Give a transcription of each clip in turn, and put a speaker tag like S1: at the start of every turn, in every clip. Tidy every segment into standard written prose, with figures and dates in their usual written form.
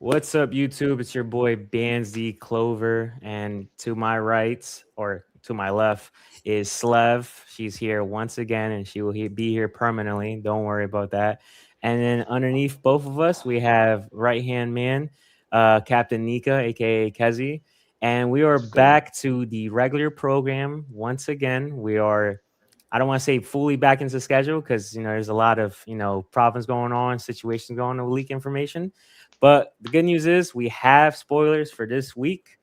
S1: What's up, YouTube? It's your boy Banzy Clover, and to my right or to my left is Slev. She's here once again, and she will be here permanently. Don't worry about that. And then underneath both of us, we have right hand man, Captain Nika, aka Kezi, and we are
S2: So,
S1: back to the regular program once again. We are. I don't want to say fully back into schedule because there's a lot of problems going on, situations going on with leak information, but the good news is we have spoilers for this week.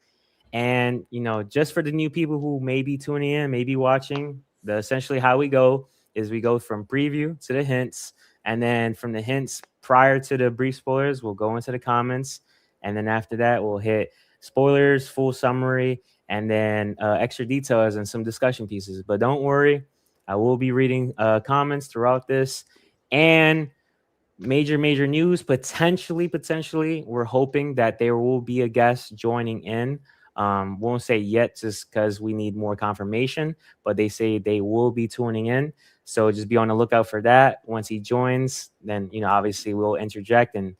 S1: And, just for the new people who may be tuning in, maybe watching, the essentially how we go is we go from preview to the hints. And then from the hints prior to the brief spoilers, we'll go into the comments. And then after that, we'll hit spoilers, full summary, and then extra details and some discussion pieces. But don't worry, I will be reading comments throughout this. And major news, potentially we're hoping that there will be a guest joining in. Won't say yet just because we need more confirmation, but they say they will be tuning in, so just be on the lookout for that. Once he joins, then obviously we'll interject and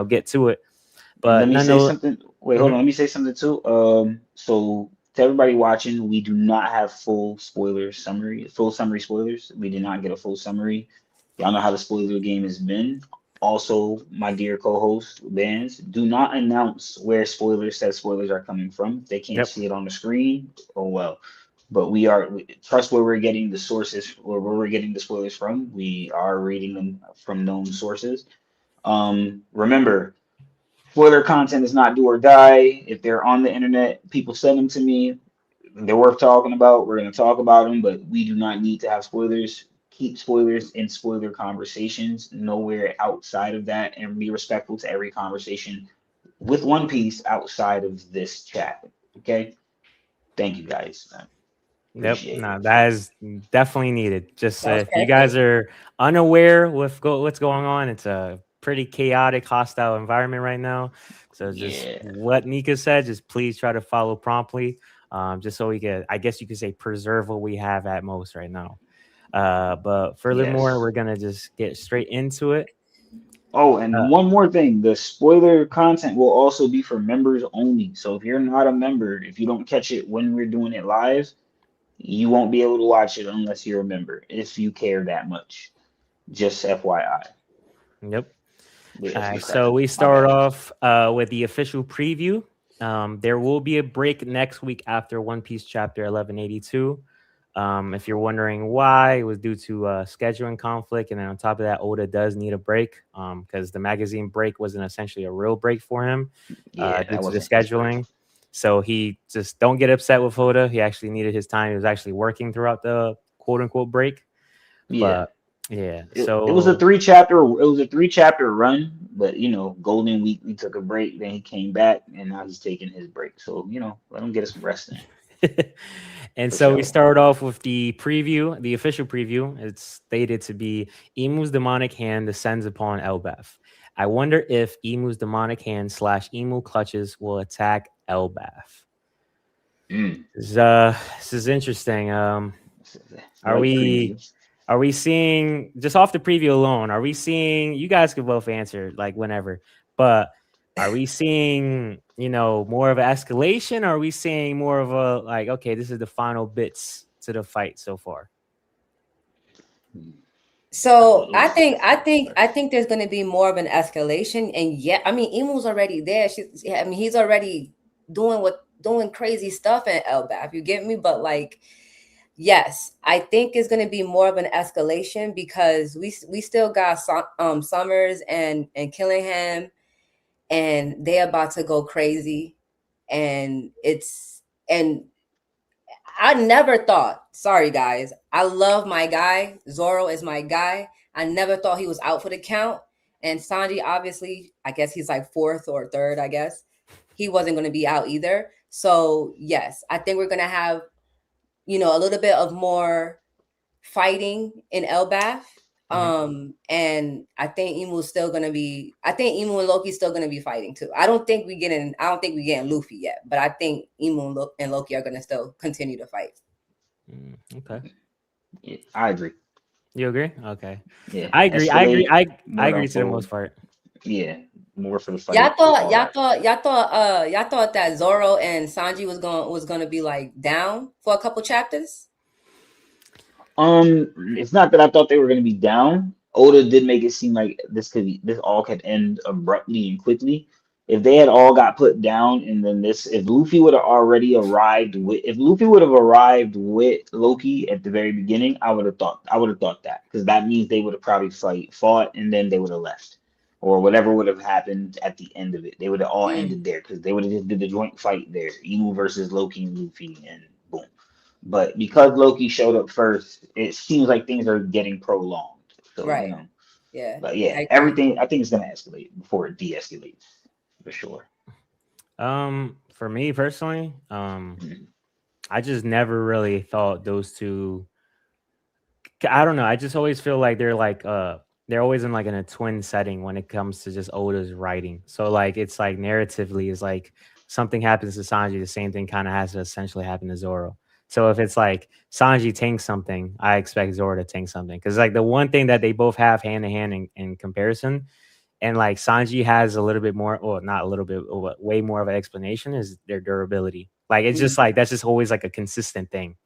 S1: get to it.
S2: and let
S1: But
S2: me
S1: none
S2: say
S1: of
S2: something. Wait, hold on.
S1: Mhm.
S2: Let me say something too. So to everybody watching, we do not have full summary spoilers. We did not get a full summary. Y'all know how the spoiler game has been. Also, my dear co-host, Vans, do not announce where spoilers are coming from. If they can't
S1: Yep.
S2: see it on the screen, oh well. But trust where we're getting the sources or where we're getting the spoilers from. We are reading them from known sources. Remember, spoiler content is not do or die. If they're on the internet, people send them to me. They're worth talking about. We're going to talk about them, but we do not need to have spoilers. Keep spoilers in spoiler conversations, nowhere outside of that, and be respectful to every conversation with One Piece outside of this chat. Okay? Thank you guys. I
S1: Yep,
S2: appreciate
S1: no,
S2: it.
S1: that is definitely needed. Just
S3: That was
S1: if you guys
S3: perfect.
S1: are unaware with what's going on, it's a pretty chaotic, hostile environment right now. So just
S2: Yeah.
S1: what Nika said, just please try to follow promptly, just so we can, I guess you could say, preserve what we have at most right now. But furthermore,
S2: Yes.
S1: we're gonna just get straight into it.
S2: Oh,
S1: Uh,
S2: and one more thing, the spoiler content will also be for members only. So if you're not a member, if you don't catch it when we're doing it live, you won't be able to watch it unless you're a member, if you care that much. Just FYI.
S1: yep.
S2: Wait,
S1: All
S2: let's
S1: right,
S2: restart
S1: so
S2: this.
S1: we
S2: My
S1: start
S2: bad.
S1: off with the official preview. There will be a break next week after One Piece chapter 1182. If you're wondering why, it was due to scheduling conflict, and then on top of that, Oda does need a break because the magazine break wasn't essentially a real break for him
S2: Yeah,
S1: due
S2: that
S1: to the
S2: wasn't his break.
S1: scheduling. So he just don't get upset with Oda. He actually needed his time. He was actually working throughout the quote unquote break,
S2: Yeah.
S1: but yeah.
S2: It was a
S1: So
S2: three chapter run, but Golden Week we took a break, then he came back and now he's taking his break. So, let him get some rest in
S1: and
S2: for
S1: so we
S2: sure.
S1: start off with the preview, the official preview. It's stated to be Emu's demonic hand descends upon Elbaf. I wonder if Emu's demonic hand / Emu clutches will attack Elbaf.
S2: Mm.
S1: This is interesting. Are
S2: Like
S1: we
S2: preview.
S1: are we seeing just off the preview alone? Are we seeing? You guys could both answer like whenever, but are we seeing more of an escalation? Or are we seeing more of a like okay, this is the final bits to the fight so far?
S3: So I
S2: Oof.
S3: think I think I think there's going to be more of an escalation, and yeah, I mean, Emu's already there. I mean, he's already doing crazy stuff in Elbaf. You get me? But like, yes, I think it's going to be more of an escalation because we still got Summers and Killingham, and they're about to go crazy, and and I never thought, sorry guys, I love my guy. Zoro is my guy. I never thought he was out for the count. And Sanji, obviously, I guess he's like fourth or third, I guess. He wasn't going to be out either. So, yes, I think we're going to have, a little bit of more fighting in Elbaf.
S1: Mhm.
S3: And I think I think Emu and Loki's still gonna be fighting too. I don't think we getting Luffy yet, but I think Emu and Loki are gonna still continue to fight.
S1: Okay,
S2: Yeah, I agree.
S1: you agree? Okay,
S2: Yeah,
S1: I agree. I agree.
S2: escalate,
S1: I
S2: more to
S1: agree to the
S2: unfold.
S1: most part.
S2: Yeah, more for the fight.
S3: Y'all
S2: all that.
S3: thought that Zoro and Sanji was gonna be like down for a couple chapters.
S2: It's not that I thought they were going to be down. Oda did make it seem like this all could end abruptly and quickly. If they had all got put down, and then if Luffy would have already arrived if Luffy would have arrived with Loki at the very beginning, I would have thought that, because that means they would have probably fought, and then they would have left, or whatever would have happened at the end of it. They would have all ended there, because they would have just did the joint fight there, Emu versus Loki and Luffy, and boom. But because Loki showed up first, it seems like things are getting prolonged. So,
S3: Right. Yeah.
S2: But yeah,
S3: I agree.
S2: everything, I think it's gonna escalate before it de-escalates, for sure.
S1: For me personally,
S2: Mhm.
S1: I just never really thought those two. I don't know. I just always feel like they're always in like in a twin setting when it comes to just Oda's writing. So like it's like narratively is like something happens to Sanji, the same thing kind of has to essentially happen to Zoro. So if it's like Sanji tanks something, I expect Zoro to tank something, because like the one thing that they both have hand in hand in comparison, and like Sanji has a little bit more, or not a little bit, or way more of an explanation, is their durability. Like it's just like that's just always like a consistent thing.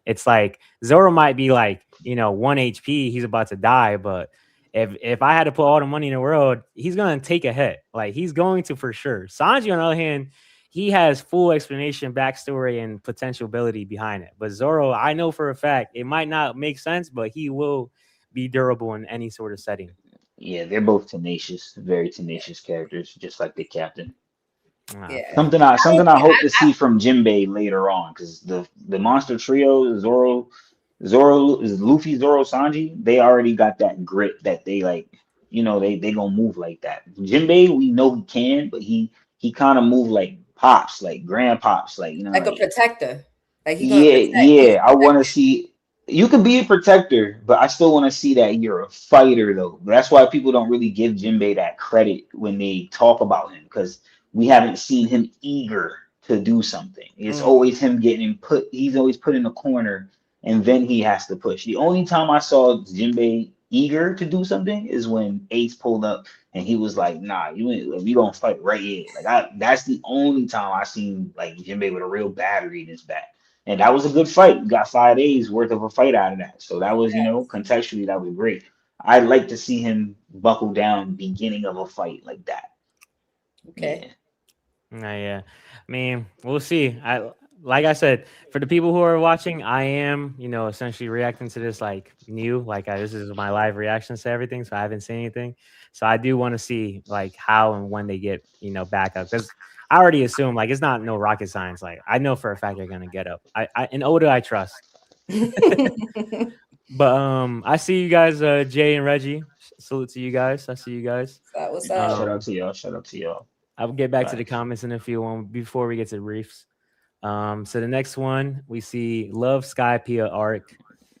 S1: It's like Zoro might be like, 1 HP, he's about to die, but if I had to put all the money in the world, he's gonna take a hit. Like he's going to for sure. Sanji, on the other hand, he has full explanation, backstory, and potential ability behind it. But Zoro, I know for a fact, it might not make sense, but he will be durable in any sort of setting.
S2: Yeah, they're both tenacious, very tenacious characters, just like the captain.
S3: Yeah.
S2: Something I hope to see from Jinbei later on, because the monster trio, Luffy, Zoro, Sanji, they already got that grit that they like, they gonna move like that. Jinbei, we know he can, but he kind of move like pops, like grandpops, like
S3: Like a
S2: like,
S3: protector. Like he's gonna protect.
S2: yeah. I want to see. You can be a protector, but I still want to see that you're a fighter, though. That's why people don't really give Jinbei that credit when they talk about him, because we haven't seen him eager to do something. It's always him getting put. He's always put in a corner, and then he has to push. The only time I saw Jinbei eager to do something is when Ace pulled up and he was like, "Nah, we gonna fight right here." That's the only time I seen like Jinbei with a real battery in his back. And that was a good fight. We got 5 days worth of a fight out of that. So that was, contextually, that was great. I'd like to see him buckle down beginning of a fight like that.
S3: Okay.
S1: Yeah. I mean, we'll see. Like I said, for the people who are watching, I am, essentially reacting to this like new, this is my live reactions to everything. So I haven't seen anything. So I do want to see like how and when they get, back up, because I already assume like it's not no rocket science. Like I know for a fact they're gonna get up. In Oda I trust. But I see you guys, Jay and Reggie. Salute to you guys. I see you guys.
S3: What's up?
S2: Shout out to y'all. Shout out to y'all.
S1: I'll get back to the comments in a few before we get to briefs. So the next one we see Love Skypiea arc.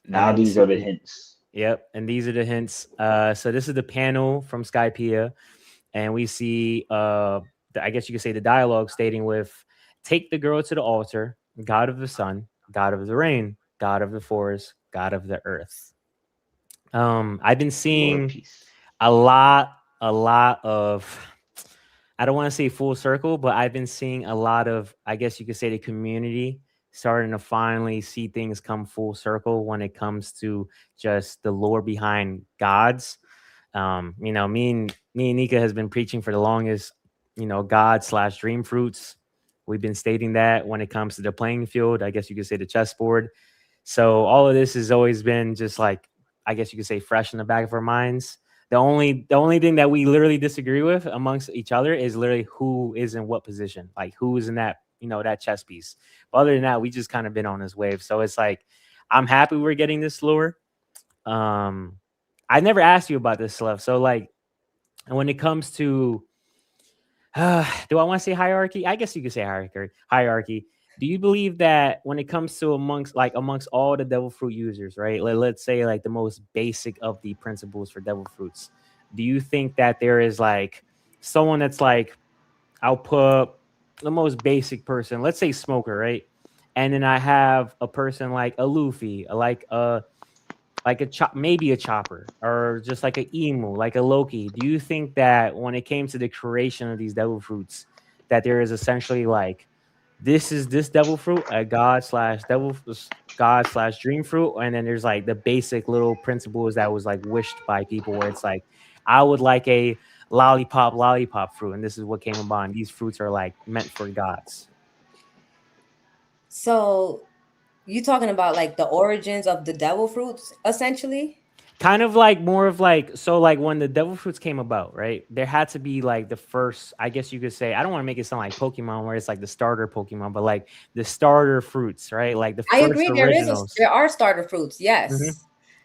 S2: Now these are the hints.
S1: Yep, and these are the hints. So this is the panel from Skypiea, and we see I guess you could say the dialogue stating with, "Take the girl to the altar, God of the sun, God of the rain, God of the forest, God of the earth." I've been seeing a lot of, I don't want to say full circle, but I've been seeing a lot of, I guess you could say, the community starting to finally see things come full circle when it comes to just the lore behind gods. Me and Nika has been preaching for the longest, God / dream fruits. We've been stating that when it comes to the playing field, I guess you could say the chessboard. So all of this has always been just like, I guess you could say, fresh in the back of our minds. The only thing that we literally disagree with amongst each other is literally who is in what position, like who is in that, that chess piece. But other than that, we just kind of been on this wave. So it's like, I'm happy we're getting this lore. I never asked you about this stuff. So like, when it comes to, do I want to say hierarchy? I guess you could say hierarchy. Do you believe that when it comes to amongst all the devil fruit users, right? Let's say like the most basic of the principles for devil fruits, do you think that there is like someone that's like, I'll put the most basic person, let's say Smoker, right? And then I have a person like a Luffy, like a like maybe a Chopper, or just like a Emu, like a Loki, do you think that when it came to the creation of these devil fruits, that there is essentially like, this is this devil fruit, a god slash dream fruit, and then there's like the basic little principles that was like wished by people, where it's like, I would like a lollipop fruit, and this is what came about, and these fruits are like meant for gods.
S3: So you talking about like the origins of the devil fruits, essentially?
S1: Kind of like more of like, so like when the devil fruits came about, right, there had to be like the first, I guess you could say, I don't want to make it sound like Pokemon where it's like the starter Pokemon, but like the starter fruits, right, like the
S3: I
S1: first
S3: agree.
S1: originals.
S3: There are starter fruits. Yes.
S1: Mhm.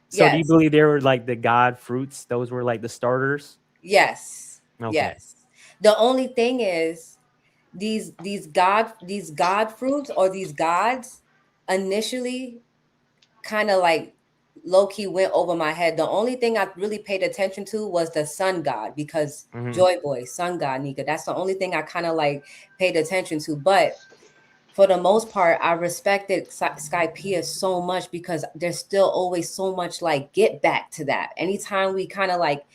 S1: So do you
S3: Yes.
S1: believe they were like the god fruits? Those were like the starters?
S3: Yes.
S1: Okay.
S3: Yes. The only thing is these god fruits, or these gods, initially kind of like low-key went over my head. The only thing I really paid attention to was the sun god, because
S1: Mhm.
S3: Joy Boy, sun god, Nika. That's the only thing I kind of like paid attention to. But for the most part, I respected Skypiea so much, because there's still always so much like get back to that. Anytime we kind of like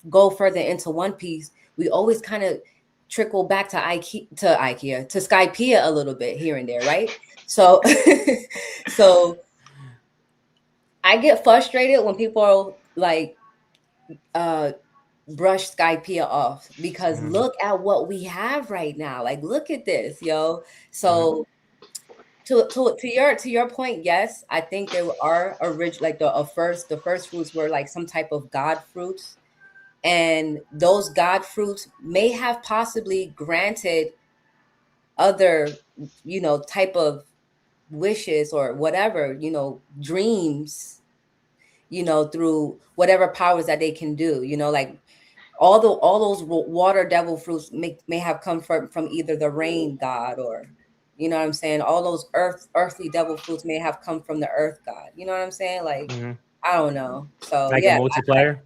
S3: go further into One Piece, we always kind of trickle back to Skypiea a little bit here and there, right? So so I get frustrated when people like brush Skypiea off, because
S1: Mhm.
S3: look at what we have right now. Like, look at this, yo. So to your point, yes, I think there are original, like the first fruits were like some type of god fruits, and those god fruits may have possibly granted other, type of wishes or whatever, dreams, through whatever powers that they can do, like all those water devil fruits may have come from either the rain god, or you know what I'm saying, all those earthly devil fruits may have come from the earth god, you know what I'm saying, like
S1: Mhm.
S3: I don't know. So
S1: Like a
S3: yeah,
S1: multiplier?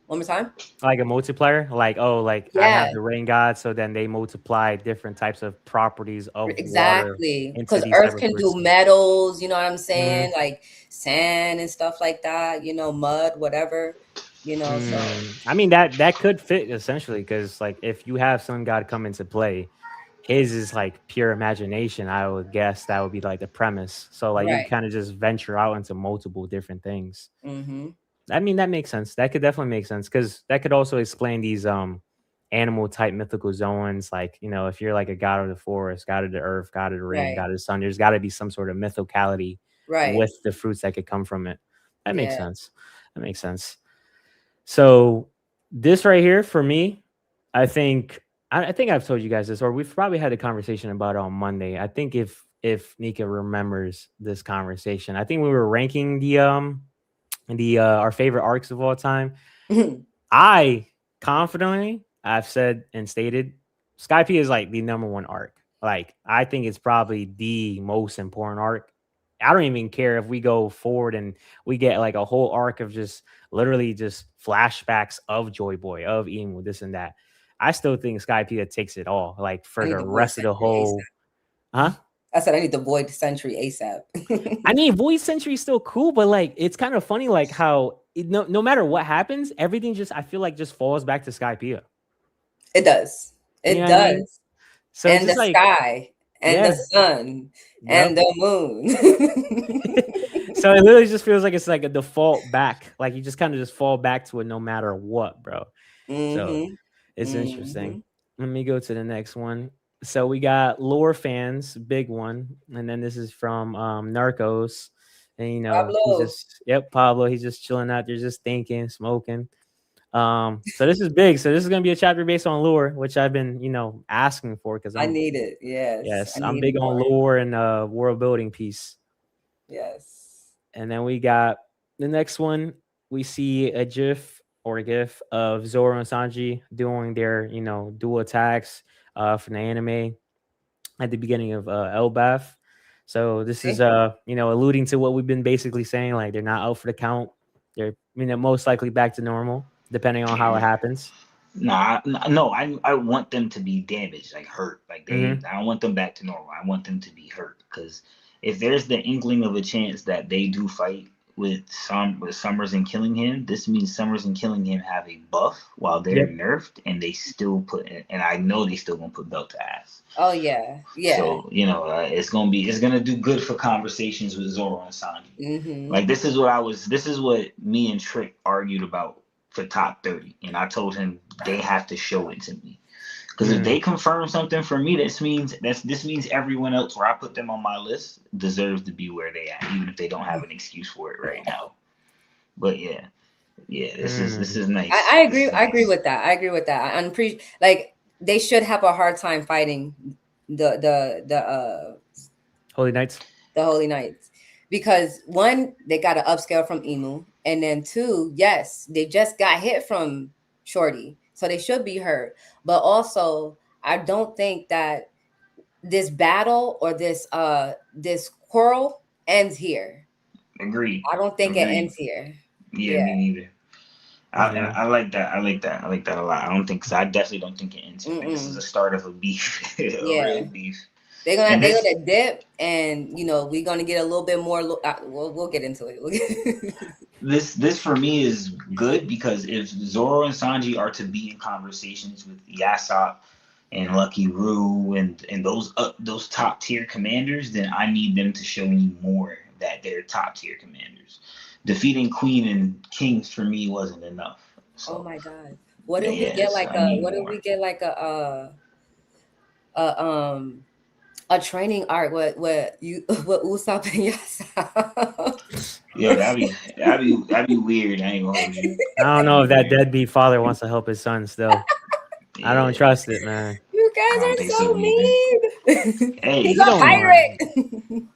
S3: one more time.
S1: Like a multiplier? Like, oh, like I have
S3: Yeah,
S1: the rain god, so then they multiply different types of properties of water
S3: exactly,
S1: into
S3: because
S1: these type
S3: earth
S1: of
S3: can do
S1: fruits.
S3: metals, you know what I'm
S1: Mhm.
S3: saying, like sand and stuff like that, mud, whatever, so
S1: I mean, that could fit essentially, because like if you have sun god come into play, his is like pure imagination. I would guess that would be like the premise. So like you
S3: right.
S1: kind of just venture out into multiple different things.
S3: Mm-hmm.
S1: I mean, that makes sense. That could definitely make sense, because that could also explain these animal type mythical zones. Like, if you're like a god of the forest, god of the earth, god of the rain,
S3: Right.
S1: god of the sun, there's got to be some sort of mythicality
S3: Right.
S1: with the fruits that could come from it. That makes
S3: Yeah.
S1: sense. That makes sense. So this right here for me, I think I think I've told you guys this, or we've probably had a conversation about it on Monday. I think if Nika remembers this conversation, I think we were ranking the our favorite arcs of all time. I confidently I've said and stated Skype is like the number one arc. Like, I think it's probably the most important arc. I don't even care if we go forward and we get like a whole arc of just literally just flashbacks of Joy Boy, of Emu, this and that. I still think Skypiea takes it all. Like
S3: I
S1: for
S3: need
S1: the
S3: the Void
S1: rest of the
S3: Century
S1: whole, huh?
S3: ASAP. I said I need the Void Century ASAP.
S1: I mean, Void Century is still cool, but like it's kind of funny, like how no matter what happens, everything just I feel like just falls back to Skypiea.
S3: It does.
S1: You know
S3: It
S1: what I mean?
S3: does.
S1: So it's
S3: And the
S1: just like,
S3: sky and the
S1: yeah,
S3: sun and
S1: yep.
S3: the moon.
S1: So it literally just feels like it's like a default back. Like you just kind of just fall back to it no matter what, bro. So
S3: Mm-hmm.
S1: it's
S3: Mm-hmm.
S1: interesting. Let me go to the next one. So we got lore fans, big one, and then this is from Narcos, and he's
S3: Pablo.
S1: just Pablo. He's just chilling out there, just thinking, smoking. So this is big. So this is gonna be a chapter based on lore, which I've been asking for, because
S3: I need it. Yes. I
S1: I'm
S3: need
S1: big on
S3: more.
S1: lore and world building piece.
S3: Yes.
S1: And then we got the next one. We see a GIF of Zoro and Sanji doing their, dual attacks from the anime at the beginning of Elbaf. So this is
S3: Okay.
S1: alluding to what we've been basically saying, like they're not out for the count. They're most likely back to normal, depending on how it happens.
S2: No, I want them to be damaged, like hurt. Like I don't want them back to normal. I want them to be hurt, because if there's the inkling of a chance that they do fight, with Summers and Killingham, this means Summers and Killingham have a buff while they're nerfed, and they still and I know they still gonna put belt to ass.
S3: Oh yeah, yeah.
S2: So it's gonna do good for conversations with Zoro and Sanji.
S3: Mm-hmm.
S2: Like this is what me and Trick argued about for top 30, and I told him they have to show it to me. Because if they confirm something for me, this means everyone else where I put them on my list deserves to be where they at, even if they don't have an excuse for it right now. But yeah, this is nice.
S3: I agree. I agree with that. I'm like they should have a hard time fighting the
S1: Holy Knights.
S3: The Holy Knights, because one, they got to upscale from Emu, and then two, yes, they just got hit from Shorty, so they should be hurt. But also, I don't think that this battle or this quarrel ends here.
S2: Agreed.
S3: I don't think it ends here.
S2: Yeah, me neither. I like that. I like that a lot. I definitely don't think it ends here. This is a start of a beef. Real beef. They're
S3: gonna dip, and we're gonna get a little bit more. We'll get into it.
S2: This for me is good, because if Zoro and Sanji are to be in conversations with Yasopp and Lucky Roo and those top tier commanders, then I need them to show me more that they're top tier commanders. Defeating Queen and Kings for me wasn't enough. So,
S3: oh my god! What if we get like a training arc with Usopp and Yasopp?
S2: Yeah, that'd be weird. I ain't gonna hold you.
S1: I don't know if that deadbeat father wants to help his son still. I don't trust it, man.
S3: You guys are so mean.
S2: Hey,
S3: he's a pirate.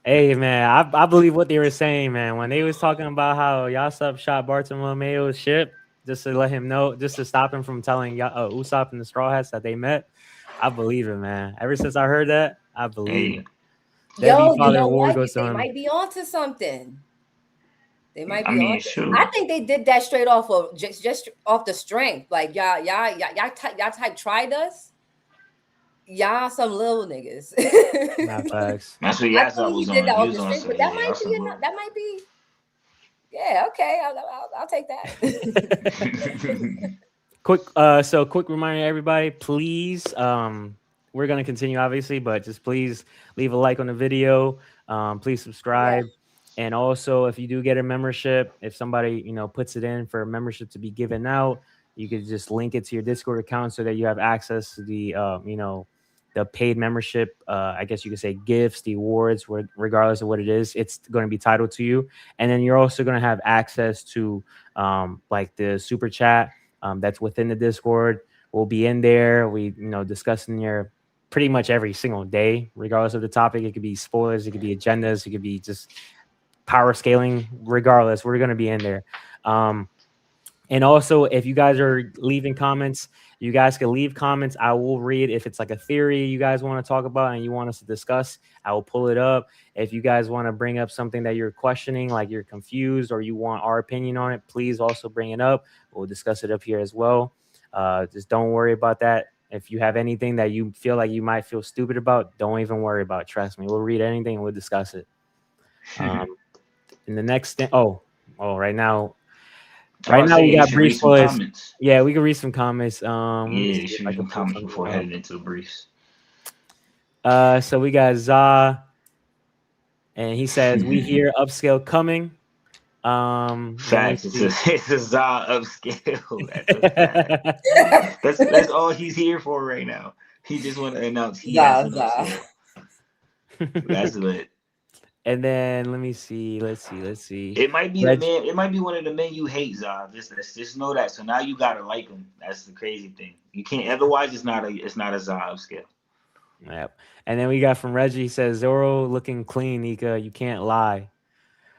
S1: Hey, man, I believe what they were saying, man. When they was talking about how Yasopp shot Bartolomeo's ship just to let him know, just to stop him from telling Usopp and the Straw Hats that they met, I believe it, man. Ever since I heard that, I believe it.
S3: Yo, you know what? They might be onto something. They might be
S2: sure.
S3: I think they did that straight off of just off the strength. Like y'all type tried us. Y'all some little niggas.
S1: Not facts.
S2: That's what Yasopp was on.
S3: That might be. Yeah. Okay. I'll take that.
S1: Quick reminder to everybody, please. We're gonna continue, obviously, but just please leave a like on the video. Please subscribe. Yeah. And also, if you do get a membership, if somebody puts it in for a membership to be given out, you could just link it to your Discord account so that you have access to the the paid membership. I guess you could say gifts, the awards, regardless of what it is, it's going to be titled to you. And then you're also going to have access to like the super chat that's within the Discord. We'll be in there. We discussing your pretty much every single day, regardless of the topic. It could be spoilers, it could be agendas, it could be just power scaling. Regardless, we're going to be in there. And also, if you guys are leaving comments, you guys can leave comments. I will read. If it's like a theory you guys want to talk about and you want us to discuss, I will pull it up. If you guys want to bring up something that you're questioning, like you're confused or you want our opinion on it, please also bring it up. We'll discuss it up here as well. Just don't worry about that. If you have anything that you feel like you might feel stupid about, don't even worry about it. Trust me. We'll read anything and we'll discuss it. In the next thing, right now we got brief spoilers. Yeah, we can read some comments.
S2: You should read some comments before heading into the briefs.
S1: So we got Za, and he says we hear upscale coming.
S2: Facts. It's a Za upscale. That's all he's here for right now. He just want to announce he has an upscale. That's lit.
S1: And then let me see. Let's see.
S2: It might be the man. It might be one of the men you hate, Za. Just know that. So now you gotta like him. That's the crazy thing. You can't. Otherwise, it's not a Za upscale.
S1: Yep. And then we got from Reggie. He says Zoro looking clean, Nika. You can't lie.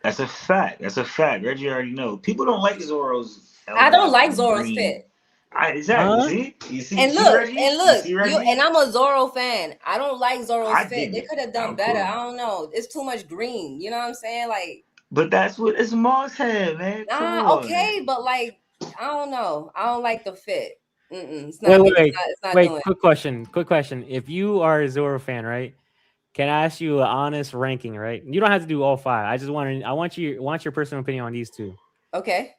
S2: That's a fact. Reggie already know. People don't like Zoro's.
S3: I don't like Zoro's fit.
S2: Exactly. You see,
S3: and look, and I'm a Zoro fan. I don't like Zoro's fit. They could have done better. Cool. I don't know. It's too much green. You know what I'm saying? Like,
S2: but that's what it's Moss head, man.
S3: Okay, but like, I don't know. I don't like the fit.
S1: It's not. Wait. Quick question. If you are a Zoro fan, right, Can I ask you an honest ranking? Right, you don't have to do all 5. I just want your personal opinion on these 2.
S3: Okay.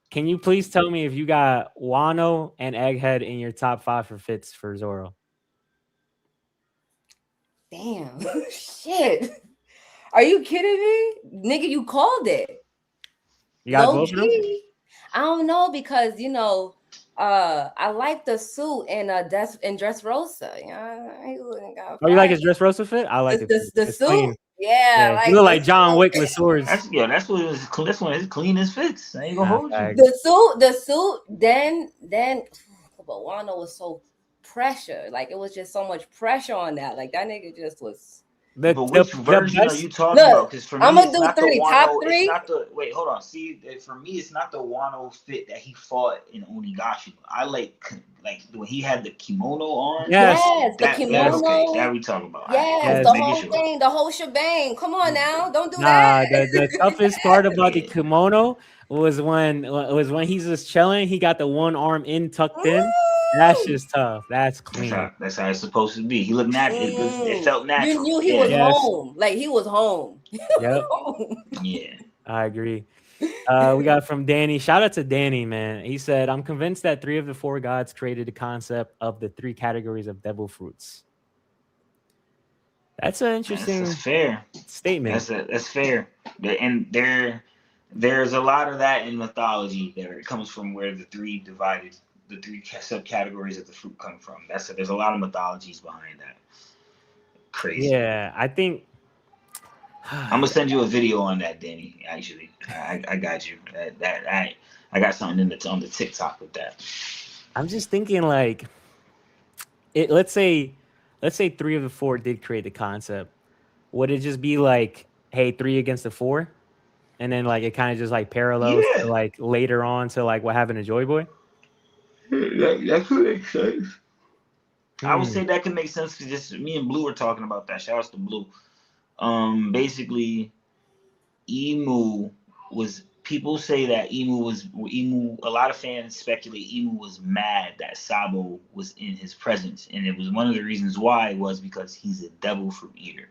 S1: Can you please tell me if you got Wano and Egghead in your top 5 for fits for Zoro?
S3: Damn. Shit. Are you kidding me? Nigga, you called it.
S1: You got
S3: Low
S1: both of them?
S3: key. I don't know because I like the suit and Dressrosa.
S1: Oh, you like his Dressrosa fit? I like it too.
S3: the
S1: It's
S3: suit?
S1: clean.
S3: Yeah,
S1: Yeah,
S3: like
S1: you look
S3: the
S1: like John
S3: suit.
S1: Wick with swords.
S2: That's what it was. That's one of his cleanest fits. I ain't gonna
S1: Nah,
S2: hold you.
S1: facts.
S3: The suit, then but Wano was so pressure. Like it was just so much pressure on that. Like that nigga just was.
S1: The
S2: But which
S1: the
S2: version are
S1: best.
S2: you talking
S3: Look,
S2: about? Because for
S3: I'm
S2: me,
S3: gonna
S2: it's
S3: do
S2: not the
S3: 3. Top
S2: Wano. It's
S3: 3.
S2: not the wait. Hold on. See, for me, it's not the Wano fit that he fought in Onigashima. I like when he had the kimono on.
S1: Yes.
S3: Yes, the
S2: That
S3: kimono.
S2: okay. That we talking about.
S3: Yes,
S2: Cool.
S1: Yes.
S3: the
S2: Making
S3: whole
S2: sure.
S3: thing, the whole shebang. Come on now, don't do
S1: Nah,
S3: that.
S1: the toughest part about the
S2: Yeah.
S1: kimono was when he's just chilling. He got the one arm in tucked in. That's just tough. That's clean.
S2: That's how it's supposed to be. He looked natural. It felt
S3: You
S2: natural.
S3: knew he
S2: Yeah.
S3: was
S1: Yes.
S3: home. Like he was home.
S1: Yep.
S2: Yeah.
S1: I agree. We got from Danny. Shout out to Danny, man. He said, "I'm convinced that 3 of the 4 gods created the concept of the 3 categories of devil fruits." That's an interesting
S2: That's fair.
S1: statement.
S2: That's fair. And there's a lot of that in mythology. There it comes from where the 3 subcategories of the fruit come from. There's a lot of mythologies behind that. Crazy.
S1: Yeah, I think
S2: I'm gonna send you a video on that, Danny. Actually, I got you. I got something on the TikTok with that.
S1: I'm just thinking like let's say 3 of the 4 did create the concept. Would it just be like, hey, 3 against the 4? And then like it kind of just like parallels to
S2: Yeah,
S1: like later on to like what happened to Joy Boy?
S2: that could make sense. I would
S1: Hmm.
S2: say that could make sense because just me and Blue were talking about that. Shout out to Blue. Basically, Emu was. People say that Emu. A lot of fans speculate Emu was mad that Sabo was in his presence, and it was one of the reasons why was because he's a devil fruit eater.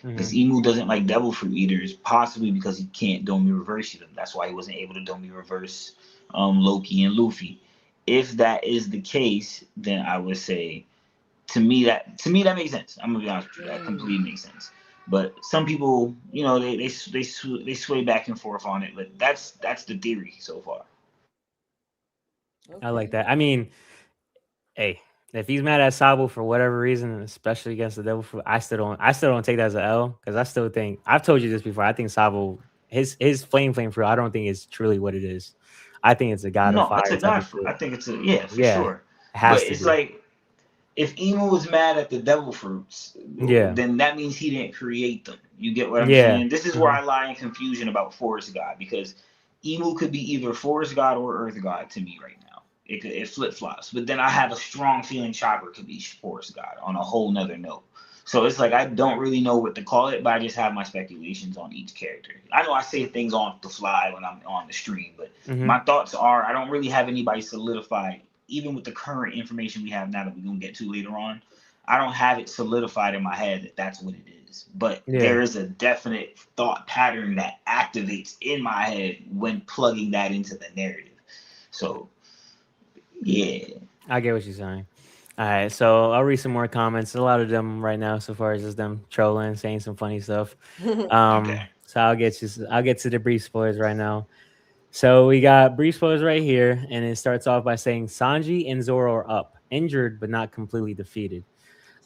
S2: Because
S1: Mhm.
S2: Emu doesn't like devil fruit eaters, possibly because he can't Domi reverse them. That's why he wasn't able to Domi reverse Loki and Luffy. If that is the case, then I would say to me that makes sense. I'm gonna be honest with you, that completely makes sense. But some people, they sway back and forth on it. But that's the theory so far.
S1: I like that. I mean, hey, if he's mad at Sabo for whatever reason, especially against the Devil Fruit, I still don't take that as an L because I still think I've told you this before. I think Sabo his flame fruit, I don't think is truly what it is. I think it's a god of
S2: No, it's
S1: fire
S2: a
S1: type
S2: god
S1: of
S2: fruit.
S1: fruit.
S2: I think it's a for
S1: Yeah,
S2: sure.
S1: it
S2: But
S1: has to
S2: it's
S1: be.
S2: like if Emu was mad at the devil fruits,
S1: Yeah.
S2: then that means he didn't create them. You get what I'm
S1: Yeah.
S2: saying? This is where I lie in confusion about Forest God because Emu could be either Forest God or Earth God to me right now. It flip flops. But then I have a strong feeling Chopper could be Forest God on a whole nother note. So it's like I don't really know what to call it, but I just have my speculations on each character. I know I say things on the fly when I'm on the stream, but my thoughts are I don't really have anybody solidified, even with the current information we have now that we're gonna get to later on. I don't have it solidified in my head that that's what it is. But there is a definite thought pattern that activates in my head when plugging that into the narrative. So yeah.
S1: I get what you're saying. All right, so I'll read some more comments. A lot of them right now so far is just them trolling, saying some funny stuff.
S2: Okay.
S1: So I'll get to the brief spoilers right now. So we got brief spoilers right here, and it starts off by saying Sanji and Zoro are up, injured but not completely defeated.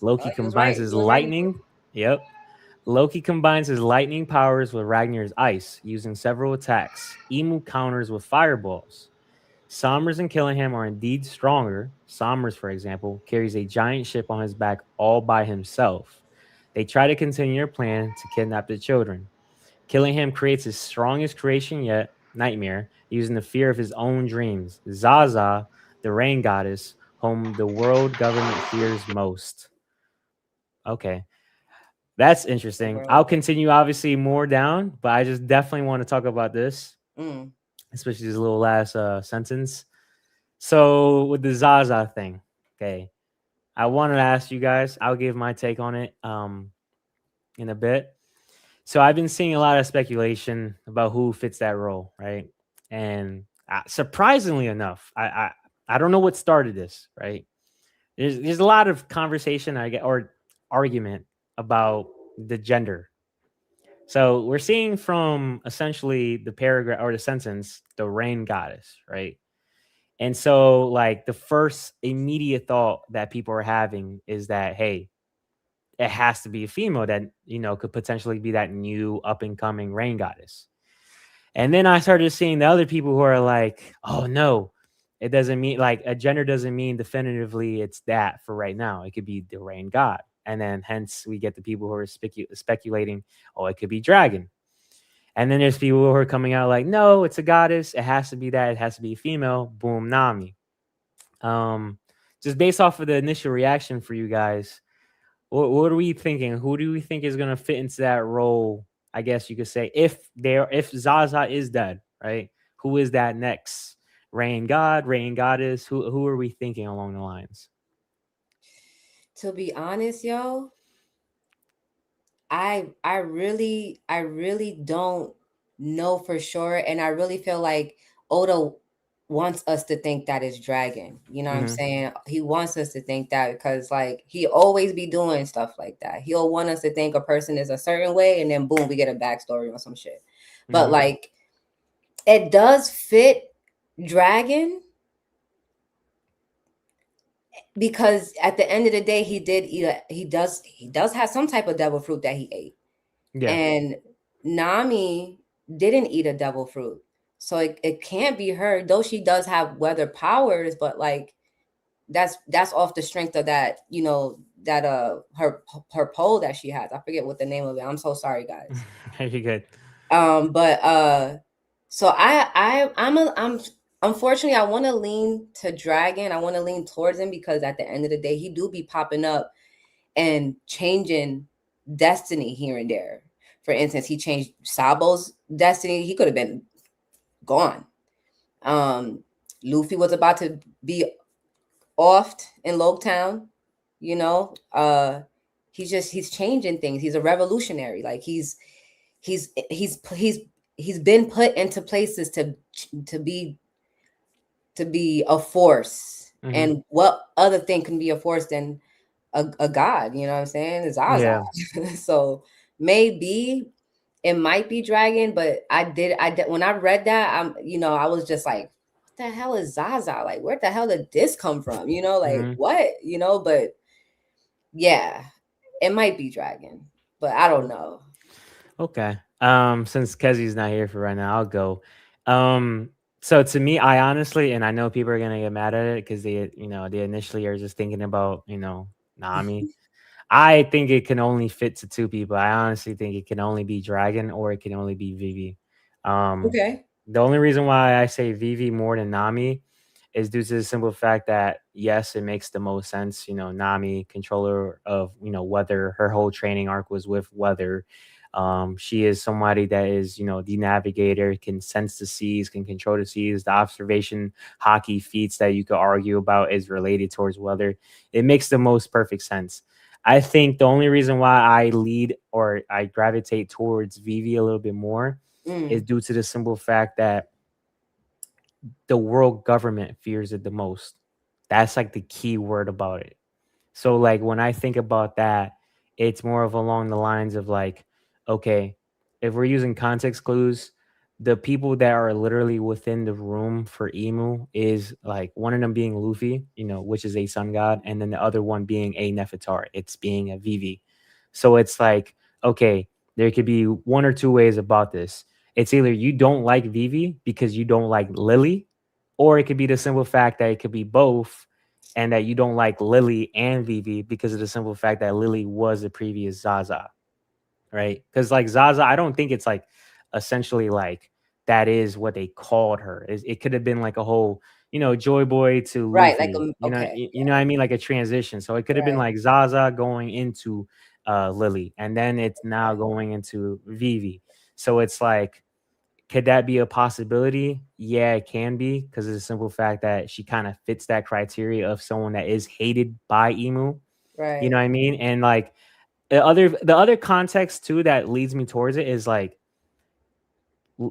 S1: Loki
S3: He was
S1: combines
S3: right.
S1: his
S3: He was right.
S1: lightning. Yep. Loki combines his lightning powers with Ragnar's ice, using several attacks. Emu counters with fireballs. Somers and Killingham are indeed stronger. Somers, for example, carries a giant ship on his back all by himself. They try to continue their plan to kidnap the children. Killingham creates his strongest creation yet, Nightmare, using the fear of his own dreams. Zaza, the rain goddess, whom the world government fears most. Okay, that's interesting. I'll continue obviously more down, but I just definitely want to talk about this, especially this little last sentence. So with the Zaza thing, okay, I wanted to ask you guys. I'll give my take on it. in a bit. So I've been seeing a lot of speculation about who fits that role, right? And surprisingly enough, I don't know what started this, right? There's a lot of conversation I get or argument about the gender. So we're seeing from essentially the paragraph or the sentence, the rain goddess, right? And so like the first immediate thought that people are having is that, hey, it has to be a female that, could potentially be that new up and coming rain goddess. And then I started seeing the other people who are like, oh no, it doesn't mean like a gender doesn't mean definitively it's that for right now. It could be the rain god. And then hence we get the people who are speculating, oh, it could be dragon. And then there's people who are coming out like, no, it's a goddess. It has to be that. It has to be female. Boom, Nami. Um, just based off of the initial reaction for you guys, what are we thinking? Who do we think is gonna fit into that role? I guess you could say if Zaza is dead, right? Who is that next? Rain God, Rain Goddess? Who are we thinking along the lines?
S3: To be honest, yo, I really don't know for sure, and I really feel like Oda wants us to think that it's dragon. You know what I'm
S1: Mhm.
S3: saying? He wants us to think that because like he always be doing stuff like that. He'll want us to think a person is a certain way, and then boom, we get a backstory on some shit. But
S1: Mhm.
S3: like it does fit dragon because at the end of the day, he does have some type of devil fruit that he ate.
S1: Yeah.
S3: And Nami didn't eat a devil fruit. So it can't be her, though she does have weather powers, but like that's off the strength of that, that her pole that she has. I forget what the name of it. I'm so sorry, guys.
S1: Very good.
S3: But so I'm unfortunately I want to lean to dragon. I want to lean towards him because at the end of the day, he do be popping up and changing destiny here and there. For instance, he changed Sabo's destiny. He could have been gone. Luffy was about to be offed in Logtown, you know. He's changing things. He's a revolutionary. Like he's been put into places to be a force.
S1: Mhm.
S3: And what other thing can be a force than a god, you know what I'm saying? Zaza.
S1: Yeah.
S3: So maybe it might be dragon, but I did when I read that, I was just like, what the hell is Zaza? Like, where the hell did this come from? Like
S1: Mhm.
S3: what? But yeah, it might be dragon, but I don't know.
S1: Okay. Since Kezi's not here for right now, I'll go. So to me, I honestly, and I know people are gonna get mad at it because they initially are just thinking about, Nami. I think it can only fit to two people. I honestly think it can only be Dragon or it can only be Vivi. Um,
S3: Okay.
S1: the only reason why I say Vivi more than Nami is due to the simple fact that yes, it makes the most sense. Nami, controller of weather, her whole training arc was with weather. She is somebody that is, the navigator, can sense the seas, can control the seas. The observation hockey feats that you could argue about is related towards weather. It makes the most perfect sense. I think the only reason why I lead or I gravitate towards Vivi a little bit more is
S3: Mm,
S1: due to the simple fact that the world government fears it the most. That's like the key word about it. So like when I think about that, it's more of along the lines of like, okay, if we're using context clues, the people that are literally within the room for Emu is like one of them being Luffy, which is a sun god, and then the other one being a Nefertari. It's being a Vivi. So it's like, okay, there could be one or two ways about this. It's either you don't like Vivi because you don't like Lily, or it could be the simple fact that it could be both and that you don't like Lily and Vivi because of the simple fact that Lily was the previous Zaza, right? Because like Zaza, I don't think it's like essentially like that is what they called her. It could have been like a whole, Joy Boy to
S3: right. Like
S1: Luffy,
S3: okay.
S1: you know what I mean, like a transition. So it could have been
S3: Right.
S1: like Zaza going into Lily, and then it's now going into Vivi. So it's like could that be a possibility? Yeah, it can be because of the simple fact that she kind of fits that criteria of someone that is hated by Emu. You know
S3: Right.
S1: what I mean? And like the other context too that leads me towards it is like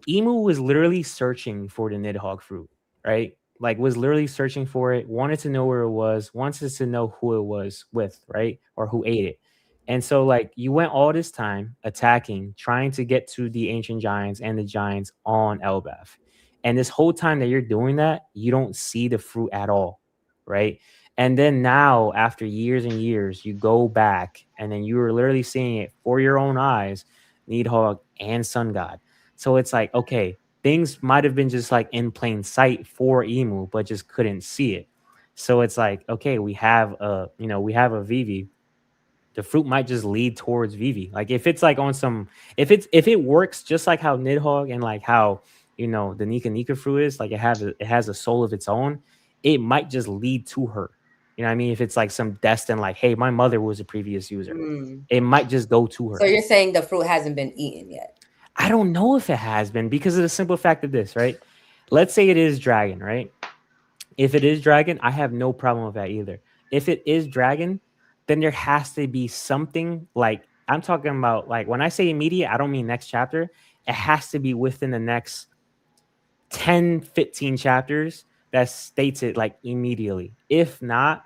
S1: Emu was literally searching for the Nidhogg fruit, right? Like was literally searching for it, wanted to know where it was, wanted to know who it was with, right? Or who ate it. And so like you went all this time attacking, trying to get to the ancient giants and the giants on Elbaf. And this whole time that you're doing that, you don't see the fruit at all, right? And then now, after years and years, you go back and then you were literally seeing it for your own eyes, Nidhogg and Sun God. So it's like, okay, things might have been just like in plain sight for Emu, but just couldn't see it. So it's like, okay, we have a Vivi. The fruit might just lead towards Vivi. Like if it's like on some, if it works just like how Nidhogg and like how the Nika Nika fruit is, like it has a soul of its own, it might just lead to her. You know what I mean? If it's like some destined, like, hey, my mother was a previous user, it might just go to her.
S3: So you're saying the fruit hasn't been eaten yet?
S1: I don't know if it has been because of the simple fact of this, right? Let's say it is dragon, right? If it is dragon, I have no problem with that either. If it is dragon, then there has to be something like I'm talking about. Like when I say immediate, I don't mean next chapter. It has to be within the next 10, 15 chapters that states it like immediately. If not,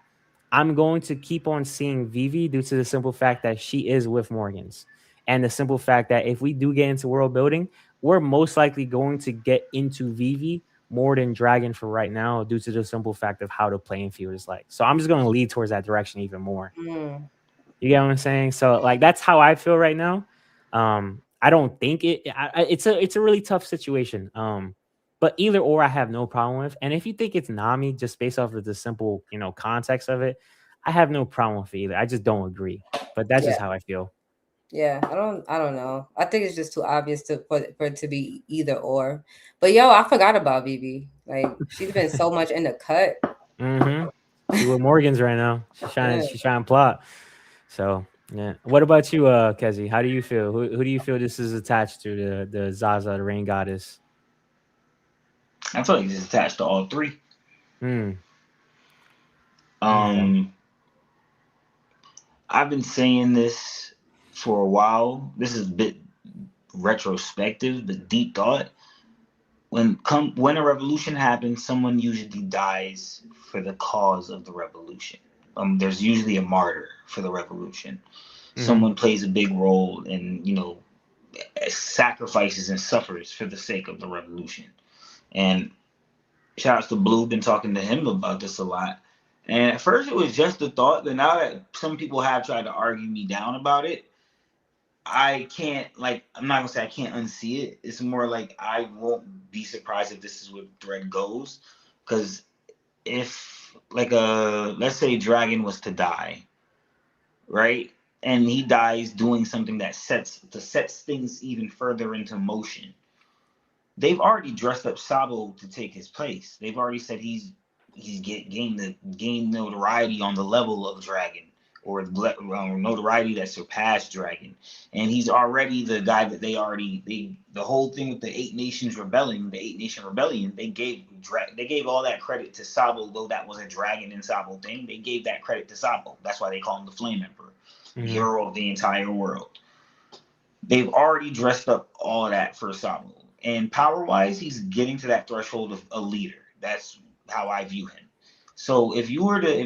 S1: I'm going to keep on seeing Vivi due to the simple fact that she is with Morgans. And the simple fact that if we do get into world building, we're most likely going to get into Vivi more than Dragon for right now due to the simple fact of how the playing field is like. So I'm just going to lead towards that direction even more. You get what I'm saying? So like that's how I feel right now. I don't think it's a really tough situation. But either or I have no problem with. And if you think it's Nami just based off of the simple, context of it, I have no problem with it either. I just don't agree. But that's just how I feel.
S3: Yeah, I don't know. I think it's just too obvious for it to be either or. But yo, I forgot about Vivi. Like she's been so much in the cut.
S1: She with Morgans right now. She's trying to plot. So yeah. What about you, Kezi? How do you feel? Who do you feel this is attached to? The Zaza, the rain goddess?
S2: I feel like it's attached to all three. I've been saying this for a while. This is a bit retrospective, but deep thought. When a revolution happens, someone usually dies for the cause of the revolution. There's usually a martyr for the revolution. Someone plays a big role and sacrifices and suffers for the sake of the revolution. And shout out to Blue, been talking to him about this a lot. And at first it was just a thought, but now that some people have tried to argue me down about it, I can't, I'm not gonna say I can't unsee it. It's more like I won't be surprised if this is where the thread goes. Because if, let's say Dragon was to die, right? And he dies doing something that sets things even further into motion. They've already dressed up Sabo to take his place. They've already said he's gained notoriety on the level of Dragon, or notoriety that surpassed Dragon, and he's already the guy that the whole thing with the 8 Nations rebellion, they gave all that credit to Sabo, though that was a Dragon and Sabo thing. They gave that credit to Sabo. That's why they call him the Flame Emperor, the hero of the entire world. They've already dressed up all that for Sabo. And power-wise, he's getting to that threshold of a leader. That's how I view him. So if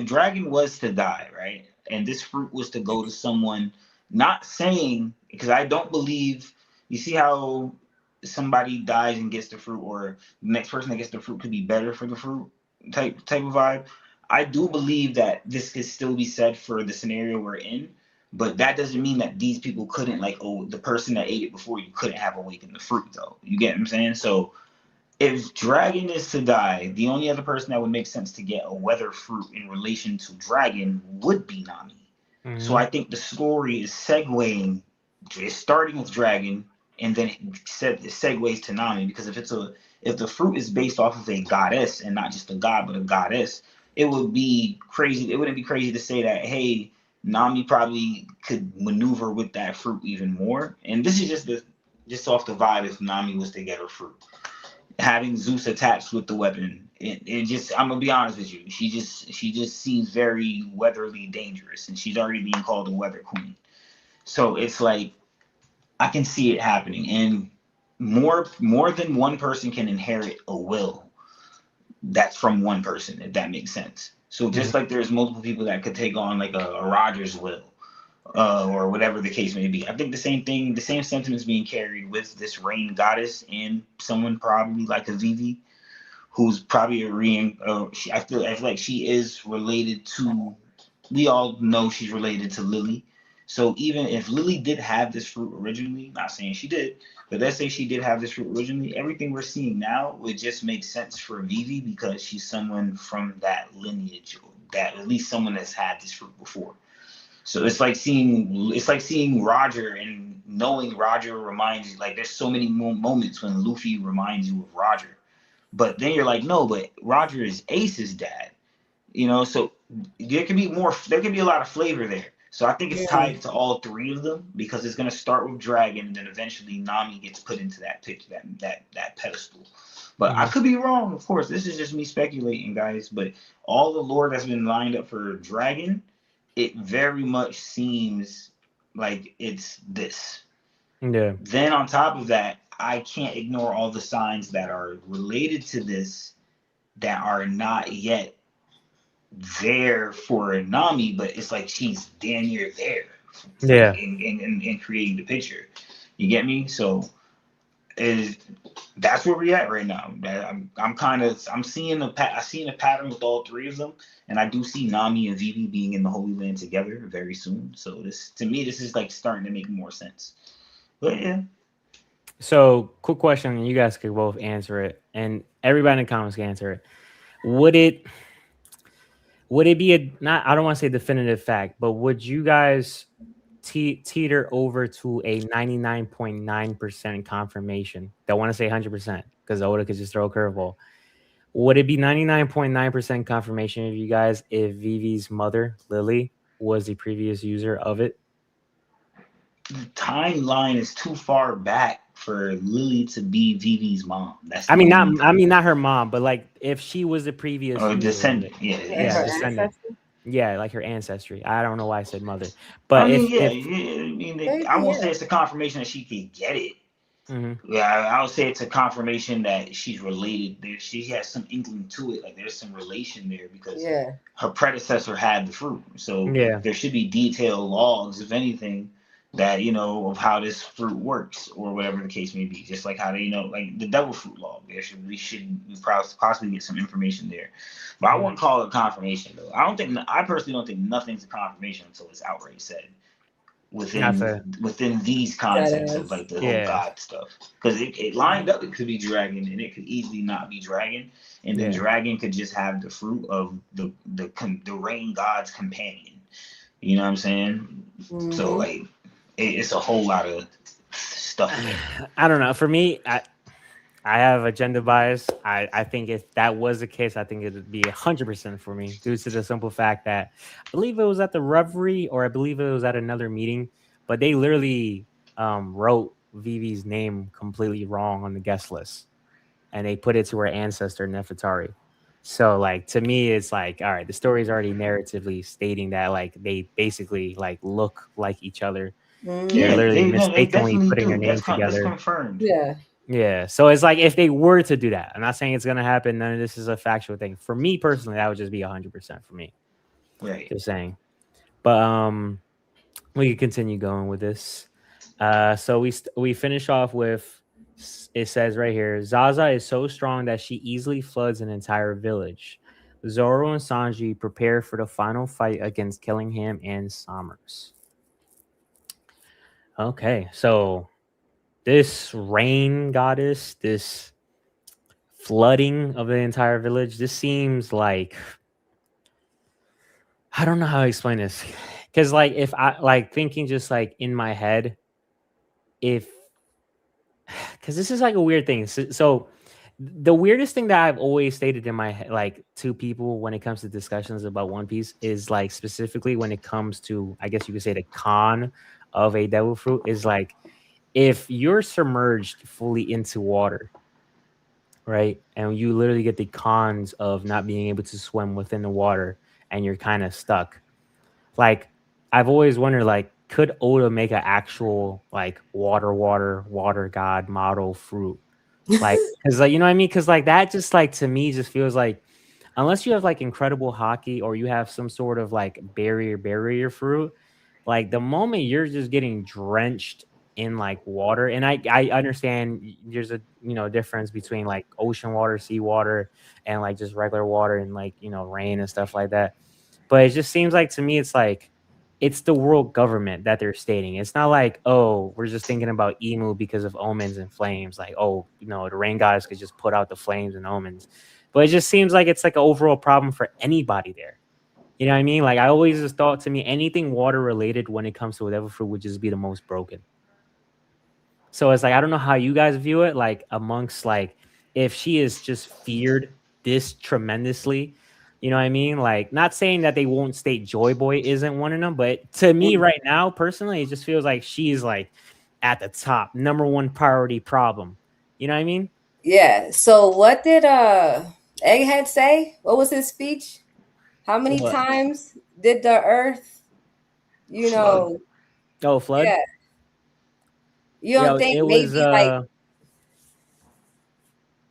S2: Dragon was to die, right, and this fruit was to go to someone, not saying, because I don't believe, you see how somebody dies and gets the fruit, or the next person that gets the fruit could be better for the fruit type of vibe. I do believe that this could still be said for the scenario we're in. But that doesn't mean that these people couldn't, the person that ate it before you couldn't have awakened the fruit, though. You get what I'm saying? So if Dragon is to die, the only other person that would make sense to get a weather fruit in relation to Dragon would be Nami. So I think the story is segueing, it's starting with Dragon, and then it segues to Nami. Because if the fruit is based off of a goddess, and not just a god, but a goddess, it would be crazy. It wouldn't be crazy to say that, hey, Nami probably could maneuver with that fruit even more. And this is just off the vibe if Nami was to get her fruit. Having Zeus attached with the weapon, it just, I'm gonna be honest with you, she just seems very weatherly dangerous, and she's already being called a weather queen. So it's like I can see it happening, and more than one person can inherit a will that's from one person, if that makes sense. So just like there's multiple people that could take on like a Rogers will, or whatever the case may be. I think the same thing, the same sentiment is being carried with this rain goddess and someone probably like a Vivi, who's probably a I feel like she is related to. We all know she's related to Lily. So even if Lily did have this fruit originally, not saying she did, but let's say she did have this fruit originally, everything we're seeing now would just make sense for Vivi because she's someone from that lineage, that at least someone that's had this fruit before. So it's like seeing Roger and knowing Roger reminds you, like there's so many moments when Luffy reminds you of Roger, but then you're like, no, but Roger is Ace's dad, so there can be a lot of flavor there. So I think it's tied to all three of them because it's going to start with Dragon and then eventually Nami gets put into that picture, that pedestal. But I could be wrong, of course. This is just me speculating, guys. But all the lore that's been lined up for Dragon, it very much seems like it's this.
S1: Yeah.
S2: Then on top of that, I can't ignore all the signs that are related to this that are not yet there for Nami, but it's like she's damn near there.
S1: Yeah.
S2: In creating the picture. You get me? So that's where we're at right now. I'm seeing a pattern with all three of them, and I do see Nami and Vivi being in the Holy Land together very soon. So this is like starting to make more sense. But yeah.
S1: So, quick question, and you guys could both answer it, and everybody in the comments can answer it. Would it be not? I don't want to say definitive fact, but would you guys teeter over to a 99.9% confirmation? Don't want to say 100% because Oda could just throw a curveball. Would it be 99.9% confirmation of you guys if Vivi's mother, Lily, was the previous user of it?
S2: The timeline is too far back for Lily to be Vivi's mom.
S1: Not her mom, but like if she was the previous
S2: descendant.
S1: Descendant. Yeah, like her ancestry. I don't know why I said mother, but
S2: I won't say it's a confirmation that she could get it. Mm-hmm. Yeah, I would say it's a confirmation that she's related. She has some inkling to it. Like there's some relation there because her predecessor had the fruit. So there should be detailed logs, if anything, that of how this fruit works or whatever the case may be. Just like how they like the devil fruit log. We should possibly get some information there. But I wouldn't call it a confirmation though. I personally don't think nothing's a confirmation until it's outright said. Within these concepts of like the whole God stuff, because it lined up, it could be Dragon and it could easily not be Dragon, and then Dragon could just have the fruit of the rain god's companion. You know what I'm saying? Mm-hmm. So like it's a whole lot of stuff there.
S1: I don't know. For me, I have agenda bias. I think if that was the case, I think it would be 100% for me due to the simple fact that I believe it was at the Reverie or I believe it was at another meeting, but they literally wrote Vivi's name completely wrong on the guest list and they put it to her ancestor Nefertari. So like to me, it's like, all right, the story is already narratively stating that like they basically like look like each other. They're literally mistakenly putting their names together.
S2: That's confirmed.
S1: Yeah. So it's like if they were to do that, I'm not saying it's gonna happen. None of this is a factual thing. For me personally, that would just be 100% for me.
S2: Right.
S1: Just saying. But we can continue going with this. So we finish off with, it says right here, Zaza is so strong that she easily floods an entire village. Zoro and Sanji prepare for the final fight against Killingham and Somers. Okay, so this rain goddess, this flooding of the entire village, this seems like, I don't know how to explain this. Because like if I like thinking just like in my head, because this is like a weird thing. So the weirdest thing that I've always stated in my head, like to people when it comes to discussions about One Piece is like specifically when it comes to, I guess you could say the con of a devil fruit is like, if you're submerged fully into water, right, and you literally get the cons of not being able to swim within the water and you're kind of stuck. Like, I've always wondered, like, could Oda make an actual like water god model fruit? Like, because like, you know what I mean? Because like that just like to me just feels like unless you have like incredible hockey or you have some sort of like barrier fruit, like the moment you're just getting drenched in like water, and I understand there's a difference between like ocean water, sea water, and like just regular water and like rain and stuff like that. But it just seems like to me it's like it's the world government that they're stating. It's not like, oh, we're just thinking about Emu because of omens and flames. Like, oh, the rain goddess could just put out the flames and omens. But it just seems like it's like an overall problem for anybody there. You know what I mean? Like I always just thought to me anything water related when it comes to whatever fruit would just be the most broken. So it's like I don't know how you guys view it. Like amongst like if she is just feared this tremendously, you know what I mean? Like not saying that they won't state Joy Boy isn't one of them, but to me right now personally, it just feels like she's like at the top, number one priority problem. You know what I mean?
S3: Yeah. So what did Egghead say? What was his speech? How many
S1: What?
S3: times did the Earth,
S2: Flood.
S1: Oh, flood.
S3: yeah, you don't think
S1: It was.
S3: maybe like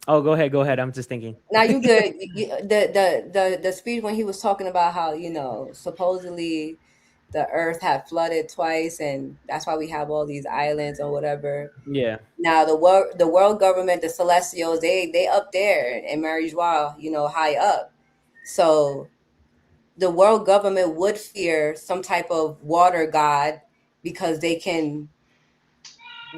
S1: Oh, go ahead. I'm just thinking.
S3: now you good the speech when he was talking about how supposedly the Earth had flooded twice and that's why we have all these islands or whatever.
S1: Yeah.
S3: Now the world government, the Celestials, they up there in Mary Joie, high up. So the world government would fear some type of water god because they can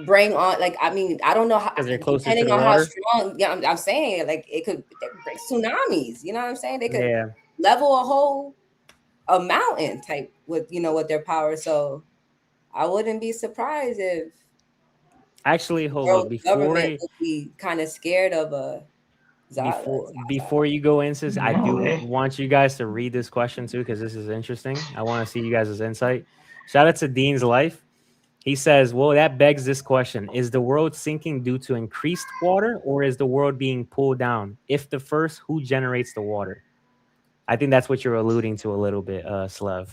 S3: bring on, like, I mean, I don't know how,
S1: Because they're closer to
S3: depending
S1: the
S3: on how
S1: water.
S3: strong, yeah, I'm saying like it could bring tsunamis, you know what I'm saying? They could
S1: Yeah.
S3: level a mountain type with with their power. So I wouldn't be surprised if
S1: Actually, hold up.
S3: world government would be kind of scared of a
S1: Before you go into this, I do
S2: Okay.
S1: want you guys to read this question too, because this is interesting. I want to see you guys' insight. Shout out to Dean's Life. He says, well, that begs this question. Is the world sinking due to increased water or is the world being pulled down? If the first, who generates the water? I think that's what you're alluding to a little bit, Slev.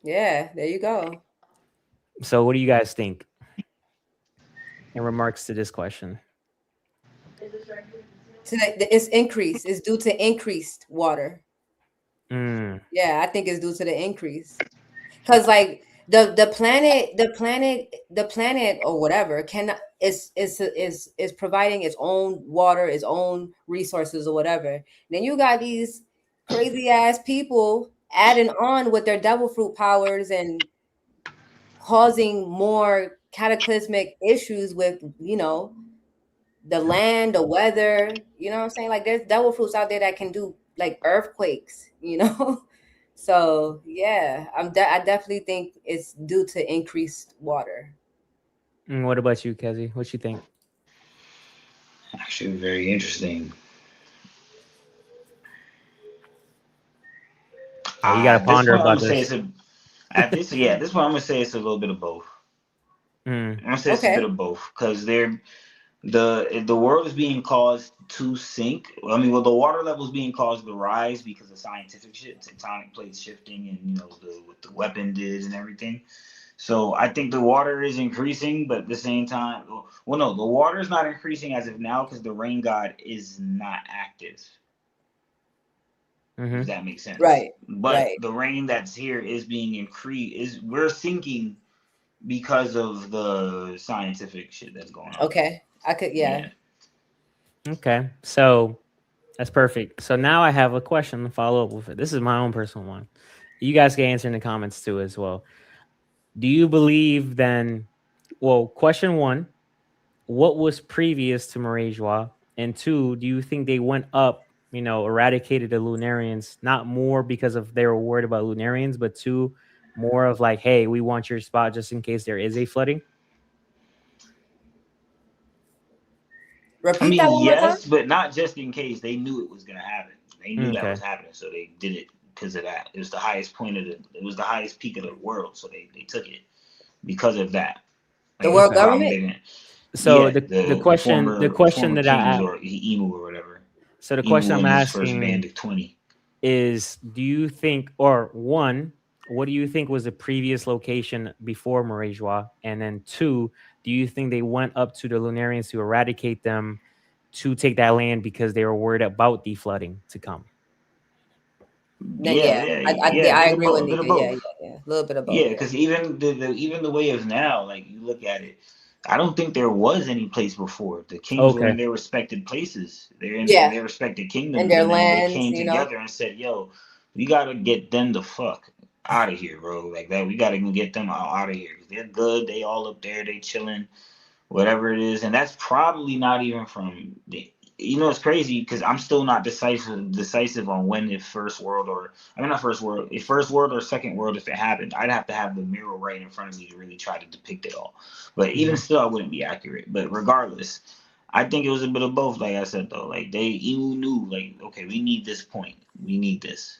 S3: Yeah, there you go.
S1: So what do you guys think in remarks to this question?
S3: It's increase. It's due to increased water.
S1: Mm.
S3: Yeah, I think it's due to the increase. Because like the planet or whatever cannot is providing its own water, its own resources or whatever. Then you got these crazy ass people adding on with their devil fruit powers and causing more cataclysmic issues with the land, the weather, you know what I'm saying? Like there's devil fruits out there that can do like earthquakes, So yeah, I definitely think it's due to increased water.
S1: What about you, Kezi? What you think?
S2: Actually, very interesting.
S1: You got to ponder about this.
S2: This one I'm gonna say it's a little bit of both. I'm gonna say it's a bit of both because the world is being caused to sink. I mean, well, the water level is being caused to rise because of scientific shit, tectonic plates shifting, and what the weapon did and everything. So I think the water is increasing, but at the same time, well, no, the water is not increasing as of now because the rain god is not active.
S1: Mm-hmm.
S2: If that makes sense,
S3: right?
S2: But the rain that's here is being increased. We're sinking because of the scientific shit that's going on.
S3: Okay, I could, yeah.
S1: Okay, so that's perfect. So now I have a question to follow up with it. This is my own personal one. You guys can answer in the comments too as well. Do you believe then? Well, question one: what was previous to Mary Joie? And two, do you think they went up? Eradicated the Lunarians, not more because of they were worried about Lunarians, but two, more of like, hey, we want your spot just in case there is a flooding.
S3: Repeat that one more time?
S2: But not just in case. They knew it was gonna happen. They knew that was happening, so they did it because of that. It was the highest point it was the highest peak of the world, so they took it because of that.
S3: The world government.
S1: So the question that I asked,
S2: or Emu or whatever.
S1: So the question I'm asking
S2: Band of 20
S1: is: do you think, or one, what do you think was the previous location before Marie-Joie? And then 2, do you think they went up to the Lunarians to eradicate them to take that land because they were worried about the flooding to come?
S3: Then I agree with Nika. Yeah, a little bit of both.
S2: Yeah, because even the way of now, like you look at it, I don't think there was any place before. The kings were in their respected places. They're in their respected kingdoms,
S3: and their lands.
S2: They came together and said, "Yo, we gotta get them the fuck out of here, bro. Like that, we gotta get them out of here. They're good. They all up there. They chilling, whatever it is." And that's probably not even from the. You know, it's crazy because I'm still not decisive on when if first world or first world or second world, if it happened. I'd have to have the mirror right in front of me to really try to depict it all. But even still, I wouldn't be accurate. But regardless, I think it was a bit of both. Like I said, though, like Imu knew, like, okay, we need this point. We need this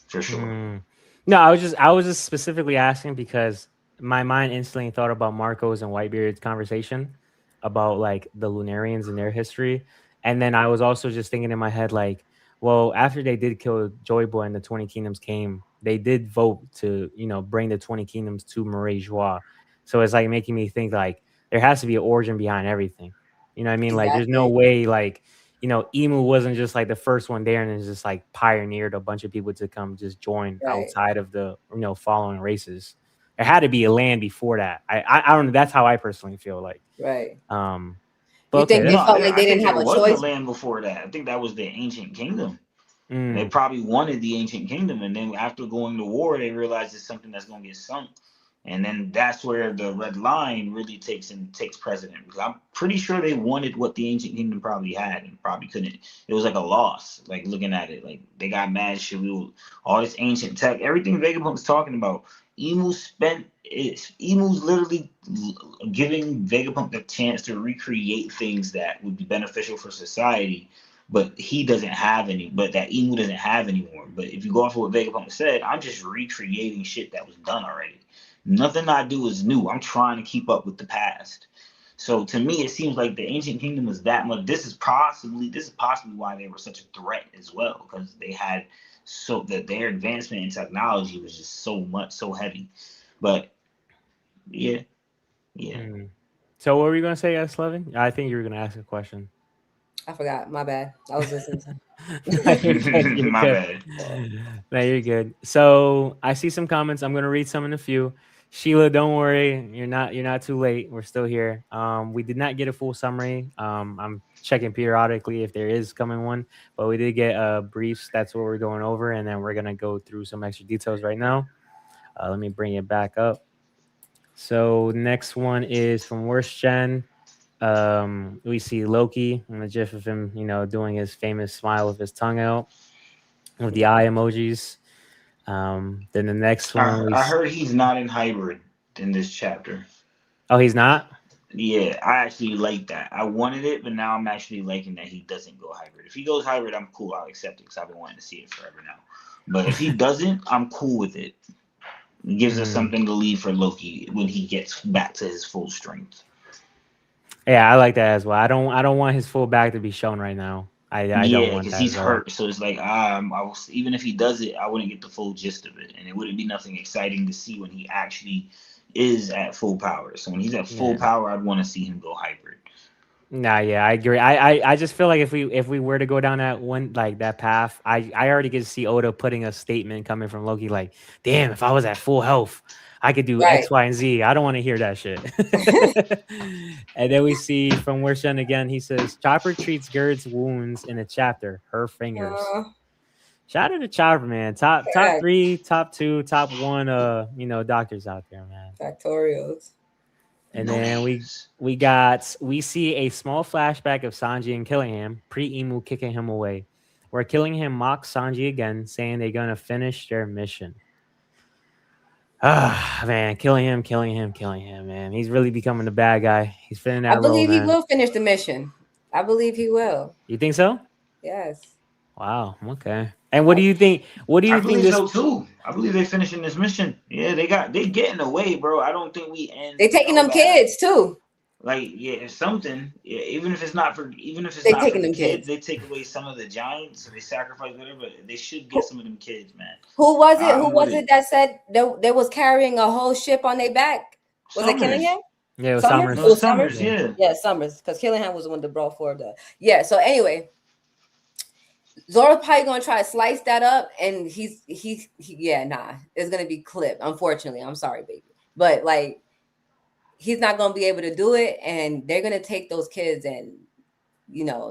S2: for sure.
S1: No, I was just specifically asking because my mind instantly thought about Marco's and Whitebeard's conversation about like the Lunarians and their history. And then I was also just thinking in my head, like, well, after they did kill Joy Boy and the 20 Kingdoms came, they did vote to, bring the 20 Kingdoms to Marie-Joie. So it's like making me think like there has to be an origin behind everything. You know what I mean? Exactly. Like there's no way like, Imu wasn't just like the first one there and it's just like pioneered a bunch of people to come just join outside of the, following races. There had to be a land before that. I don't know. That's how I personally feel like.
S3: Right.
S1: But
S3: you think they felt like they didn't have a choice?
S2: There was a land before that. I think that was the Ancient Kingdom. They probably wanted the Ancient Kingdom, and then after going to war, they realized it's something that's going to get sunk. And then that's where the Red Line really takes precedent. Because I'm pretty sure they wanted what the Ancient Kingdom probably had and probably couldn't. It was like a loss, like looking at it. Like they got mad shit. All this ancient tech, everything Vegapunk's talking about. Emu's literally giving Vegapunk the chance to recreate things that would be beneficial for society, but he doesn't have any, but that Emu doesn't have anymore. But if you go off of what Vegapunk said, I'm just recreating shit that was done already. Nothing I do is new. I'm trying to keep up with the past. So to me, it seems like the Ancient Kingdom is that much. This is possibly why they were such a threat as well, because they had so that their advancement in technology was just so heavy. But yeah.
S1: So what were you gonna say, S11? I think you were gonna ask a question.
S3: I forgot. My bad. I was listening.
S1: My bad. No, you're good. So I see some comments. I'm gonna read some in a few. Sheila, don't worry. You're not too late. We're still here. We did not get a full summary. I'm checking periodically if there is coming one, but we did get briefs. That's what we're going over, and then we're gonna go through some extra details right now. Let me bring it back up. So next one is from Worst Gen. We see Loki and the gif of him, doing his famous smile with his tongue out with the eye emojis. Then the next one,
S2: I heard he's not in hybrid in this chapter.
S1: Oh, he's not?
S2: Yeah, I actually like that. I wanted it, but now I'm actually liking that he doesn't go hybrid. If he goes hybrid, I'm cool. I'll accept it because I've been wanting to see it forever now. But if he doesn't, I'm cool with it. It gives us something to leave for Loki when he gets back to his full strength.
S1: Yeah, I like that as well. I don't want his full back to be shown right now. I don't want that because
S2: he's hurt. So it's like even if he does it, I wouldn't get the full gist of it, and it wouldn't be nothing exciting to see when he actually is at full power. So when he's at full power, I'd want to see him go hybrid.
S1: Nah, yeah, I agree. I just feel like if we were to go down that one that path, I already get to see Oda putting a statement coming from Loki like, damn, if I was at full health, I could do X, Y, and Z. I don't want to hear that shit. And then we see from Wershen again, he says, Chopper treats Gerd's wounds in a chapter, her fingers. Shout out to Chopper, man. Top 3, top 2, top 1, doctors out there, man.
S3: Factorials.
S1: And then we see a small flashback of Sanji and Killingham, pre-Emu kicking him away, where Killingham mocks Sanji again, saying they're gonna finish their mission. Man, Killingham, man. He's really becoming the bad guy. He's fitting that role.
S3: I believe he will finish the mission. I believe he will.
S1: You think so?
S3: Yes.
S1: Wow. Okay. And what do you think? I
S2: believe so too. I believe they're finishing this mission. Yeah, they getting away, bro. I don't think we end.
S3: They taking them kids too.
S2: Like, yeah, something. Yeah, even if it's not for
S3: They
S2: the
S3: taking them
S2: kids,
S3: kids.
S2: they take away some of the giants, so they sacrifice whatever. They should get some of them kids, man.
S3: Who was it? Who
S2: I'm with
S3: was it
S2: it.
S3: that said they was carrying a whole ship on their back? Was it
S2: Summers.
S3: Killingham?
S1: Yeah, it was
S3: Summers?
S1: Summers.
S3: It
S2: No,
S3: was Summers?
S2: Summers,
S1: Yeah.
S2: yeah.
S3: Yeah, Summers. Because Killingham was the one that brought forward the. Yeah, so anyway, Zoro probably gonna try to slice that up, and yeah, nah, it's gonna be clipped. Unfortunately, I'm sorry, baby, but like he's not gonna be able to do it, and they're gonna take those kids, and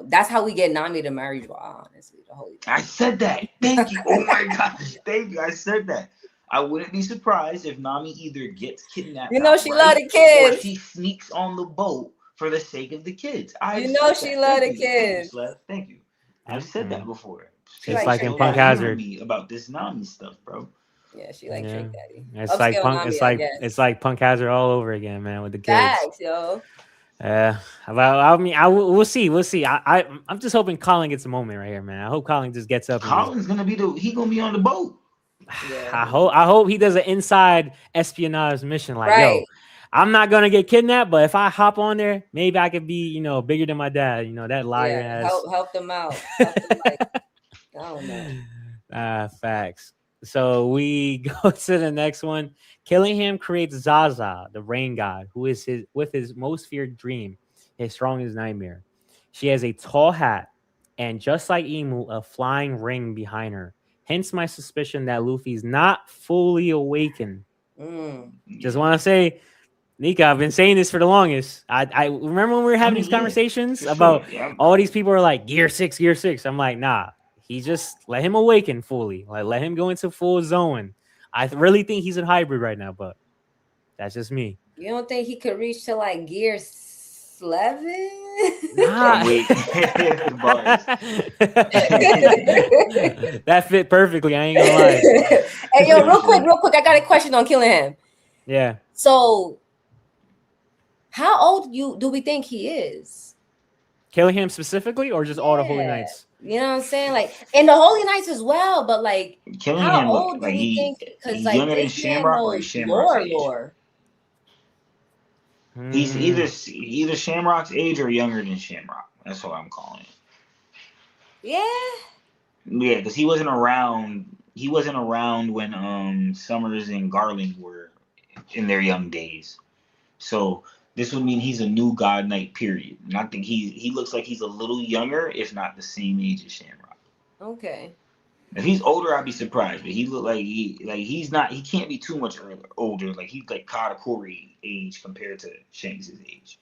S3: that's how we get Nami to marry Joa. Honestly, the holy.
S2: I said that. Thank you. Oh my gosh, thank you. I said that. I wouldn't be surprised if Nami either gets kidnapped,
S3: She love the
S2: or
S3: kids.
S2: she sneaks on the boat for the sake of the kids.
S3: She love the kids.
S2: Thank you. I've said that
S1: Mhm.
S2: before.
S1: Just
S3: like
S1: like
S3: Trick
S1: in Punk
S3: Daddy.
S1: Hazard.
S2: Me about this Nami stuff, bro.
S3: Yeah, she like
S1: Yeah.
S3: Trick Daddy.
S1: It's like
S3: Upscale
S1: Punk.
S3: Nami,
S1: It's
S3: I
S1: like
S3: guess.
S1: Punk Hazard all over again, man, with the kids.
S3: Facts, yo.
S1: I mean, we'll see. We'll see. I'm just hoping Colin gets a moment right here, man. I hope Colin just gets up.
S2: Colin's gonna be gonna be on the boat.
S3: Yeah.
S1: I hope he does an inside espionage mission. Like, yo,
S3: Right.
S1: I'm not gonna get kidnapped, but if I hop on there, maybe I could be, bigger than my dad. That liar
S3: Yeah,
S1: ass.
S3: help them out. Help them, like, I don't know.
S1: Facts. So we go to the next one. Killingham creates Zaza, the rain god, who is his most feared dream, his strongest nightmare. She has a tall hat and, just like Emu, a flying ring behind her. Hence my suspicion that Luffy's not fully awakened. Just want to say, Nika, I've been saying this for the longest. I remember when we were having these conversations about all these people are like gear 6. I'm like, nah. He just let him awaken fully. Like, let him go into full zone. I really think he's a hybrid right now, but that's just me.
S3: You don't think he could reach to like gear 11?
S1: Nah. That fit perfectly. I ain't gonna lie.
S3: Hey, yo, real quick, I got a question on Killingham.
S1: Yeah.
S3: So, how old do we think he is?
S1: Killingham specifically, or just all the Holy Knights?
S3: You know what I'm saying? Like, and the Holy Knights as well, but like,
S2: Killingham,
S3: how old do we think? Because like,
S2: younger than
S3: this man
S2: Shamrock or
S3: knows
S2: Shamrock's age.
S3: lore.
S2: He's either Shamrock's age or younger than Shamrock. That's what I'm calling it.
S3: Yeah.
S2: Yeah, because he wasn't around. He wasn't around when Summers and Garland were in their young days. So this would mean he's a new God Knight, period. And I think he looks like he's a little younger, if not the same age as Shamrock.
S3: Okay.
S2: If he's older, I'd be surprised. But he look like he's not. He can't be too much older. Like he's like Katakuri age compared to Shanks' age.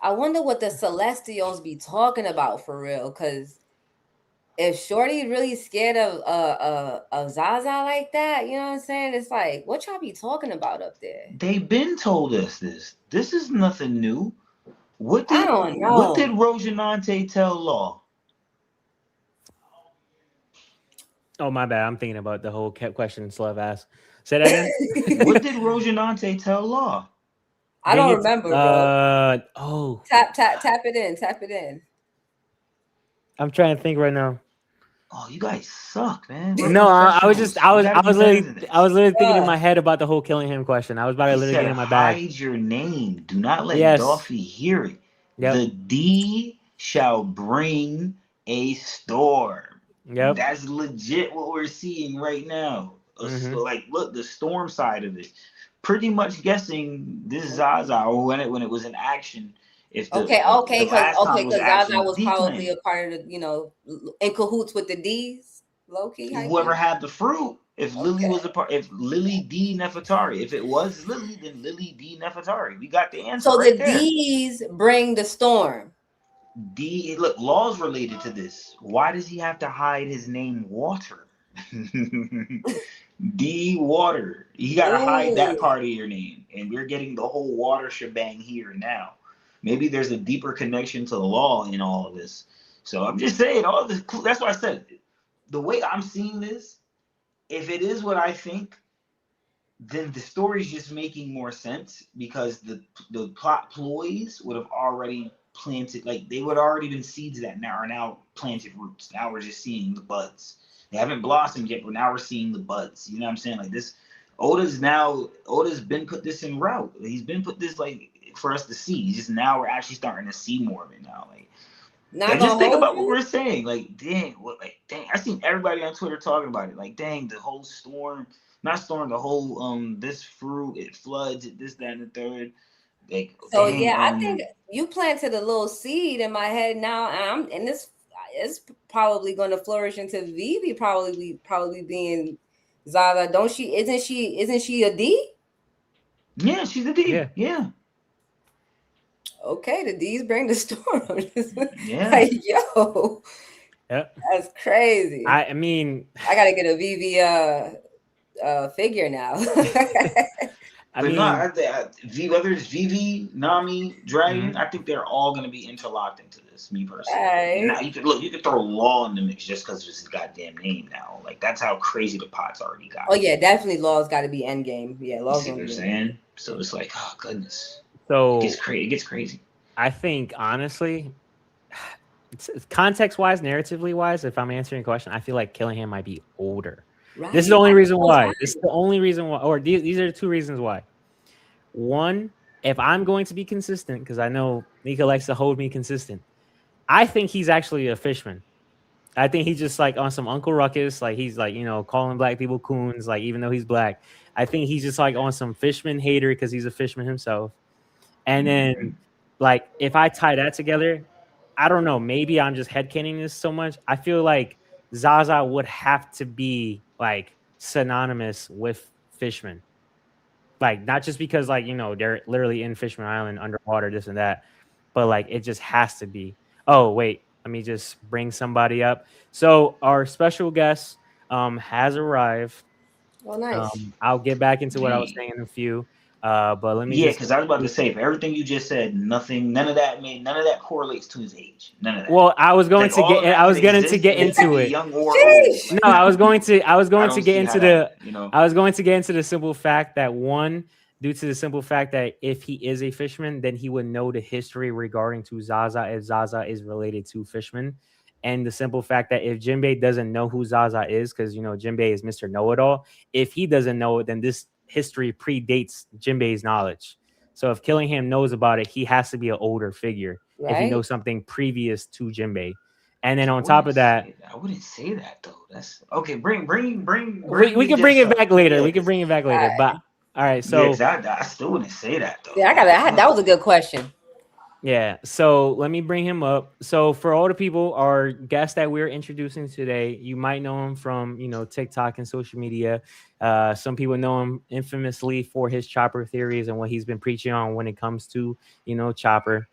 S3: I wonder what the Celestials be talking about for real. Because if Shorty really scared of Zaza like that, you know what I'm saying? It's like, what y'all be talking about up there?
S2: They've been told us this. This is nothing new. What
S3: I
S2: did
S3: don't know.
S2: What did Rosinante tell Law?
S1: Oh, my bad. I'm thinking about the whole question Slev asked. Say that again.
S2: What did Rosinante tell Law?
S3: I don't remember, bro. Tap it in. Tap it in.
S1: I'm trying to think right now.
S2: Oh, you guys suck, man.
S1: No, I was literally thinking in my head about the whole Killingham question. I was about to literally get in my bag.
S2: Hide your name. Do not let Dolphy hear it. Yep. The D shall bring a storm.
S1: Yep.
S2: That's legit what we're seeing right now. So, like, look, the storm side of it. Pretty much guessing this Zaza, or when it was in action. If
S3: because Zaza was probably a part of the, in cahoots with the D's, low key.
S2: Whoever had the fruit. If Lily was a part, if Lily D Nefertari, if it was Lily, then Lily D Nefertari. We got the answer.
S3: So
S2: right
S3: the
S2: there.
S3: D's bring the storm.
S2: Look, Law's related to this. Why does he have to hide his name Water? D Water. You gotta hide that part of your name. And we're getting the whole water shebang here now. Maybe there's a deeper connection to the Law in all of this. So I'm just saying, all this. That's why I said, the way I'm seeing this, if it is what I think, then the story's just making more sense, because the plot ploys would have already planted, like they would have already been seeds that are now planted roots. Now we're just seeing the buds. They haven't blossomed yet, but now we're seeing the buds. You know what I'm saying? Like this, Oda's been put this in route. He's been put this, like, for us to see. Just now we're actually starting to see more of it now. Like,
S3: Not
S2: just
S3: gonna
S2: think
S3: hold
S2: about what
S3: you.
S2: we're saying. Like, dang, I seen everybody on Twitter talking about it. Like, dang, the whole the whole this fruit, it floods, it this, that, and the third. Like,
S3: So
S2: dang,
S3: yeah, I think you planted a little seed in my head now, and this is probably going to flourish into Vivi probably being Zaza. Don't she? Isn't she a D?
S2: yeah, she's a D. Yeah.
S3: Okay, the D's bring the storm.
S2: Yeah.
S3: Like, yo,
S1: Yep.
S3: that's crazy.
S1: I mean,
S3: I gotta get a Vivi figure now.
S1: I
S2: But
S1: mean,
S2: no, whether it's Vivi, Nami, Dragon,
S1: Mhm.
S2: I think they're all going to be interlocked into this. Me personally.
S3: Alright.
S2: And now you could throw Law in the mix just because of his goddamn name now. Like, that's how crazy the pot's already got.
S3: Oh yeah, definitely Law's got to be endgame. Yeah,
S2: You
S3: Law's
S2: see what
S3: gonna
S2: I'm
S3: be.
S2: saying? So it's like, oh goodness,
S1: so
S2: it gets crazy.
S1: I think honestly, context wise, narratively wise, if I'm answering a question, I feel like Killingham might be older.
S3: Right.
S1: This is the only reason why.
S3: Right.
S1: This is the only reason why, or these are the two reasons why. One, if I'm going to be consistent, because I know Nika likes to hold me consistent, I think he's actually a fishman. I think he's just like on some Uncle Ruckus, like he's like, calling black people coons, like even though he's black. I think he's just like on some fishman hater because he's a fishman himself. And then, like, if I tie that together, I don't know, maybe I'm just headcaning this so much. I feel like Zaza would have to be like synonymous with Fishman. Like, not just because, like, they're literally in Fishman Island underwater, this and that, but like it just has to be. Oh, wait, let me just bring somebody up. So our special guest has arrived.
S3: Oh, nice.
S1: I'll get back into what I was saying in a few. But let me
S2: because I was about to say, for everything you just said, none of that correlates to his age. None of that.
S1: Well, I was going to get. I was going to get into it.
S2: Young or old.
S1: No, I was going to. I was going to get into the.
S2: You
S1: I was going to get into the simple fact that one, due to the simple fact that if he is a Fishman, then he would know the history regarding to Zaza if Zaza is related to Fishman, and the simple fact that if Jinbei doesn't know who Zaza is, because Jinbei is Mr. Know-It-All, if he doesn't know it, then this history predates Jinbei's knowledge. So if Killingham knows about it, he has to be an older figure if he knows something previous to Jinbei. And then on top of that,
S2: I wouldn't say that though. That's okay. Bring.
S1: We can bring it back later. We can bring it back later. But all right, so
S2: I still wouldn't say that though.
S3: Yeah, that was a good question.
S1: Yeah, so let me bring him up. So for all the people, our guest that we're introducing today, you might know him from, TikTok and social media. Some people know him infamously for his chopper theories and what he's been preaching on when it comes to, chopper.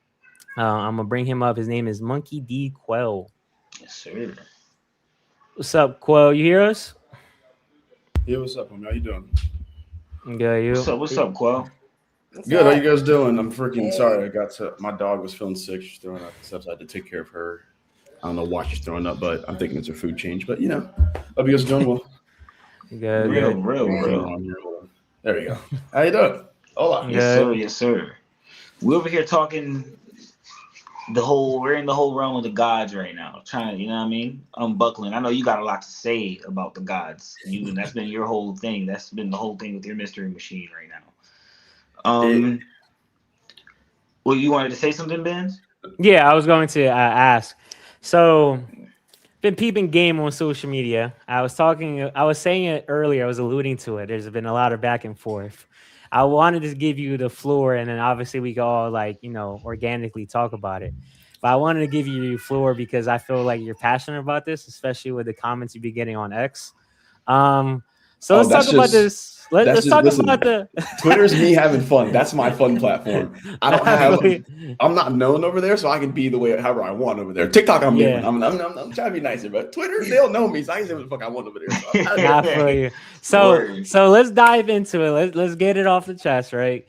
S1: I'm going to bring him up. His name is Monkey D. Quell.
S2: Yes, sir.
S1: What's up, Quell? You hear us?
S4: Yeah, what's up, homie? How you doing?
S1: Good, you?
S2: What's up, Quell?
S4: Good. How you guys doing? I'm freaking sorry. My dog was feeling sick. She's throwing up and stuff, so I had to take care of her. I don't know why she's throwing up, but I'm thinking it's a food change. But hope you guys are doing well.
S1: Good.
S2: Real.
S4: There you go. How you doing? Hola.
S2: Yes, sir. We're over here talking we're in the whole realm of the gods right now. Trying to, unbuckling. I know you got a lot to say about the gods. That's been your whole thing. That's been the whole thing with your mystery machine right now. Well, you wanted to say something, Ben?
S1: Yeah, I was going to ask. So, been peeping game on social media. I was saying it earlier. I was alluding to it. There's been a lot of back and forth. I wanted to give you the floor, and then obviously we could all organically talk about it. But I wanted to give you the floor because I feel like you're passionate about this, especially with the comments you've been getting on X. So let's talk about this. Let's talk about the
S4: Twitter's me having fun. That's my fun platform. I'm not known over there, so I can be the way however I want over there. TikTok, I'm different. I'm trying to be nicer, but Twitter, they'll know me, so I can say what the fuck I want over there.
S1: So let's dive into it. Let's get it off the chest, right?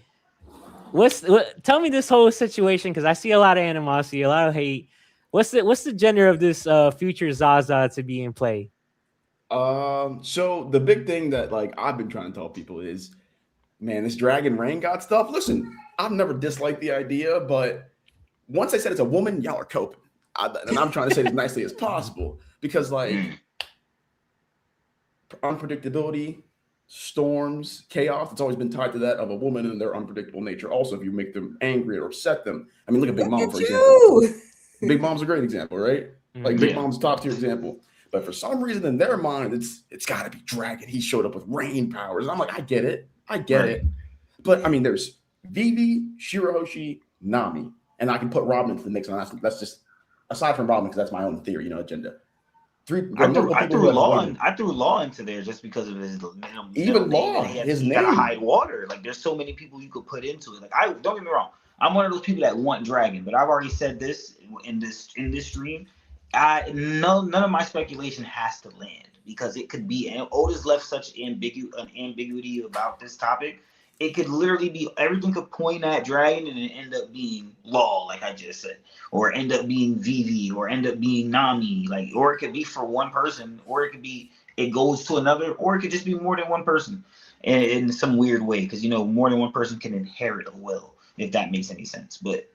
S1: Tell me this whole situation, because I see a lot of animosity, a lot of hate. What's the gender of this future Zaza to be in play?
S4: So the big thing that I've been trying to tell people is, man, this Dragon Rain God stuff. Listen, I've never disliked the idea, but once I said it's a woman, y'all are coping. And I'm trying to say it as nicely as possible because unpredictability, storms, chaos. It's always been tied to that of a woman and their unpredictable nature. Also, if you make them angry or upset them. I mean, look at Big Mom, for example.
S3: You.
S4: Big Mom's a great example, right? Like
S1: Mhm.
S4: Big
S2: Yeah.
S4: Mom's a top tier example. But for some reason in their mind, it's got to be Dragon. He showed up with rain powers. And I'm like, I get it.
S2: Right.
S4: it. But I mean, there's Vivi, Shirahoshi, Nami. And I can put Robin into the mix. And that's just, aside from Robin, because that's my own theory, agenda.
S2: I threw Law into there just because of his
S4: Even Law, his
S2: he gotta
S4: name.
S2: hide water. Like there's so many people you could put into it. Like I don't get me wrong, I'm one of those people that want Dragon, but I've already said this in this stream. None of my speculation has to land because it could be. And Otis left such ambiguity about this topic. It could literally be everything could point at Dragon and it end up being Law, like I just said, or end up being Vivi, or end up being Nami, like, or it could be for one person, or it could be it goes to another, or it could just be more than one person in some weird way, because more than one person can inherit a will, if that makes any sense. But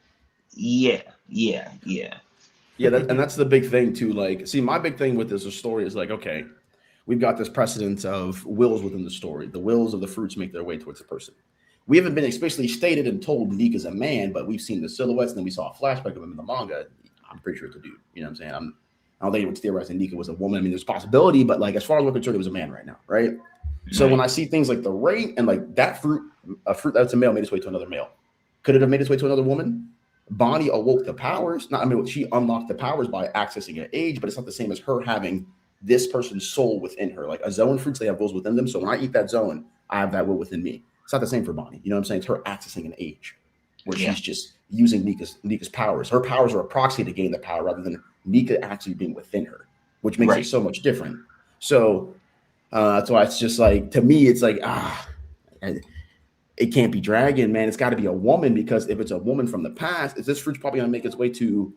S2: yeah.
S4: And that's the big thing too. Like, see, my big thing with this story is like, okay, we've got this precedent of wills within the story. The wills of the fruits make their way towards the person. We haven't been explicitly stated and told Nika's a man, but we've seen the silhouettes, and then we saw a flashback of him in the manga. I'm pretty sure it's a dude. You know what I'm saying? I don't think it was theorizing Nika was a woman. I mean, there's a possibility, but like as far as we're concerned, it was a man right now, right? So when I see things like the rain and like that fruit, a fruit that's a male made its way to another male. Could it have made its way to another woman? Bonnie awoke the powers. She unlocked the powers by accessing an age, but it's not the same as her having this person's soul within her. Like a Zoan fruits, they have wills within them. So when I eat that Zoan, I have that will within me. It's not the same for Bonnie. You know what I'm saying? It's her accessing an age where she's just using Nika's powers. Her powers are a proxy to gain the power rather than Nika actually being within her, which makes it so much different. So that's why it's just like, to me, it's like, it can't be Dragon, man. It's got to be a woman, because if it's a woman from the past, this fruit's probably going to make its way to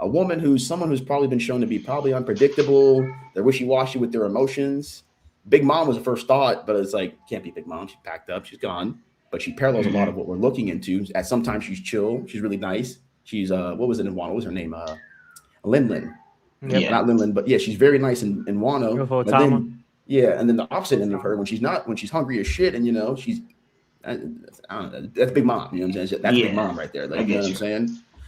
S4: a woman who's probably been shown to be probably unpredictable. They're wishy-washy with their emotions. Big Mom was the first thought, but it's like, can't be Big Mom. She's packed up. She's gone. But she parallels a lot of what we're looking into. At sometimes she's chill. She's really nice. She's, what was it in Wano? What was her name? Lin.
S1: Yep.
S4: Not Lin, but yeah, she's very nice in Wano. But then, and then the opposite end of her, when she's hungry as shit, and she's, I don't know, that's Big Mom. You know what I'm saying? That's Big Mom right there. Like, you know what I'm saying?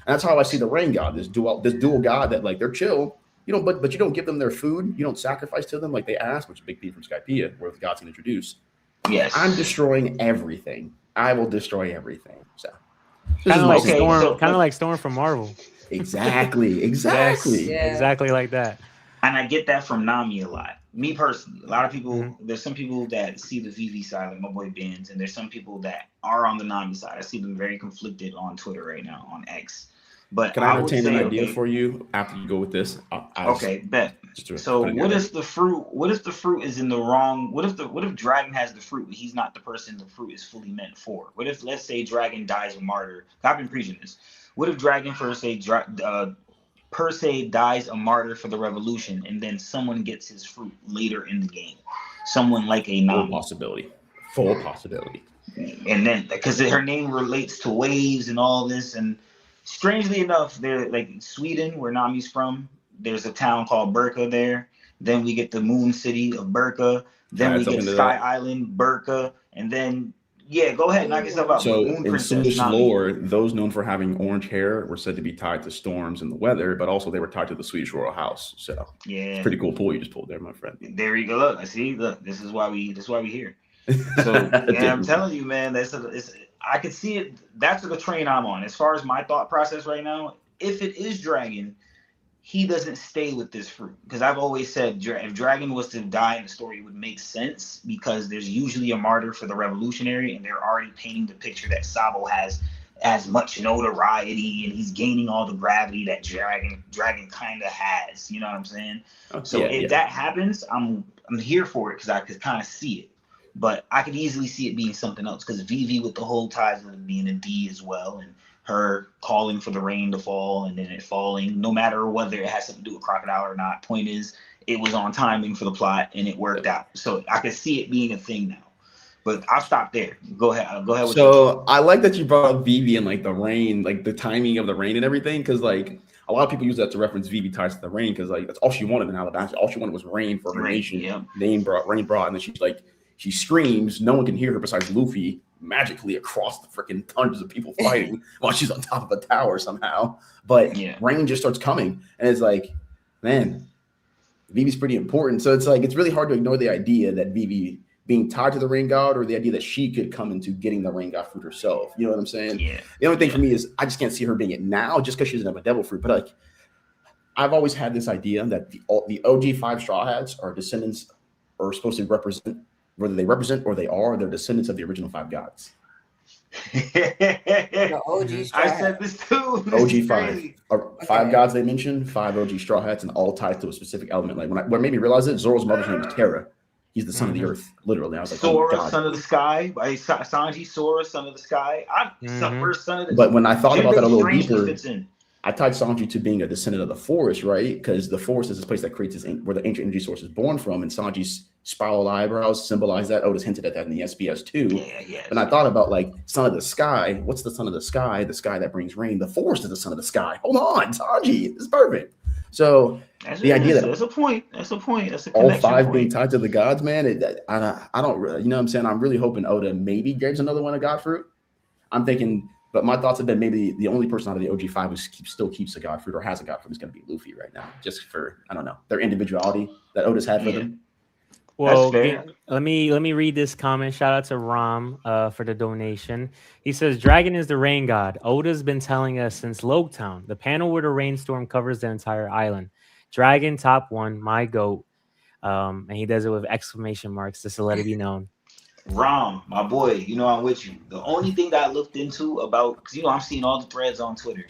S4: And that's how I see the Rain God, this dual God that like they're chill. But you don't give them their food. You don't sacrifice to them like they ask, which is a big P from Skypiea, where the gods can introduce.
S2: Yes.
S4: I'm destroying everything. I will destroy everything. So
S1: kind of like Storm from Marvel.
S4: Exactly.
S1: Exactly like that.
S2: And I get that from Nami a lot. Me personally, a lot of people, there's some people that see the VV side, like my boy Benz, and there's some people that are on the Nami side. I see them very conflicted on Twitter right now, on X. But
S4: can I entertain an idea for you after you go with this?
S2: Bet. So what if the fruit is in the wrong? What if Dragon has the fruit, but he's not the person the fruit is fully meant for? What if, let's say, Dragon dies a martyr? I've been preaching this. What if Dragon per se dies a martyr for the revolution, and then someone gets his fruit later in the game? Someone like a Nami.
S4: Full possibility.
S2: And then because her name relates to waves and all this, and strangely enough, they're like Sweden, where Nami's from. There's a town called Burka there. Then we get the moon city of Burka. Then we get Sky Island, Burka, and then go ahead, knock yourself out.
S4: So in Swedish lore, those known for having orange hair were said to be tied to storms and the weather, but also they were tied to the Swedish royal house. So it's pretty cool pull you just pulled there, my friend.
S2: There you go. Look, this is why we here. So I'm telling you, man, I could see it. That's the train I'm on. As far as my thought process right now, if it is Dragon, he doesn't stay with this fruit, because I've always said if Dragon was to die in the story, it would make sense, because there's usually a martyr for the revolutionary, and they're already painting the picture that Sabo has as much notoriety and he's gaining all the gravity that Dragon kind of has. You know what I'm saying? If that happens, I'm here for it, because I could kind of see it. But I could easily see it being something else, because Vivi with the whole ties of it being a D as well, and her calling for the rain to fall and then it falling, no matter whether it has something to do with Crocodile or not. Point is, it was on timing for the plot and it worked out. So I could see it being a thing now. But I'll stop there. Go ahead.
S4: So I like that you brought up Vivi and like the rain, like the timing of the rain and everything, because like a lot of people use that to reference Vivi ties to the rain, because like that's all she wanted in Alabama. All she wanted was rain for her nation. Rain brought, and then she's like, she screams. No one can hear her besides Luffy magically across the freaking hundreds of people fighting while she's on top of a tower somehow. But rain just starts coming, and it's like, man, Vivi's pretty important. So it's like it's really hard to ignore the idea that Vivi being tied to the rain god, or the idea that she could come into getting the rain god fruit herself. You know what I'm saying?
S2: Yeah.
S4: The only thing for me is I just can't see her being it now, just because she doesn't have a devil fruit. But like, I've always had this idea that the OG 5 Straw Hats are descendants, or supposed to represent, whether they represent or they're descendants of the original 5 gods.
S3: The OG Straw
S2: I
S3: Hat.
S2: said this too. This
S4: OG
S2: is
S4: 5.
S2: crazy.
S4: Five gods they mentioned, 5 OG Straw Hats, and all tied to a specific element. Like what made me realize it, Zoro's mother's name is Terra. He's the son of the earth, literally. I was like,
S2: Sora,
S4: oh, God.
S2: son of the sky. Sanji, Sora, son of the sky. First son of the.
S4: But when I thought about that a little
S2: strangely
S4: deeper,
S2: fits in.
S4: I tied Sanji to being a descendant of the forest, right? Because the forest is this place that creates where the ancient energy source is born from, and Sanji's spiral eyebrows symbolize that. Otis hinted at that in the SBS too.
S2: Yeah.
S4: And I thought about like son of the sky. What's the son of the sky? The sky that brings rain. The forest is the son of the sky. Hold on, Sanji, it's perfect. So the idea that
S2: that's a point. That's a point. That's a
S4: all
S2: connection
S4: 5
S2: point.
S4: being tied to the gods, man. I don't really, you know what I'm saying? I'm really hoping Oda maybe gives another one a god fruit. I'm thinking, but my thoughts have been maybe the only person out of the OG 5 who still keeps a god fruit or has a god fruit is going to be Luffy right now, just for, I don't know, their individuality that Oda's had for them.
S1: Well,
S2: fair.
S1: let me read this comment. Shout out to Ram for the donation. He says, "Dragon is the rain god. Oda's been telling us since Loketown, the panel where the rainstorm covers the entire island. Dragon top 1, my goat." And he does it with exclamation marks just to let it be known.
S2: Rom, my boy, you know I'm with you. The only thing that I looked into about, because I'm seeing all the threads on Twitter.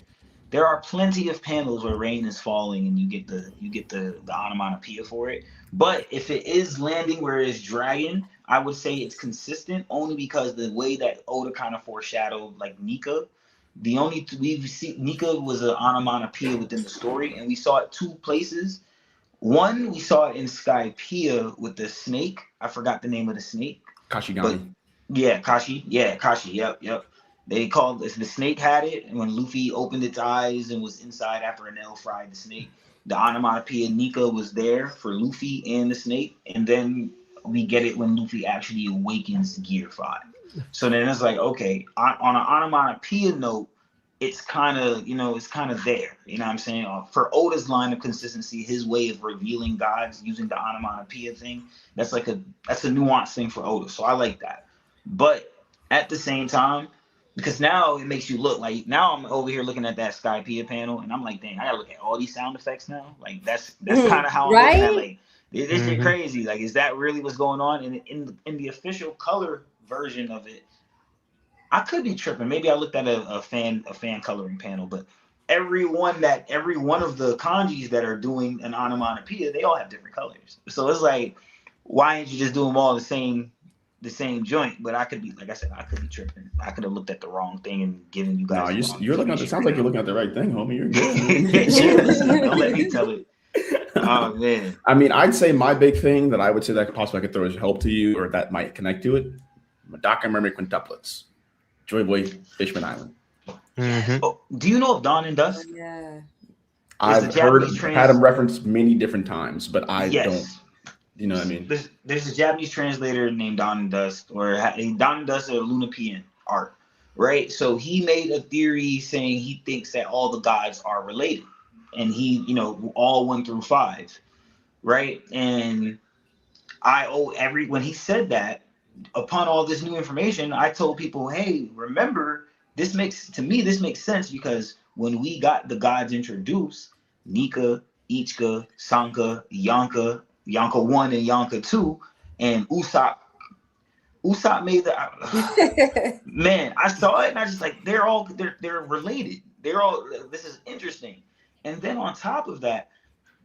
S2: There are plenty of panels where rain is falling and you get the onomatopoeia for it. But if it is landing where it's dragon, I would say it's consistent only because the way that Oda kind of foreshadowed like Nika. The only we've seen Nika was an onomatopoeia within the story, and we saw it 2 places. One, we saw it in Skypiea with the snake. I forgot the name of the snake.
S4: Kashigami.
S2: Kashi. Yeah, Kashi. Yep. They called this, the snake had it, and when Luffy opened its eyes and was inside after Enel fried the snake, the onomatopoeia Nika was there for Luffy and the snake, and then we get it when Luffy actually awakens Gear 5. So then it's like, okay, on an onomatopoeia note, it's kind of, there. You know what I'm saying? For Oda's line of consistency, his way of revealing gods using the onomatopoeia thing, that's a nuanced thing for Oda. So I like that. But at the same time, because now it makes you look like, now I'm over here looking at that Skypiea panel, and I'm like, dang, I gotta look at all these sound effects now. Like that's kind of how I'm looking at, like, this shit crazy. Like, is that really what's going on? And in the official color version of it, I could be tripping. Maybe I looked at a fan coloring panel, but every one of the kanjis that are doing an onomatopoeia, they all have different colors. So it's like, why didn't you just do them all the same joint? But I could be, like I said, I could be tripping. I could have looked at the wrong thing and given you guys.
S4: No, you're looking at it. Sounds like you're looking at the right thing, homie. You're good.
S2: Don't let me tell it. Oh man.
S4: I mean, I'd say my big thing that I would say that possibly I could throw as help to you, or that might connect to it, Medaka Mermaid quintuplets, Joy Boy, Fishman Island.
S2: Oh, do you know of Dawn and Dusk?
S3: Yeah.
S4: I've had them referenced many different times, but I don't. You know what I mean?
S2: There's a Japanese translator named Dawn and Dusk, or Dawn and Dusk or Lunapian art, right? So he made a theory saying he thinks that all the gods are related, and he, all 1 through 5, right? And when he said that, upon all this new information, I told people, hey, remember, this makes sense, because when we got the gods introduced, Nika, Ichika, Sanka, Yonka 1 and Yonka 2, and Usopp made the man. I saw it and I just like, they're related. This is interesting. And then on top of that,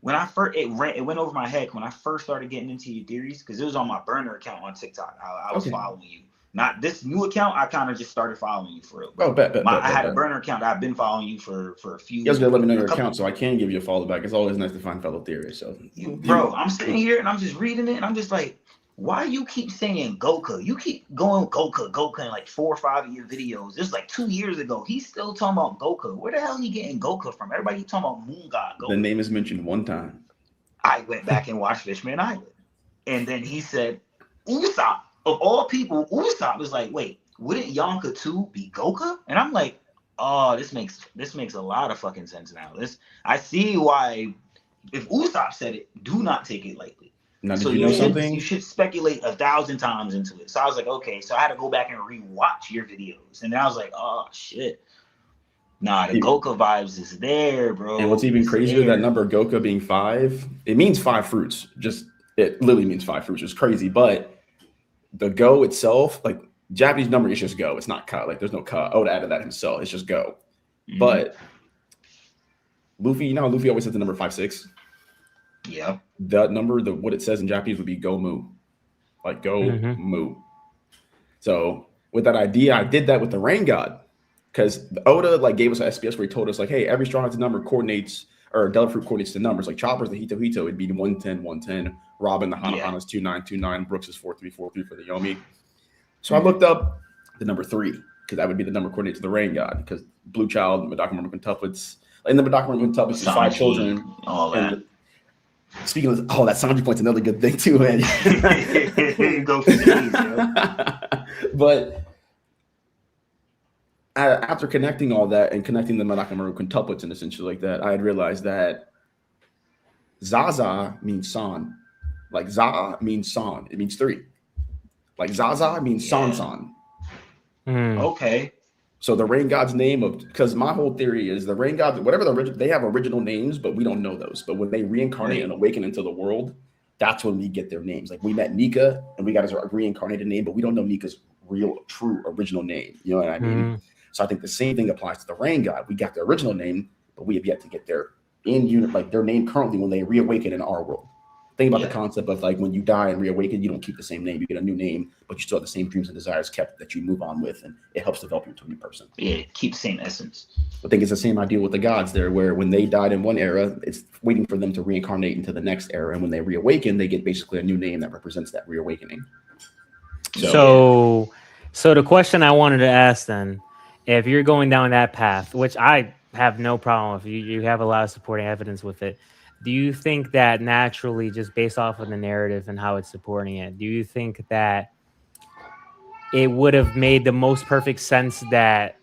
S2: when it went over my head when I first started getting into your theories, because it was on my burner account on TikTok. I was following you. Not this new account. I kind of just started following you for real.
S4: Oh,
S2: I had a burner account. I've been following you for a few.
S4: You guys gotta let me know your account so I can give you a follow back. It's always nice to find fellow theorists. So,
S2: bro, I'm sitting here and I'm just reading it and I'm just like, why you keep saying Goku? You keep going Goku in like 4 or 5 of your videos. Just like 2 years ago, he's still talking about Goku. Where the hell are you getting Goku from? Everybody talking about Moon God Goku.
S4: The name is mentioned one time.
S2: I went back and watched Fishman Island, and then he said Usopp. of all people, Usopp was like, wait, wouldn't Yonka 2 be Goka? And I'm like, oh, this makes a lot of fucking sense now. I see why. If Usopp said it, do not take it lightly.
S4: Now, did
S2: So
S4: you know something?
S2: you should speculate 1,000 times into it. So I was like, okay. So I had to go back and rewatch your videos, and then I was like, oh shit. Nah, the Goka vibes is there, bro.
S4: And what's even crazier, that number Goka being 5, it means 5 fruits. It literally means 5 fruits. It's crazy. But the Go itself, like Japanese number is just Go. It's not Ka. Like there's no Ka. Oda added that himself. It's just Go.
S2: Mhm.
S4: But Luffy, you know how Luffy always says the number 5-6?
S2: Yeah.
S4: That number, what it says in Japanese would be Go Mu. Like Go Mu. So with that idea, I did that with the Rain God. Because Oda like gave us an SPS where he told us like, hey, every Straw Hats number coordinates, or Devil Fruit coordinates the numbers. Like Chopper's the Hito, it'd be 110, 110. Robin, the Hana-Hana's 2929. Brooks is 4343 for the Yomi. So I looked up the number 3, because that would be the number coordinated to the Rain God. Because Blue Child, Madaka Murmur Quintuplets, in the Madaka Murmur Quintuplets, is 5 children.
S2: All that.
S4: Speaking of, that Sanji point's another good thing too, man.
S2: Go for days, yo.
S4: But after connecting all that and connecting the Madaka Murmur Quintuplets and essentially like that, I had realized that Zaza means San. Like Za means San. It means 3. Like Zaza means San.
S2: Okay.
S4: So the Rain God's name because my whole theory is the Rain Gods, whatever they have original names, but we don't know those. But when they reincarnate and awaken into the world, that's when we get their names. Like we met Nika and we got his reincarnated name, but we don't know Nika's true original name. You know what I mean? So I think the same thing applies to the Rain God. We got their original name, but we have yet to get their their name currently when they reawaken in our world. Think about the concept of like when you die and reawaken, you don't keep the same name. You get a new name, but you still have the same dreams and desires kept that you move on with, and it helps develop you into a new person.
S2: Yeah, keep the same essence.
S4: I think it's the same idea with the gods there, where when they died in one era, it's waiting for them to reincarnate into the next era, and when they reawaken, they get basically a new name that represents that reawakening.
S1: So the question I wanted to ask then, if you're going down that path, which I have no problem with, you have a lot of supporting evidence with it. Do you think that naturally, just based off of the narrative and how it's supporting it, do you think that it would have made the most perfect sense that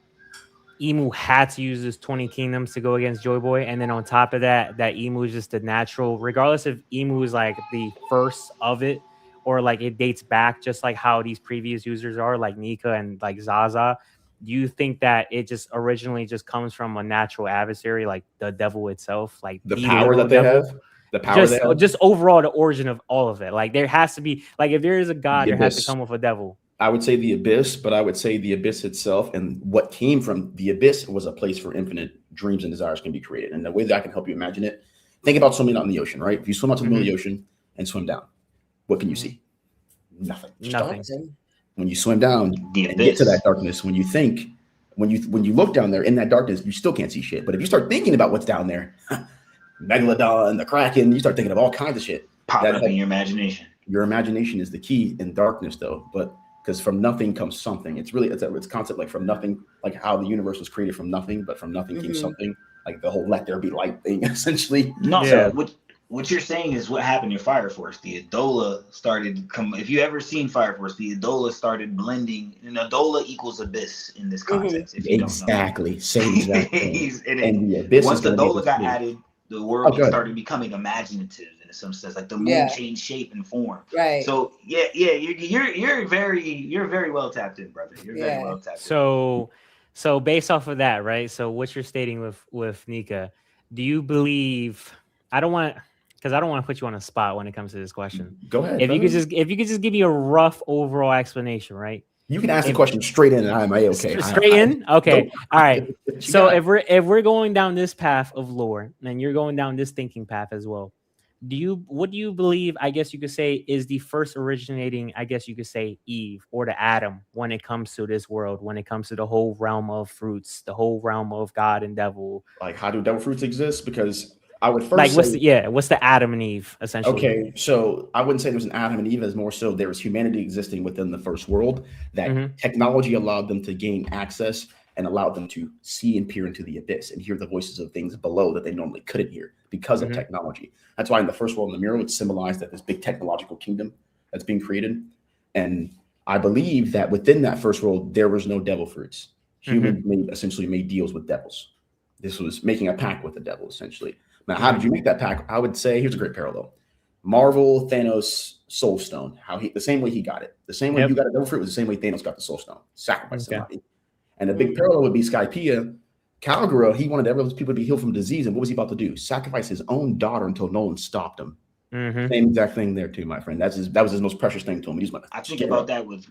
S1: Emu had to use his 20 kingdoms to go against Joy Boy? And then on top of that, that Emu is just the natural, regardless if Emu is like the first of it, or like it dates back just like how these previous users are, like Nika and like Zaza. Do you think that it just originally just comes from a natural adversary, like the devil itself, like
S4: the power that they have,
S1: just overall the origin of all of it? Like there has to be, like if there is a god, there has to come with a devil.
S4: I would say the Abyss, but I would say the Abyss itself and what came from the Abyss was a place where infinite dreams and desires can be created. And the way that I can help you imagine it, think about swimming out in the ocean, right? If you swim out to the middle of the ocean and swim down, what can you see? Nothing.
S1: Nothing.
S4: When you swim down and get to that darkness, when you look down there in that darkness, you still can't see shit. But if you start thinking about what's down there, Megalodon, the Kraken, you start thinking of all kinds of shit.
S2: Popping up in your imagination.
S4: Your imagination is the key in darkness, though. But because from nothing comes something. It's a concept like from nothing, like how the universe was created from nothing, but from nothing came something. Like the whole "let there be light" thing, essentially.
S2: No, so what you're saying is what happened in Fire Force. The Adola started if you ever seen Fire Force, the Adola started blending, and Adola equals Abyss in this context. If you
S4: exactly,
S2: don't know.
S4: Same exact thing.
S2: and
S4: the Abyss
S2: once the Adola got added, the world started becoming imaginative in some sense. Like the moon changed shape and form.
S3: Right.
S2: So you're very well tapped in, brother. You're very well tapped in.
S1: So based off of that, right? So what you're stating with Nika, do you believe? I don't want to put you on a spot when it comes to this question.
S4: Go ahead.
S1: If you could just give me a rough overall explanation, right?
S4: You can ask the question straight in, and I'm okay.
S1: Straight in? Okay. All right. So if we're going down this path of lore, and you're going down this thinking path as well, what do you believe, I guess you could say, is the first originating, I guess you could say, Eve or the Adam when it comes to this world, when it comes to the whole realm of fruits, the whole realm of God and devil?
S4: Like, how do devil fruits exist? Because I would first
S1: like what's the Adam and Eve essentially?
S4: Okay, so I wouldn't say there's an Adam and Eve, as more so there was humanity existing within the first world that technology allowed them to gain access and allowed them to see and peer into the abyss and hear the voices of things below that they normally couldn't hear because of technology. That's why in the first world in the mirror, it's symbolized that this big technological kingdom that's being created. And I believe that within that first world, there was no devil fruits. Humans essentially made deals with devils. This was making a pact with the devil, essentially. Now, how did you make that pact? I would say here's a great parallel: Marvel, Thanos, Soul Stone. The same way he got it, the same way you got a devil fruit was the same way Thanos got the Soul Stone. Sacrifice somebody. And a big parallel would be Skypiea. Calgara, he wanted everyone people to be healed from disease, and what was he about to do? Sacrifice his own daughter until Nolan stopped him. Same exact thing there too, my friend. That was his most precious thing to him. He's like,
S2: I think about that with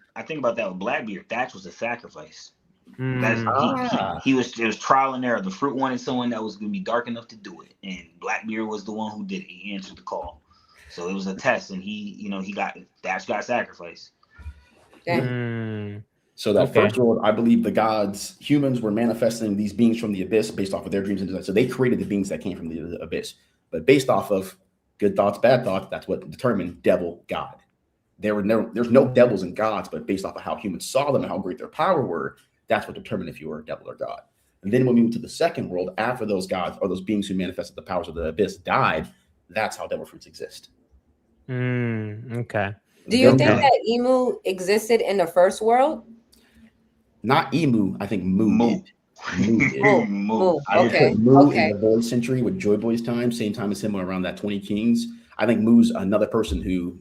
S2: Blackbeard. That was a sacrifice. It was trial and error. The fruit wanted someone that was going to be dark enough to do it, and Blackbeard was the one who did it. He answered the call, so it was a test, and Dash got sacrificed.
S4: So that first world, I believe humans were manifesting these beings from the abyss based off of their dreams and desires. So they created the beings that came from the abyss, but based off of good thoughts, bad thoughts, that's what determined devil, God. There's no devils and gods, but based off of how humans saw them and how great their power were, that's what determined if you were a devil or God. And then when we went to the second world, after those gods or those beings who manifested the powers of the abyss died, that's how devil fruits exist.
S1: Okay.
S3: Do you think that Emu existed in the first world?
S4: Not Emu, I think Moo.
S3: Moo.
S4: I would put Moo in the third century with Joy Boy's time, same time as him, around that 20 Kings. I think Moo's another person who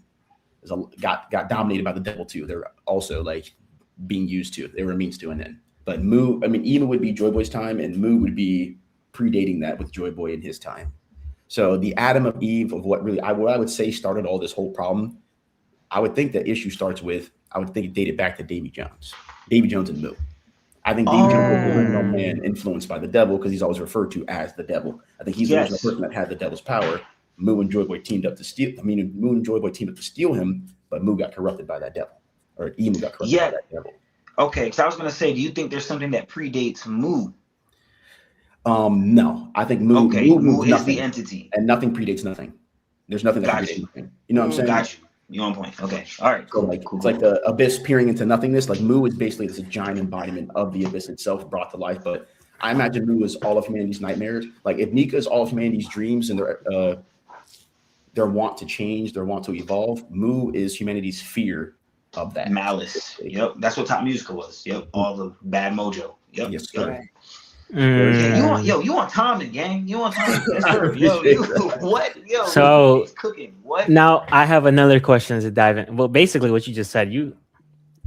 S4: got dominated by the devil too. They're also like being used to. They were a means to an end. But Emu would be Joy Boy's time, and Moo would be predating that with Joy Boy in his time. So the Adam of Eve of what I would say started all this whole problem. I would think the issue starts with, I would think it dated back to Davy Jones and Moo. I think Davy Jones was the original man influenced by the devil because he's always referred to as the devil. I think he's the original person that had the devil's power. Moo and Joy Boy teamed up to steal him, but Moo got corrupted by that devil. Or Emu got corrupted by that devil.
S2: Okay, so I was going to say, do you think there's something that predates Moo?
S4: No, I think Moo
S2: is the entity.
S4: And nothing predates nothing. There's nothing that predates nothing. You know what I'm saying?
S2: Got you. You're on point. Okay. All right.
S4: Cool. It's like the abyss peering into nothingness. Like Moo is basically this giant embodiment of the abyss itself brought to life. But I imagine Moo is all of humanity's nightmares. Like if Nika is all of humanity's dreams and their want to change, their want to evolve, Moo is humanity's fear of that.
S2: Malice. Yep. That's what Top Musical was. Yep. All the bad mojo. Yep.
S4: Yes, sir.
S2: Yep. You want Tommen, gang? You want Tommen? Yes, sir. What? Yo,
S1: so
S2: he's cooking. What?
S1: Now I have another question to dive in. Well, basically what you just said,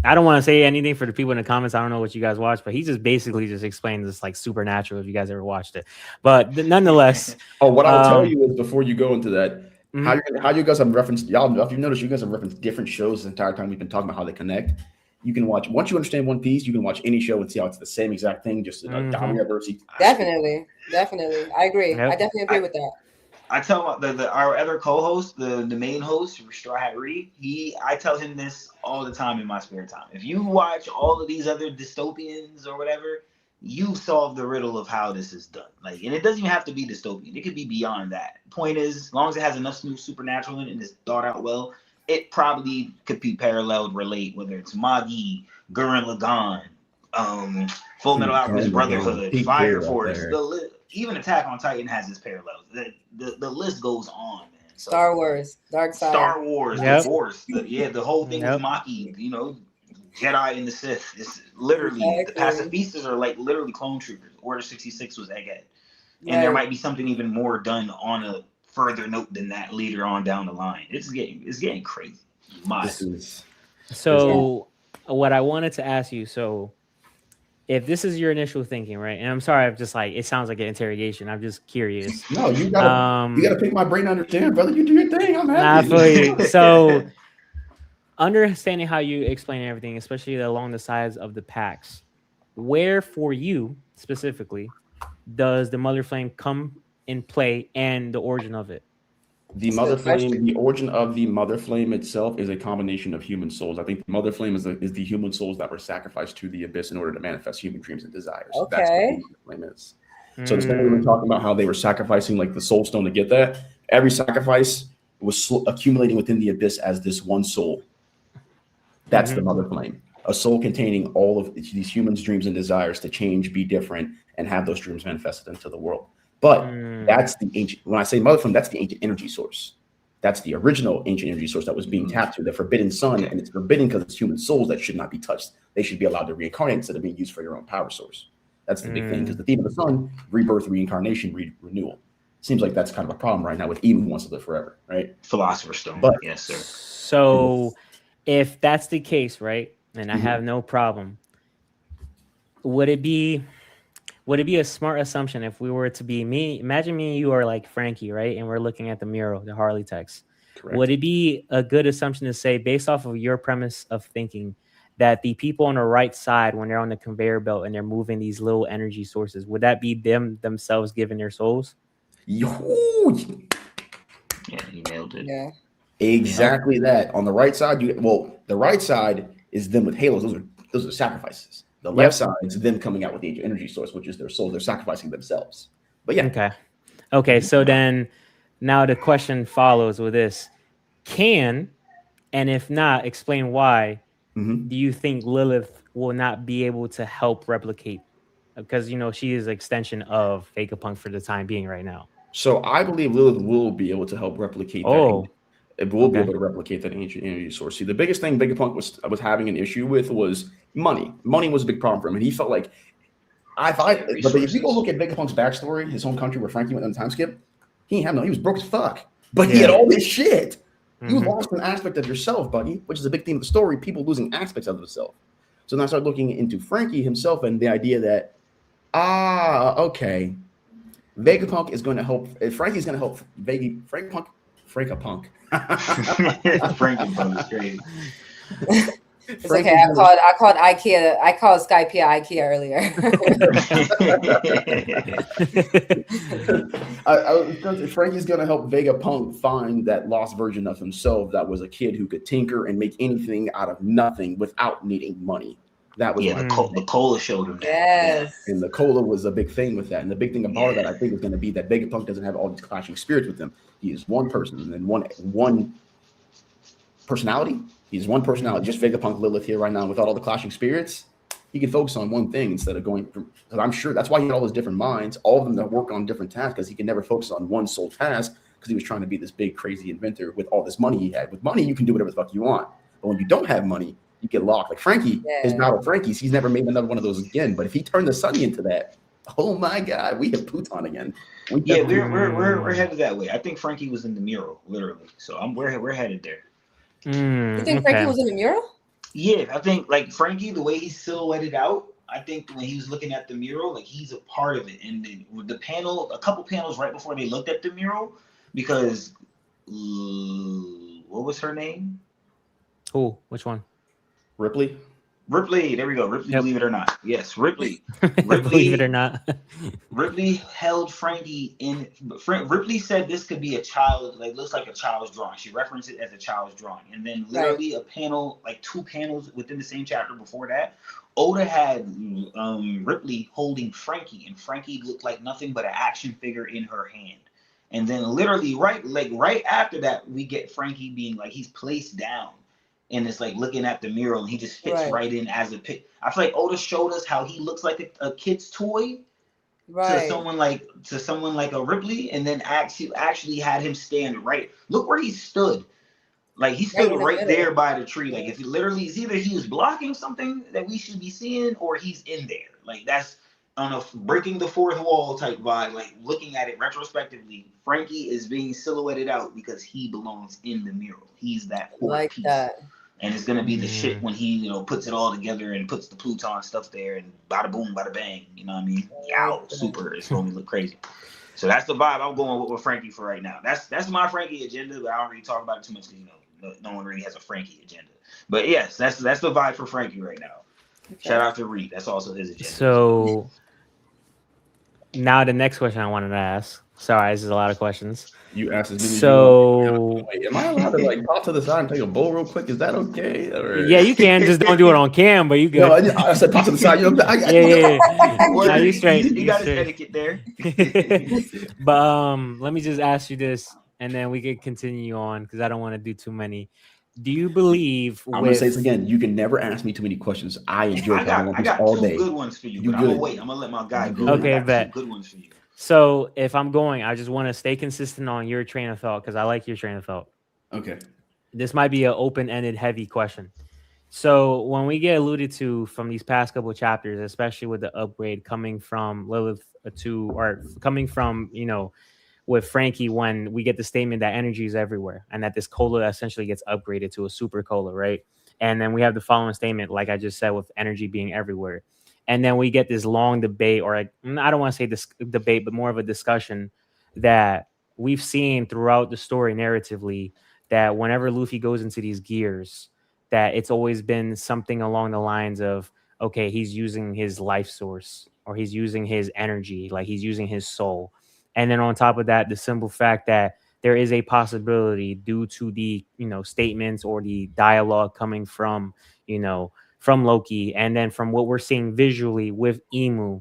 S1: I don't want to say anything for the people in the comments. I don't know what you guys watch, but he just basically just explained this like Supernatural if you guys ever watched it. But nonetheless.
S4: What I'll tell you is before you go into that, how you guys have referenced, y'all, if you notice, you guys have referenced different shows the entire time we've been talking about how they connect. You can watch, once you understand One Piece, you can watch any show and see how it's the same exact thing, just in a diversity.
S3: Definitely. I agree.
S1: Yep.
S3: I definitely agree with that.
S2: I tell our other co-host, the main host, Straw Hat Reed, I tell him this all the time in my spare time. If you watch all of these other dystopians or whatever, you solve the riddle of how this is done. Like, and it doesn't even have to be dystopian. It could be beyond that. Point is, as long as it has enough supernatural in it and it's thought out well, it probably could be paralleled, relate, whether it's Magi, Gurren Lagann, Full Metal Alchemist Brotherhood, Fire Force, even Attack on Titan has its parallels. The list goes on, man. So,
S3: Star Wars, Dark Side.
S2: Star Wars, the Force. The whole thing with Maki, Jedi and the Sith. It's literally, the pacifistas are like literally clone troopers. Order 66 was Egghead. And there might be something even more done on a further note than that later on down the line. It's getting crazy.
S1: What I wanted to ask you, so if this is your initial thinking, right? And I'm sorry, I'm just like, it sounds like an interrogation. I'm just curious.
S4: No, you gotta pick my brain to understand, brother. You do your thing. I'm happy.
S1: I feel you. So understanding how you explain everything, especially along the sides of the packs, where for you specifically does the Mother Flame come in play and the origin of it?
S4: The origin of the Mother Flame itself is a combination of human souls. I think the Mother Flame is the human souls that were sacrificed to the abyss in order to manifest human dreams and desires.
S3: Okay.
S4: That's what the Mother Flame is. So the thing we were talking about how they were sacrificing like the soul stone to get that. Every sacrifice was accumulating within the abyss as this one soul. That's the Mother Flame. A soul containing all of these humans' dreams and desires to change, be different, and have those dreams manifested into the world. But that's the ancient, when I say Mother Flame, that's the ancient energy source. That's the original ancient energy source that was being tapped to, the forbidden sun, and it's forbidden because it's human souls that should not be touched. They should be allowed to reincarnate instead of being used for your own power source. That's the big thing, because the theme of the sun, rebirth, reincarnation, renewal. Seems like that's kind of a problem right now with Eden, who wants to live forever, right?
S2: Philosopher's Stone.
S4: But
S2: yes, sir.
S1: So if that's the case, right, and I have no problem, would it be a smart assumption if we were to be me? Imagine me and you are like Frankie, right? And we're looking at the mural, the Harley text.
S4: Correct.
S1: Would it be a good assumption to say, based off of your premise of thinking, that the people on the right side, when they're on the conveyor belt and they're moving these little energy sources, would that be them themselves giving their souls?
S2: Yeah, you nailed it.
S3: Yeah.
S4: Exactly that. On the right side, the right side is them with halos. Those are sacrifices. The left side is them coming out with the energy source, which is their soul. They're sacrificing themselves. But yeah.
S1: Okay. So then, now the question follows with this: and if not, explain why. Do you think Lilith will not be able to help replicate? Because she is an extension of Vegapunk for the time being right now.
S4: So I believe Lilith will be able to help replicate that. It will be able to replicate that ancient energy source. See, the biggest thing Vegapunk was having an issue with was money. Money was a big problem for him, and he felt like but if you go look at Vegapunk's backstory, his home country where Frankie went on the time skip, he was broke as fuck, but he had all this shit. You lost an aspect of yourself, buddy, which is a big theme of the story, people losing aspects of themselves. So then I started looking into Frankie himself and the idea that, okay, Vegapunk is going to help, Frankie's going to help Frankapunk.
S2: Frankapunk is crazy.
S3: It's okay. I called IKEA. I called Skypea IKEA earlier.
S4: Frankie's gonna help Vegapunk find that lost version of himself that was a kid who could tinker and make anything out of nothing without needing money. That was
S2: the cola showed him that.
S3: Yes.
S4: And the cola was a big thing with that. And the big thing about that, I think, is going to be that Vegapunk doesn't have all these clashing spirits with him. He is one person and one personality. He's one personality, just Vegapunk Lilith here right now without all the clashing spirits. He can focus on one thing instead of going from, because I'm sure that's why he had all those different minds, all of them that work on different tasks, because he can never focus on one sole task because he was trying to be this big, crazy inventor with all this money he had. With money, you can do whatever the fuck you want. But when you don't have money, you get locked. Like Frankie, his battle Frankie's, he's never made another one of those again. But if he turned the Sunny into that, oh my God, we have Pluton again.
S2: We're headed that way. I think Frankie was in the mural, literally. So we're headed there.
S3: You think Frankie was in the mural?
S2: Yeah, I think like Frankie, the way he's silhouetted out, I think when he was looking at the mural, like he's a part of it. And then with the panel, a couple panels right before they looked at the mural, because what was her name?
S1: Who? Which one?
S4: Ripley.
S2: There we go. Ripley, believe it or not. Yes, Ripley.
S1: Believe it or not.
S2: Ripley held Frankie in. Ripley said this could be a child, like looks like a child's drawing. She referenced it as a child's drawing. And then literally a panel, like 2 panels within the same chapter before that, Oda had Ripley holding Frankie, and Frankie looked like nothing but an action figure in her hand. And then literally right after that, we get Frankie being like he's placed down. And it's like looking at the mural, and he just fits right in as a pic. I feel like Oda showed us how he looks like a kid's toy to someone like a Ripley, and then actually had him stand right. Look where he stood. Like he stood right there by the tree. Like if he literally, it's either he was blocking something that we should be seeing, or he's in there. Like that's on a breaking the fourth wall type vibe. Like looking at it retrospectively, Frankie is being silhouetted out because he belongs in the mural. He's that core piece. That. And it's gonna be the shit when he, puts it all together and puts the Pluton stuff there and bada boom, bada bang. You know what I mean? Yow, super. It's gonna look crazy. So that's the vibe I'm going with Frankie for right now. That's my Frankie agenda, but I don't really talk about it too much because no one really has a Frankie agenda. But yes, that's the vibe for Frankie right now. Okay. Shout out to Reed. That's also his agenda.
S1: So now the next question I wanted to ask. Sorry, this is a lot of questions.
S4: You asked as many.
S1: So,
S4: am I allowed to pop to the side and take a bowl real quick? Is that okay? Or...
S1: Yeah, you can. Just don't do it on cam, but you can.
S4: No, I said pop to the side.
S1: Yeah. Now you straight.
S2: You got his etiquette there.
S1: But let me just ask you this, and then we can continue on because I don't want to do too many. Do you believe?
S4: I'm gonna say this again. You can never ask me too many questions. I enjoy
S2: I got
S4: all day.
S2: 2 good ones for you. But I'm gonna wait. I'm gonna let my guy go.
S1: Okay, bet.
S2: 2 good ones for you.
S1: So if I'm going, I just want to stay consistent on your train of thought because I like your train of thought.
S4: Okay.
S1: This might be an open-ended, heavy question. So when we get alluded to from these past couple of chapters, especially with the upgrade coming from Lilith to, or coming from, with Frankie, when we get the statement that energy is everywhere and that this cola essentially gets upgraded to a super cola, right? And then we have the following statement, like I just said, with energy being everywhere. And then we get this long debate, or I don't want to say this debate, but more of a discussion that we've seen throughout the story narratively, that whenever Luffy goes into these gears, that it's always been something along the lines of, okay, he's using his life source, or he's using his energy, like he's using his soul. And then on top of that, the simple fact that there is a possibility, due to the, statements or the dialogue coming from, from Loki, and then from what we're seeing visually with Emu,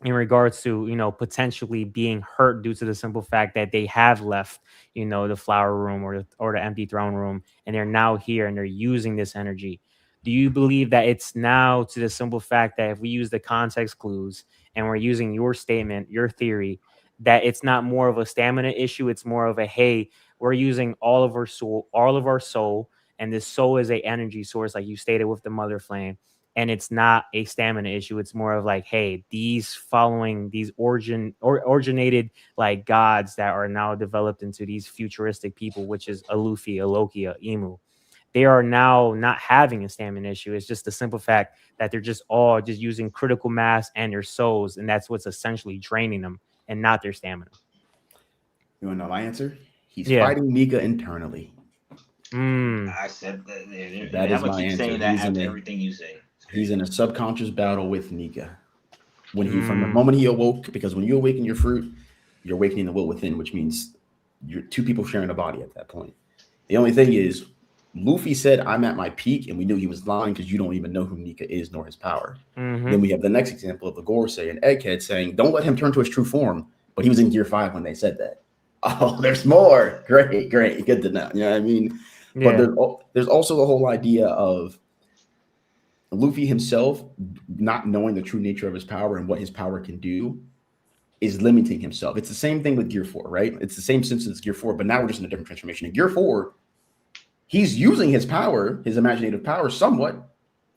S1: in regards to, potentially being hurt due to the simple fact that they have left, the flower room, or the empty throne room, and they're now here and they're using this energy. Do you believe that it's now to the simple fact that if we use the context clues and we're using your statement, your theory, that it's not more of a stamina issue, it's more of a, hey, we're using all of our soul, and this soul is a energy source, like you stated with the mother flame, and it's not a stamina issue. It's more of like, hey, these originated like gods that are now developed into these futuristic people, which is a Luffy, a Loki, a Emu. They are now not having a stamina issue. It's just the simple fact that they're just all just using critical mass and their souls, and that's what's essentially draining them, and not their stamina.
S4: You want to know my answer? He's fighting Nika internally.
S2: I said that.
S4: That is my answer.
S2: Saying that after everything you say.
S4: He's in a subconscious battle with Nika. From the moment he awoke, because when you awaken your fruit, you're awakening the will within, which means you're two people sharing a body at that point. The only thing is, Luffy said, I'm at my peak, and we knew he was lying because you don't even know who Nika is nor his power.
S1: Mm-hmm.
S4: Then we have the next example of the Gorosei and Egghead saying, don't let him turn to his true form. But he was in Gear 5 when they said that. Oh, there's more. Great. Good to know. You know what I mean? Yeah. But there's also the whole idea of Luffy himself not knowing the true nature of his power and what his power can do is limiting himself. It's the same thing with Gear 4, right? It's the same sense as Gear 4, but now we're just in a different transformation. In Gear 4, he's using his power, his imaginative power, somewhat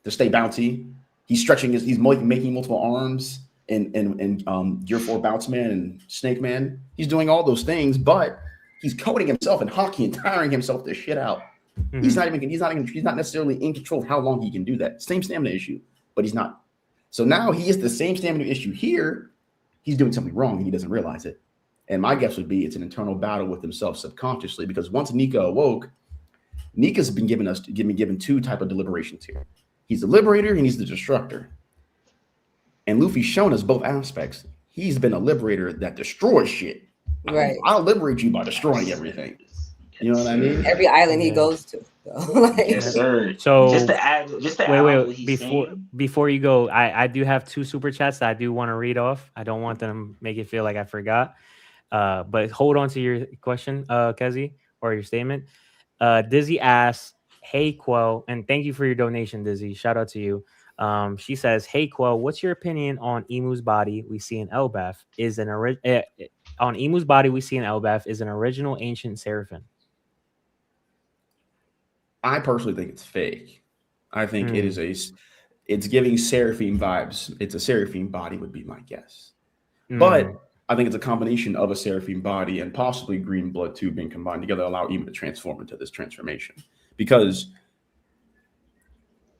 S4: to stay bouncy. He's stretching he's making multiple arms in Gear 4 Bounce Man and Snake Man. He's doing all those things, but he's coating himself in hockey and tiring himself the shit out. Mm-hmm. He's not necessarily in control of how long he can do that. Same stamina issue, but he's not. So now he is the same stamina issue here. He's doing something wrong and he doesn't realize it. And my guess would be it's an internal battle with himself subconsciously, because once Nika awoke, Nika's been given two type of deliberations here. He's the liberator and he's the destructor. And Luffy's shown us both aspects. He's been a liberator that destroys shit.
S3: Right.
S4: I'll liberate you by destroying everything. You know what I mean?
S3: Every island he goes to.
S2: Yes, sir.
S1: So
S2: just to add
S1: before you go, I do have two super chats that I do want to read off. I don't want them to make it feel like I forgot. But hold on to your question, Kezi, or your statement. Dizzy asks, "Hey Quell," and thank you for your donation, Dizzy. Shout out to you. She says, "Hey Quell, what's your opinion on Emu's body we see in Elbaf? On Emu's body we see in Elbaf is an original ancient seraphim?"
S4: I personally think it's fake. I think it's giving seraphim vibes. It's a seraphim body would be my guess. But I think it's a combination of a seraphim body and possibly green blood too being combined together to allow Emu to transform into this transformation. Because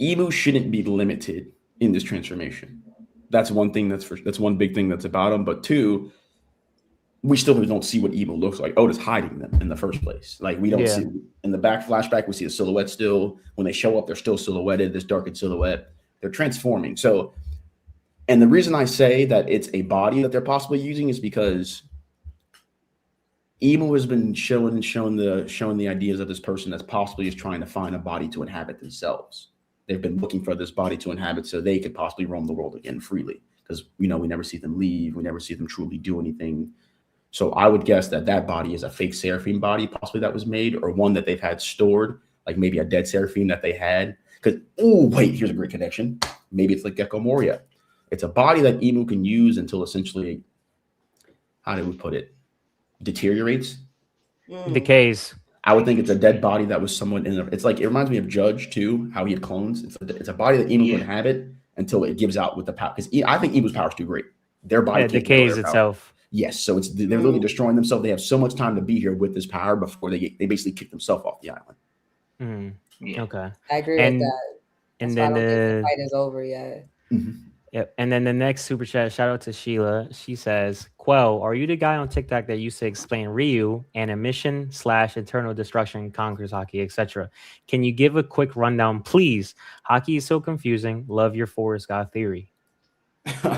S4: Emu shouldn't be limited in this transformation. That's one thing that's one big thing that's about him. But two, we still don't see what Emu looks like. Oda's hiding them in the first place. Like we don't see in the back flashback, we see a silhouette still. When they show up, they're still silhouetted, this darkened silhouette. They're transforming. So, and the reason I say that it's a body that they're possibly using is because Emu has been showing the ideas of this person that's possibly is trying to find a body to inhabit themselves. They've been looking for this body to inhabit so they could possibly roam the world again freely. Because we never see them leave. We never see them truly do anything. So I would guess that body is a fake seraphim body, possibly that was made, or one that they've had stored, like maybe a dead seraphim that they had. Because, here's a great connection. Maybe it's like Gecko Moria. It's a body that Emu can use until essentially how do we put it, deteriorates.
S1: Decays.
S4: I would think it's a dead body that was somewhat in it's like, it reminds me of Judge too, how he had clones. It's a body that Emu can have it until it gives out with the power. Because I think Emu's power is too great. Their body can't
S1: decays itself.
S4: Yes, so they're literally destroying themselves. They have so much time to be here with this power before they basically kick themselves off the island.
S1: Okay,
S3: I agree with that.
S1: And
S3: That's
S1: then
S3: why I don't think the fight is over yet.
S1: Yep. And then the next super chat, shout out to Sheila. She says, Quell, are you the guy on TikTok that used to explain Ryu and emission/internal destruction conquers hockey, etc.? Can you give a quick rundown, please? Hockey is so confusing. Love your Forrest God theory.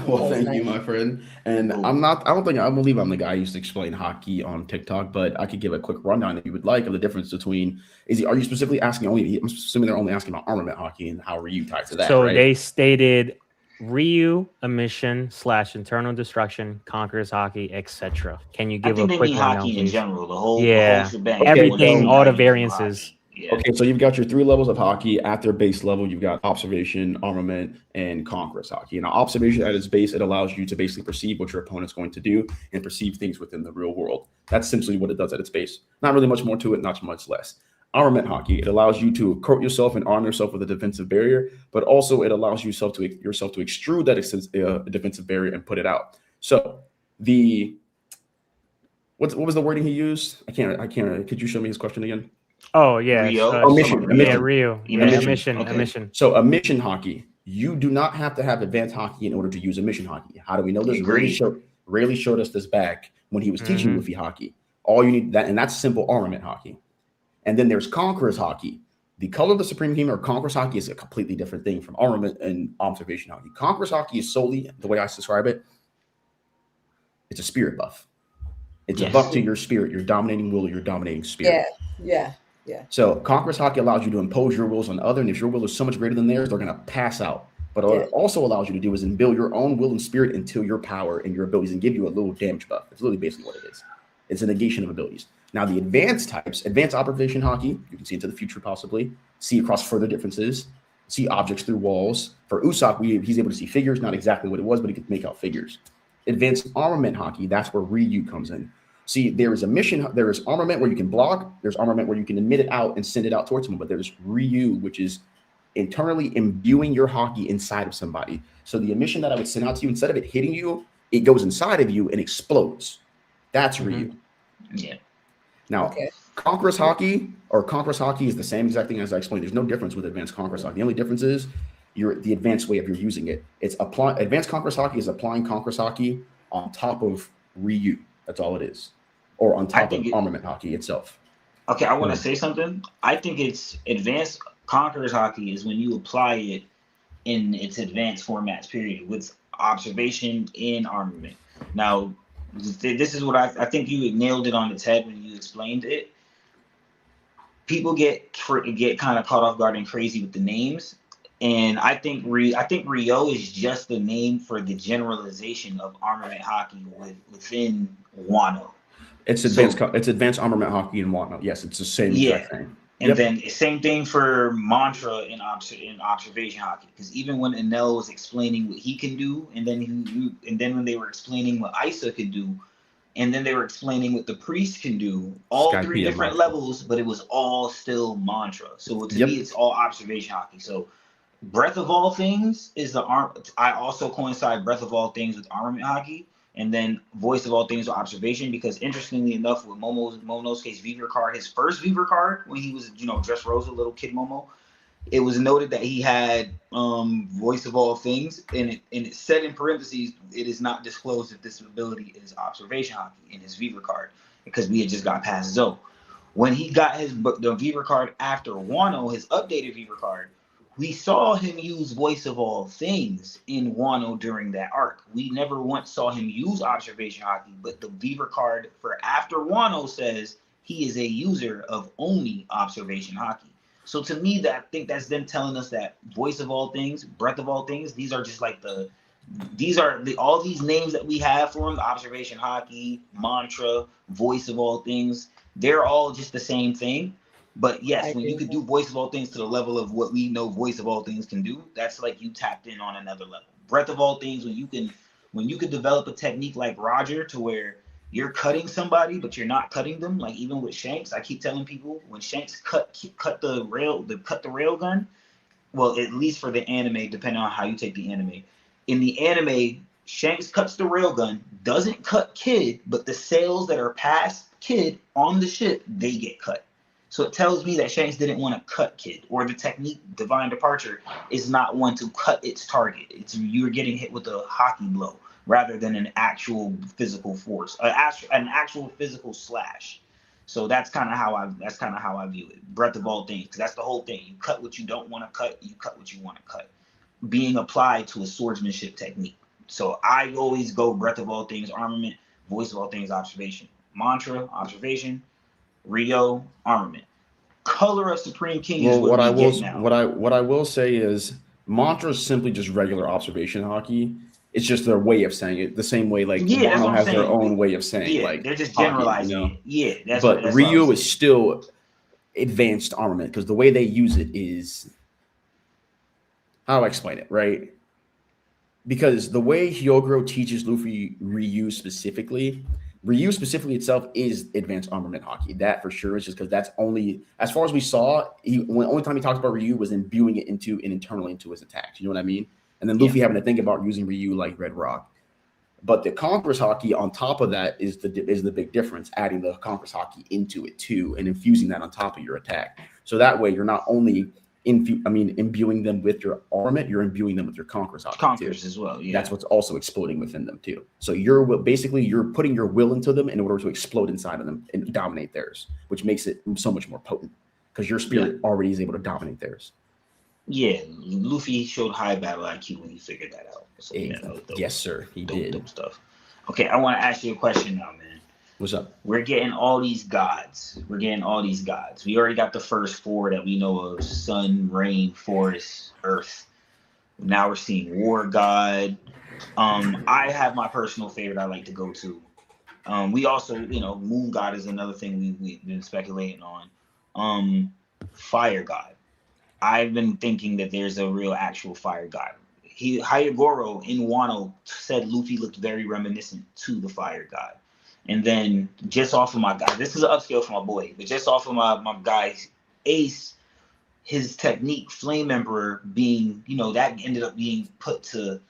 S4: Well, thank you, my friend. And I believe I'm the guy who used to explain hockey on TikTok, but I could give a quick rundown if you would like of the difference between, are you specifically asking I'm assuming they're only asking about armament hockey and how Ryu ties to that,
S1: so
S4: right?
S1: They stated Ryu, emission/internal destruction, conquers hockey, etc. Can you give a quick rundown,
S2: hockey
S1: please?
S2: in general, the whole
S4: Okay,
S1: everything, all the variances.
S4: Okay, so you've got your 3 levels of hockey. At their base level, you've got observation, armament, and conquest hockey. Now, observation at its base, it allows you to basically perceive what your opponent's going to do and perceive things within the real world. That's essentially what it does at its base. Not really much more to it, not much less. Armament hockey, it allows you to coat yourself and arm yourself with a defensive barrier, but also it allows yourself to extrude that defensive barrier and put it out. So what was the wording he used? I can't. Could you show me his question again?
S1: Oh yeah,
S4: emission.
S1: Yeah, Rio. Yeah, emission.
S4: So emission hockey, you do not have to have advanced hockey in order to use emission hockey. How do we know this? Rayleigh showed us this back when he was teaching Luffy hockey. All you need and that's simple armament hockey. And then there's conquerors hockey. The color of the Supreme Team or conquerors hockey is a completely different thing from armament and observation hockey. Conquerors hockey is solely, the way I describe it, it's a spirit buff. It's a buff to your spirit, your dominating will, or your dominating spirit.
S3: Yeah.
S4: So conquerors hockey allows you to impose your wills on other, and if your will is so much greater than theirs, they're going to pass out. But what it also allows you to do is imbibe your own will and spirit into your power and your abilities and give you a little damage buff. It's literally basically what it is. It's a negation of abilities. Now, the advanced types, advanced observation hockey, you can see into the future possibly, see across further differences, see objects through walls. For Usopp, he's able to see figures, not exactly what it was, but he could make out figures. Advanced armament hockey, that's where Ryu comes in. See, there is armament where you can block, there's armament where you can emit it out and send it out towards someone, but there's Ryu, which is internally imbuing your hockey inside of somebody. So the emission that I would send out to you, instead of it hitting you, it goes inside of you and explodes. That's Ryu.
S2: Yeah.
S4: Now, Conquerors hockey is the same exact thing as I explained. There's no difference with advanced Conquerors hockey. The only difference is the advanced way of your using it. Advanced Conquerors hockey is applying Conquerors hockey on top of Ryu. That's all it is, or on top of armament hockey itself.
S2: Okay, I want to say something. I think it's advanced Conquerors hockey is when you apply it in its advanced formats, period, with observation and armament. Now, this is what I think you nailed it on its head when you explained it. People get kind of caught off guard and crazy with the names, and I think Rio is just the name for the generalization of armament hockey within Wano.
S4: It's advanced armament hockey in Wano. Yes, it's the same exact thing.
S2: And then same thing for Mantra in observation hockey, because even when Enel was explaining what he can do, and then when they were explaining what Isa could do, and then they were explaining what the priest can do, all three different levels, but it was all still Mantra. So to me, it's all observation hockey. So Breath of All Things is I also coincide Breath of All Things with armament hockey. And then Voice of All Things with observation, because interestingly enough, with Momonosuke's Viver card, his first Viver card, when he was, Dressrosa, little kid Momo, it was noted that he had Voice of All Things, and it said in parentheses, it is not disclosed if this ability is observation hockey in his Viver card, because we had just got past Zoe. When he got the Viver card after Wano, his updated Viver card, we saw him use Voice of All Things in Wano during that arc. We never once saw him use observation hockey, but the Viver card for after Wano says he is a user of only observation hockey. So to me, I think that's them telling us that Voice of All Things, Breath of All Things, these are just like all these names that we have for him, observation hockey, Mantra, Voice of All Things, they're all just the same thing. But yes, when you could do Voice of All Things to the level of what we know Voice of All Things can do, that's like you tapped in on another level. Breath of All Things, when you could develop a technique like Roger to where you're cutting somebody, but you're not cutting them. Like even with Shanks, I keep telling people when Shanks cut the rail gun. Well, at least for the anime, depending on how you take the anime. In the anime, Shanks cuts the railgun, doesn't cut Kid, but the sails that are past Kid on the ship, they get cut. So it tells me that Shanks didn't want to cut Kid, or the technique Divine Departure is not one to cut its target. It's you're getting hit with a hockey blow rather than an actual physical force, an actual physical slash. So that's kind of how I view it. Breath of all things, because that's the whole thing. You cut what you don't want to cut. You cut what you want to cut. Being applied to a swordsmanship technique. So I always go breath of all things armament, voice of all things observation. Mantra observation, Rio armament. Color of Supreme King is what we get now.
S4: What I will say is mantra is simply just regular observation hockey. It's just their way of saying it, the same way like Wano has their own way of saying like
S2: they're just generalizing it. Yeah,
S4: that's Ryu is still advanced armament because the way they use it is, how do I explain it, right? Because the way Hyogoro teaches Luffy Ryu specifically itself is advanced armament hockey. That for sure is just because that's only, as far as we saw, only time he talked about Ryu was imbuing it into and internally into his attacks. You know what I mean? And then Luffy having to think about using Ryu like Red Rock. But the Conqueror's Haki on top of that is the big difference, adding the Conqueror's Haki into it too and infusing that on top of your attack. So that way you're not only imbuing them with your armament, you're imbuing them with your Conqueror's Haki
S2: Conquerors
S4: too.
S2: As well. Yeah.
S4: That's what's also exploding within them too. So you're putting your will into them in order to explode inside of them and dominate theirs, which makes it so much more potent because your spirit already is able to dominate theirs.
S2: Yeah, Luffy showed high battle IQ when he figured that out. So,
S4: yes, sir, he did.
S2: Dope stuff. Okay, I want to ask you a question now, man.
S4: What's up?
S2: We're getting all these gods. We already got the first four that we know of: Sun, Rain, Forest, Earth. Now we're seeing War God. I have my personal favorite I like to go to. We also, Moon God is another thing we've been speculating on. Fire God. I've been thinking that there's a real actual fire god. Hyogoro in Wano said Luffy looked very reminiscent to the fire god. And then just off of my guy, this is an upscale for my boy, but just off of my guy Ace, his technique, Flame Emperor, being, that ended up being put to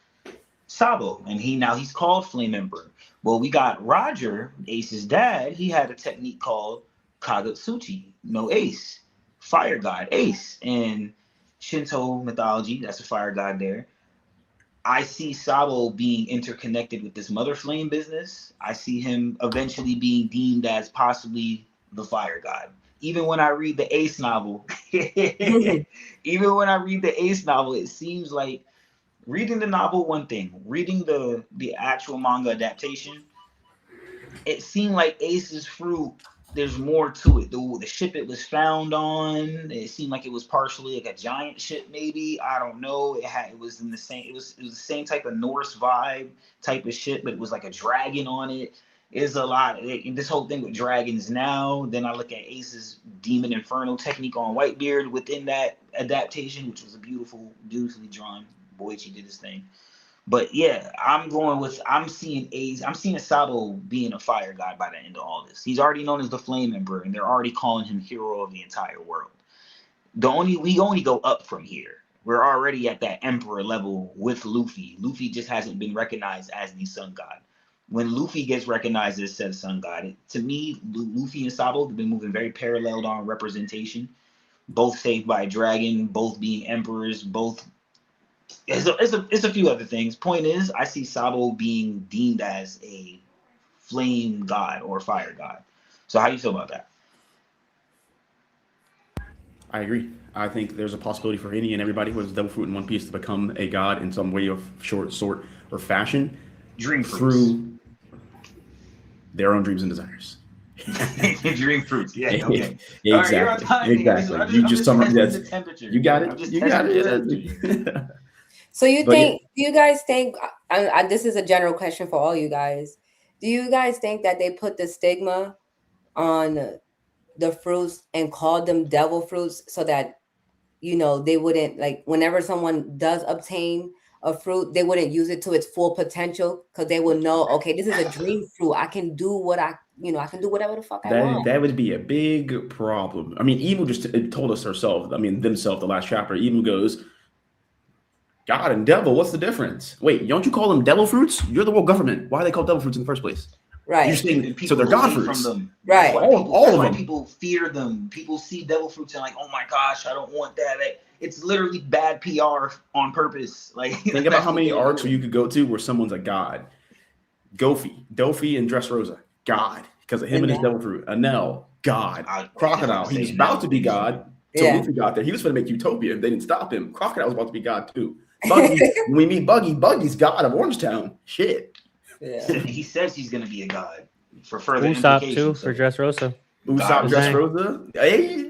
S2: Sabo, and he's called Flame Emperor. Well, we got Roger, Ace's dad, he had a technique called Kagutsuchi, Ace. Fire god Ace, and Shinto mythology, that's a fire god there. I see Sabo being interconnected with this Mother Flame business. I see him eventually being deemed as possibly the fire god. Even when I read the Ace novel, it seems like reading the novel one thing, reading the actual manga adaptation, it seemed like Ace's fruit, there's more to it. The ship it was found on, it seemed like it was partially like a giant ship, maybe. I don't know. It was the same type of Norse vibe type of ship, but it was like a dragon on it. It's a lot. This whole thing with dragons now. Then I look at Ace's Demon Inferno technique on Whitebeard within that adaptation, which was a beautifully drawn. Boichi did his thing. But yeah, I'm seeing Sabo being a fire god by the end of all this. He's already known as the Flame Emperor, and they're already calling him hero of the entire world. We only go up from here. We're already at that emperor level with Luffy. Luffy just hasn't been recognized as the sun god. When Luffy gets recognized as said sun god, to me, Luffy and Sabo have been moving very paralleled on representation. Both saved by a dragon, both being emperors, both. It's a few other things. Point is, I see Sabo being deemed as a flame god or fire god. So how do you feel about that?
S4: I agree. I think there's a possibility for any and everybody who has Devil Fruit in One Piece to become a god in some way of sort or fashion.
S2: Dream fruits.
S4: Through their own dreams and desires.
S2: Dream fruits. Yeah. Okay.
S4: Exactly.
S2: Right,
S4: exactly. You just summarized the
S2: temperature.
S4: You got it. You got it.
S3: So do you guys think, this is a general question for all you guys, do you guys think that they put the stigma on the fruits and called them devil fruits so that, they wouldn't, like, whenever someone does obtain a fruit, they wouldn't use it to its full potential because they would know, okay, this is a dream fruit. I can do what I can do whatever the fuck I want.
S4: That would be a big problem. I mean, Emu just told us herself. I mean, themselves. The last chapter, Emu goes, "God and devil, what's the difference? Wait, don't you call them devil fruits? You're the world government. Why are they called devil fruits in the first place? You're
S3: Right.
S4: saying so they're God
S2: away
S4: fruits.
S2: from them.
S3: Right.
S2: That's why people,
S4: All
S2: that's
S4: of
S2: why
S4: them.
S2: people fear them. People see devil fruits and like, oh my gosh, I don't want that. It's literally bad PR on purpose. Like,
S4: Think about how many arcs where you could go to where someone's a god. Dofi and Dressrosa, God, because of him and his devil fruit. Anel, God. Crocodile, he was about to be God. So
S3: Yeah.
S4: Luffy got there. He was going to make Utopia. They didn't stop him. Crocodile was about to be God too. Buggy, when we meet Buggy, Buggy's God of Orangetown. Shit.
S3: Yeah.
S2: He says he's going to be a god for further
S1: Usopp
S2: implications.
S1: too
S2: So
S1: for Dressrosa.
S4: Usopp,
S2: God.
S4: Dressrosa. Hey,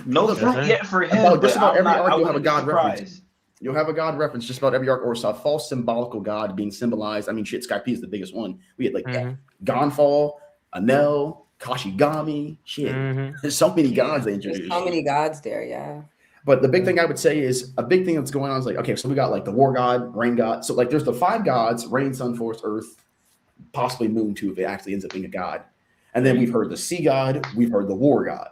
S2: no
S4: look,
S2: fruit yet for him.
S4: about just
S2: but
S4: about
S2: I'm
S4: every
S2: not-
S4: arc
S2: I
S4: you'll have a
S2: wouldn't be
S4: god reference.
S2: surprised.
S4: You'll have a god reference just about every arc, or a false symbolical god being symbolized. I mean, shit, Skype is the biggest one. We had like
S1: Mhm.
S4: Gonfall, Anel, Kashigami. Shit,
S1: Mhm.
S4: there's so many gods they
S3: There's
S4: introduced.
S3: so many gods there, yeah.
S4: But the big thing I would say is a big thing that's going on is like, okay, so we got like the war god, rain god. So like there's the 5 gods, rain, sun, force, earth, possibly moon too, if it actually ends up being a god. And then we've heard the sea god, we've heard the war god.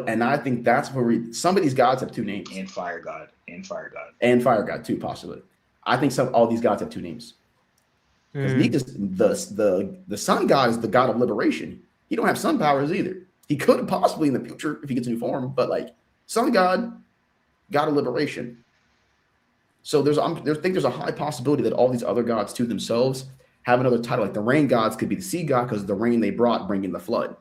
S4: And I think that's where some of these gods have 2 names.
S2: And fire god. And fire god.
S4: And fire god too, possibly. I think all these gods have 2 names. Because
S1: Mm.
S4: Nika's the sun god is the god of liberation. He don't have sun powers either. He could possibly in the future if he gets a new form, but like sun god of liberation. So I think there's a high possibility that all these other gods to themselves have another title. Like the rain gods could be the sea god because the rain they brought bringing the flood.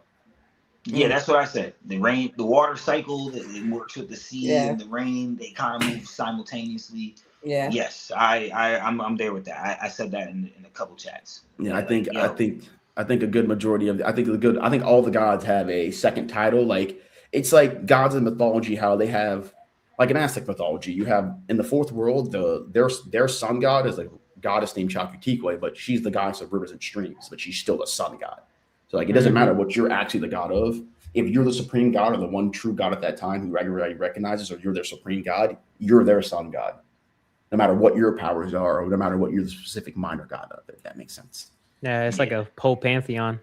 S2: Yeah, that's what I said. The rain, the water cycle, it works with the sea and the rain. They kind of move simultaneously.
S3: Yeah.
S2: Yes, I'm there with that. I said that in a couple chats.
S4: Yeah,
S2: Like,
S4: I think a good majority of I think all the gods have a second title. Like it's like gods in mythology, how they have like in Aztec mythology, you have in the 4th world, their sun god is a goddess named Chakotay, but she's the goddess of rivers and streams, but she's still the sun god. So like it doesn't matter what you're actually the god of. If you're the supreme god or the one true god at that time who everybody recognizes, or you're their supreme god, you're their sun god. No matter what your powers are, or no matter what you're the specific minor god of, if that makes sense.
S1: Yeah, it's like a whole pantheon.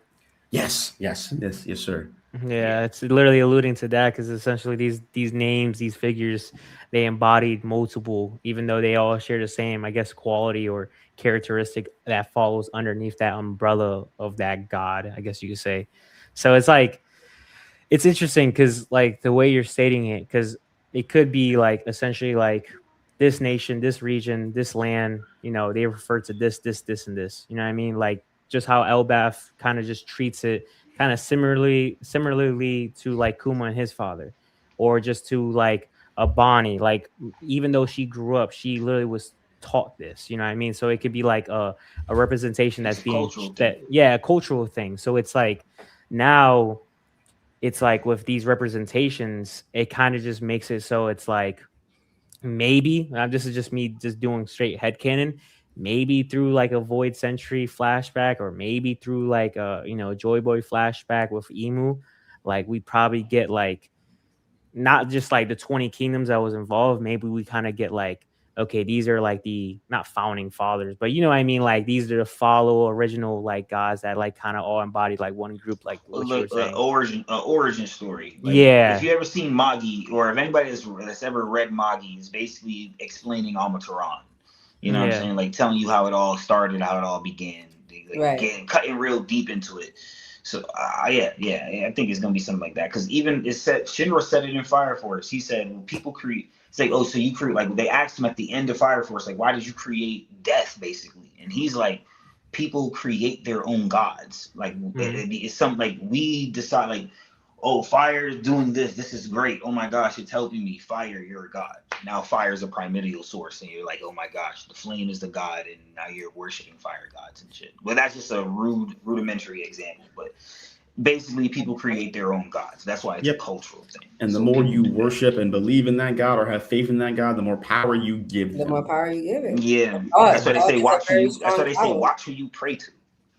S4: Yes, sir.
S1: Yeah, it's literally alluding to that because essentially these names, these figures, they embodied multiple, even though they all share the same, I guess, quality or characteristic that follows underneath that umbrella of that god, I guess you could say. So it's like, it's interesting because like the way you're stating it, because it could be like essentially like this nation, this region, this land, they refer to this, and this, you know what I mean? Like just how Elbaf kind of just treats it kind of similarly to like Kuma and his father, or just to like a Bonnie, like even though she grew up, she literally was taught this, you know what I mean? So it could be like a representation that's being a cultural thing. So it's like now it's like with these representations, it kind of just makes it so it's like maybe this is just me just doing straight headcanon, maybe through like a Void Century flashback, or maybe through like a Joy Boy flashback with Emu, like we probably get like not just like the 20 kingdoms that was involved. Maybe we kind of get like, okay, these are like the not founding fathers, but you know what I mean, like these are the original like gods that like kind of all embodied like one group, like what you were saying.
S2: Origin story. Like,
S1: yeah,
S2: if you ever seen Magi, or if anybody that's ever read Magi, is basically explaining Amatoran. You know what I'm saying? Like telling you how it all started, how it all began, like, cutting real deep into it. So I think it's gonna be something like that. Because even Shinra said it in Fire Force. He said, when people create, it's like, oh, so you create, like they asked him at the end of Fire Force, like, why did you create death, basically? And he's like, people create their own gods. Like it's something like we decide, like, oh, fire is doing this. This is great. Oh my gosh, it's helping me. Fire, you're a god. Now fire is a primordial source, and you're like, oh my gosh, the flame is the god, and now you're worshiping fire gods and shit. Well, that's just a rudimentary example, but basically people create their own gods. That's why it's a cultural thing.
S4: And the more you worship and believe in that god or have faith in that god, the more power you give them.
S3: The more power you give it.
S2: Yeah. That's why they say watch who you. That's why they say watch who you pray to.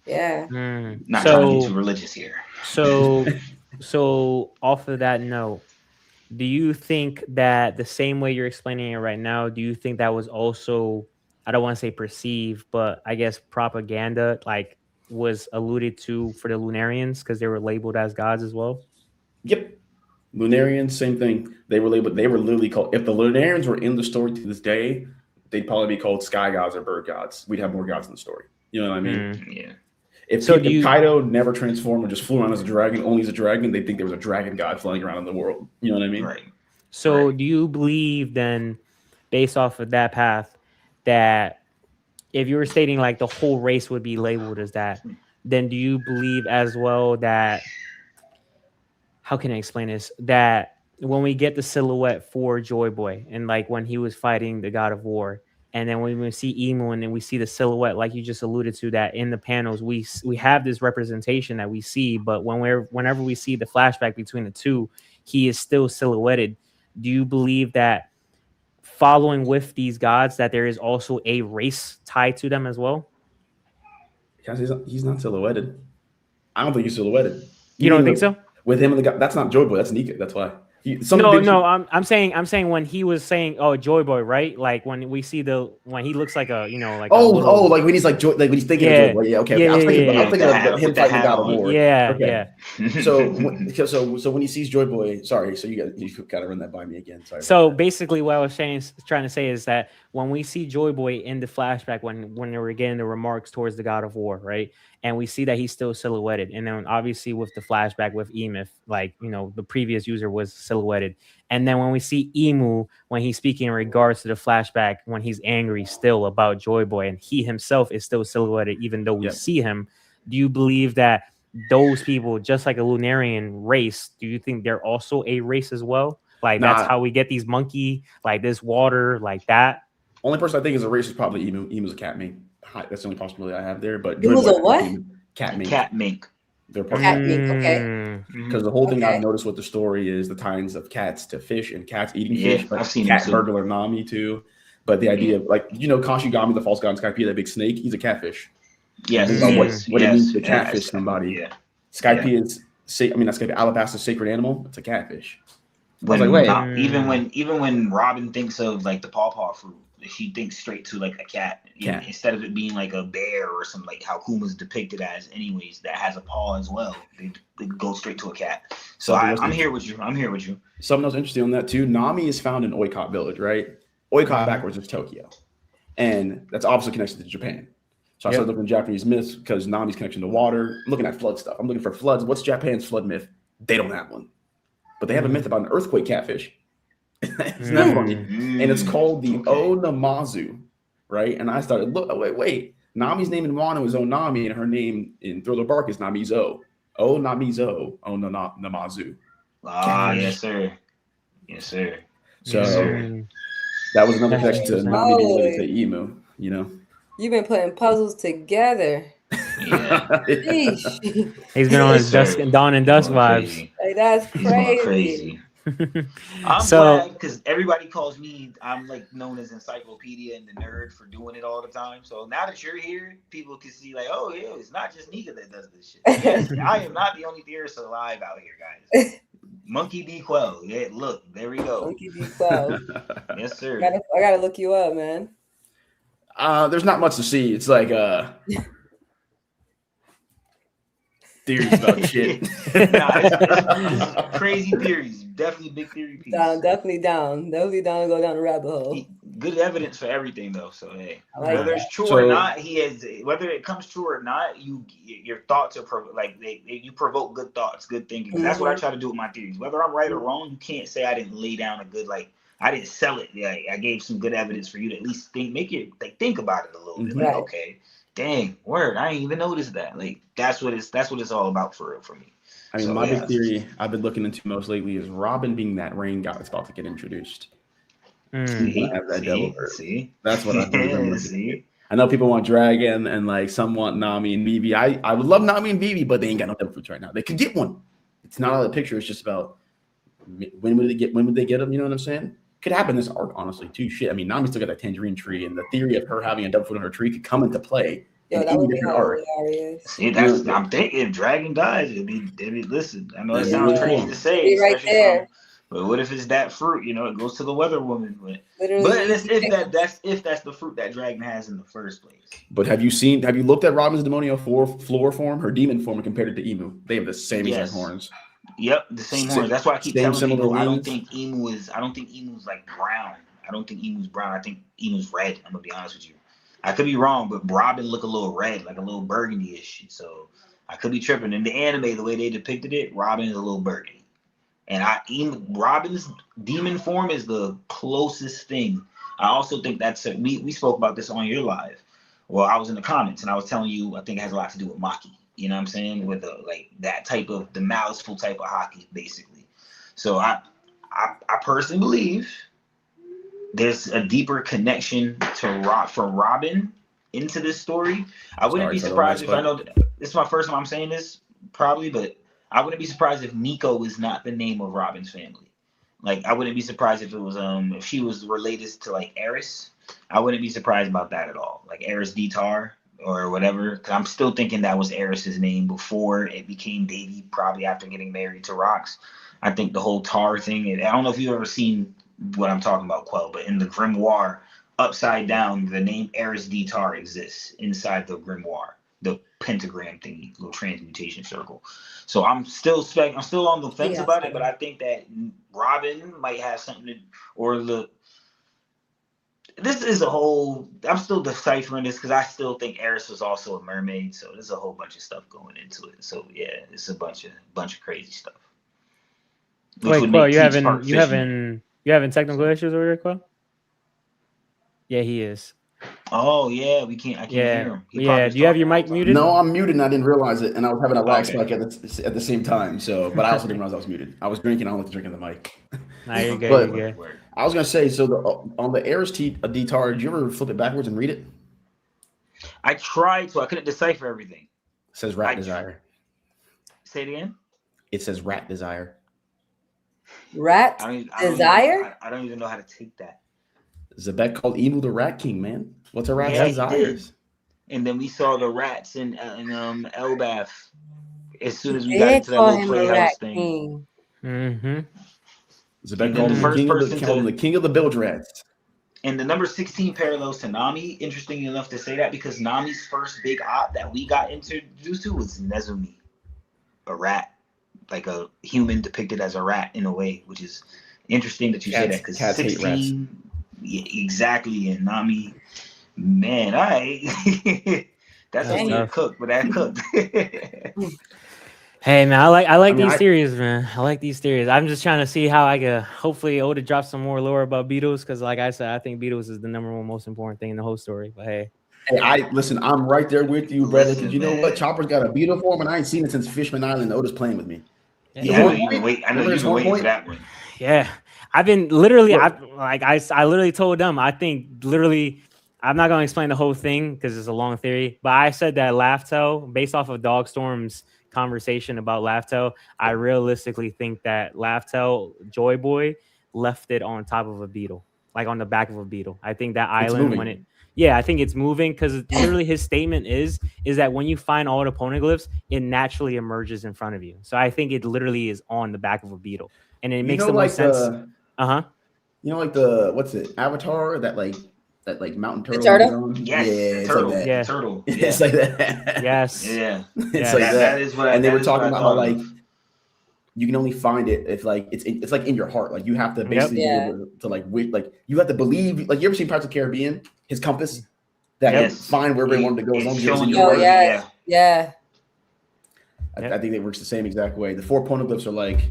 S3: Yeah.
S2: Not trying to get too religious here.
S1: So off of that note, do you think that the same way you're explaining it right now, do you think that was also, I don't want to say perceived, but I guess propaganda, like was alluded to for the Lunarians because they were labeled as gods as well?
S4: Yep. Lunarians, same thing. They were labeled. They were literally called. If the Lunarians were in the story to this day, they'd probably be called sky gods or bird gods. We'd have more gods in the story. You know what I mean?
S1: Mm.
S2: Yeah.
S4: If,
S1: So
S4: if
S1: do you-
S4: Kaido never transformed or just flew around as a dragon, only as a dragon, they think there was a dragon god flying around in the world. You know what I mean?
S2: Right.
S1: So
S2: Right.
S1: do you believe then, based off of that path, that if you were stating like the whole race would be labeled as that, then do you believe as well that, how can I explain this? That when we get the silhouette for Joy Boy and like when he was fighting the God of War, and then when we see Imu and then we see the silhouette, like you just alluded to, that in the panels we have this representation that we see, but whenever we see the flashback between the two, he is still silhouetted. Do you believe that following with these gods that there is also a race tied to them as well?
S4: Guys, he's not silhouetted. I don't think he's silhouetted.
S1: You don't think
S4: with,
S1: so?
S4: With him and the guy, that's not Joy Boy. That's Nika. That's why.
S1: No. I'm saying when he was saying, "Oh, Joy Boy," right? Like when we see when he looks like a, like
S4: like when he's like Joy, like when he's thinking of Joy Boy. Yeah, okay. I was thinking of him fighting the God of War.
S1: Yeah,
S4: okay.
S1: yeah.
S4: So when he sees Joy Boy, sorry. So you gotta run that by me again. Sorry.
S1: So basically, what I was trying to say is that when we see Joy Boy in the flashback, when they were getting the remarks towards the God of War, right? And we see that he's still silhouetted. And then obviously with the flashback with Emif, like, the previous user was silhouetted. And then when we see Imu, when he's speaking in regards to the flashback, when he's angry still about Joy Boy, and he himself is still silhouetted, even though we see him, do you believe that those people, just like a Lunarian race, do you think they're also a race as well? Like that's how we get these monkey, like this water, like that?
S4: Only person I think is a race is probably Emu. Emu's a cat mink. That's the only possibility I have there. But
S3: It was a what?
S4: Cat mink.
S2: Cat mink.
S4: They're
S3: Cat mink. Okay.
S4: Because the whole thing I've noticed with the story is the ties of cats to fish and cats eating fish. But
S2: I've seen
S4: cat burglar Nami too. But the idea of Kashigami, the false god in Skypiea, that big snake, he's a catfish.
S2: Yes.
S4: What it means to catfish somebody.
S2: Yeah.
S4: Skypiea is not Skypiea. Alabaster's sacred animal. It's a catfish.
S2: Even when Robin thinks of like the pawpaw fruit, she thinks straight to like a cat. Instead of it being like a bear or something, like how Kuma's depicted as anyways, that has a paw as well. They go straight to a cat. So I'm here with you.
S4: Something else interesting on that too. Nami is found in Oikot village, right? Oikot backwards is Tokyo. And that's obviously connected to Japan. So I started looking at Japanese myths because Nami's connection to water. I'm looking at flood stuff. I'm looking for floods. What's Japan's flood myth? They don't have one. But they have a myth about an earthquake catfish. Isn't that funny? And it's called the Onamazu, right? And I started, wait. Nami's name in Wano is Onami, and her name in Thriller Bark is Namizo. Namizo. Namazu.
S2: Yes, sir.
S4: So that was another connection to Nami being related to Emu,
S3: You've been putting puzzles together.
S2: Yeah.
S1: He's been on his Dawn and Dusk vibes.
S3: Like, that's crazy.
S2: I'm glad because everybody calls me, I'm like known as encyclopedia and the nerd for doing it all the time. So now that you're here, people can see like, oh yeah, it's not just Nika that does this shit. Yes, I am not the only theorist alive out here, guys. Monkey D. Quell. Yeah, look, there we go.
S3: Monkey D. Quell.
S2: Yes, sir.
S3: I gotta look you up, man.
S4: There's not much to see. It's like theories about shit.
S2: It's crazy theories. Definitely big theory piece.
S3: Definitely down. Definitely down to go down the rabbit hole.
S2: Good evidence for everything though. So hey, whether it's true or not, whether it comes true or not, your thoughts are you provoke good thoughts, good thinking. That's what I try to do with my theories. Whether I'm right or wrong, you can't say I didn't lay down a good I didn't sell it. Yeah, I gave some good evidence for you to at least think about it a little bit. Like, okay, dang, word, I didn't even notice that. Like that's what it's all about for real for me.
S4: I mean, my big theory I've been looking into most lately is Robin being that rain god that's about to get introduced.
S2: See?
S4: That's what I've been looking. I know people want Dragon and some want Nami and Vivi. I would love Nami and Vivi, but they ain't got no devil fruits right now. They could get one. It's not all the picture. It's just about when would they get them? You know what I'm saying? Could happen this arc, honestly, too. Shit. I mean, Nami still got that tangerine tree, and the theory of her having a devil fruit on her tree could come into play.
S3: Yo, that would be hilarious.
S2: See, I'm thinking if Dragon dies, it'd be listen. I know it sounds crazy to say,
S3: right there.
S2: But what if it's that fruit? You know, it goes to the weather woman. But
S3: Literally.
S2: if that's the fruit that dragon has in the first place.
S4: But have you looked at Robin's demonio floor form, her demon form, and compared it to Emu? They have the same exact horns.
S2: Yep, the same horns. That's why I keep telling people I don't think emu's like brown. I don't think emu's brown. I think emu's red. I'm gonna be honest with you. I could be wrong, but Robin look a little red, like a little burgundy-ish. So I could be tripping. In the anime, the way they depicted it, Robin is a little burgundy. And Robin's demon form is the closest thing. I also think we spoke about this on your live. Well, I was in the comments and I was telling you I think it has a lot to do with Maki. You know what I'm saying? With that type of the maliceful type of hockey, basically. So I personally believe there's a deeper connection for Robin into this story. I wouldn't be surprised if I know this is my first time I'm saying this, probably, but I wouldn't be surprised if Nico is not the name of Robin's family. Like, I wouldn't be surprised if it was if she was related to like Eris. I wouldn't be surprised about that at all. Like Eris Ditar or whatever. Cause I'm still thinking that was Eris's name before it became Davy, probably after getting married to Rox. I think the whole Tar thing, I don't know if you've ever seen what I'm talking about, Quell, but in the grimoire, upside down, the name Eris Ditar exists inside the grimoire, the pentagram thingy, little transmutation circle. So I'm still on the fence about it, but I think that Robin might have something this is a whole. I'm still deciphering this because I still think Eris was also a mermaid. So there's a whole bunch of stuff going into it. So yeah, it's a bunch of crazy stuff.
S1: Wait, Quell, you having technical issues over there, Quell? Yeah, he is.
S2: Oh yeah, I can't hear him.
S1: Do you have your mic muted?
S4: No, I'm muted and I didn't realize it, and I was having a lag spike at the same time. So, but I also didn't realize I was muted. I was drinking. I don't like to drink in the mic.
S1: Nah, you're good.
S4: But
S1: you're good.
S4: I was gonna say, so on the Eris Ditar, did you ever flip it backwards and read it?
S2: I tried to. I couldn't decipher everything.
S4: It says rat desire.
S2: Say it again.
S4: It says rat desire.
S3: Rat desire?
S2: I don't even know how to take that.
S4: Zebek called Emu the Rat King, man. What's a rat's desires?
S2: And then we saw the rats in Elbaf as soon as we got into that little playhouse thing.
S1: Mm-hmm.
S4: Zebek called him the king of the bilge rats.
S2: And the number 16 parallels to Nami. Interesting enough to say that because Nami's first big op that we got introduced to was Nezumi, a rat, like a human depicted as a rat in a way, which is interesting that you say that because 16, yeah, exactly, and Nami, man, that's a weird cook, but that cooked.
S1: Hey man, I like these theories, man. I like these theories. I'm just trying to see how I can hopefully Oda drop some more lore about Beatles, because like I said, I think Beatles is the number one most important thing in the whole story. But hey,
S4: listen, I'm right there with you, brother. Because you know what, Chopper's got a Beetle form, and I ain't seen it since Fishman Island. Oda's playing with me.
S2: Yeah, I know you've been waiting for that one.
S1: Yeah, I've been literally, I literally told them, I think literally, I'm not gonna explain the whole thing because it's a long theory, but I said that Laugh-Tale, based off of Dogstorm's conversation about Laugh-Tale, I realistically think that Laugh-Tale Joy Boy left it on top of a beetle, like on the back of a beetle. I think that island I think it's moving because literally his statement is that when you find all the poneglyphs, it naturally emerges in front of you. So I think it literally is on the back of a beetle, and it makes the most sense.
S4: You know, like the what's it, Avatar, that mountain turtle.
S3: The turtle?
S2: Yes,
S4: yeah,
S2: turtle.
S4: Like
S2: yeah, turtle.
S4: Yeah. It's like that.
S1: Yes.
S2: Yeah.
S4: It's like that.
S2: That is what.
S4: And they were talking about how like you can only find it if like it's like in your heart. Like you have to basically be able to like you have to believe. Like you ever seen Pirates of the Caribbean? His compass that can find wherever he wanted to go as long as it's in your heart.
S3: Yeah.
S4: I think it works the same exact way. The 4 poneglyphs are like.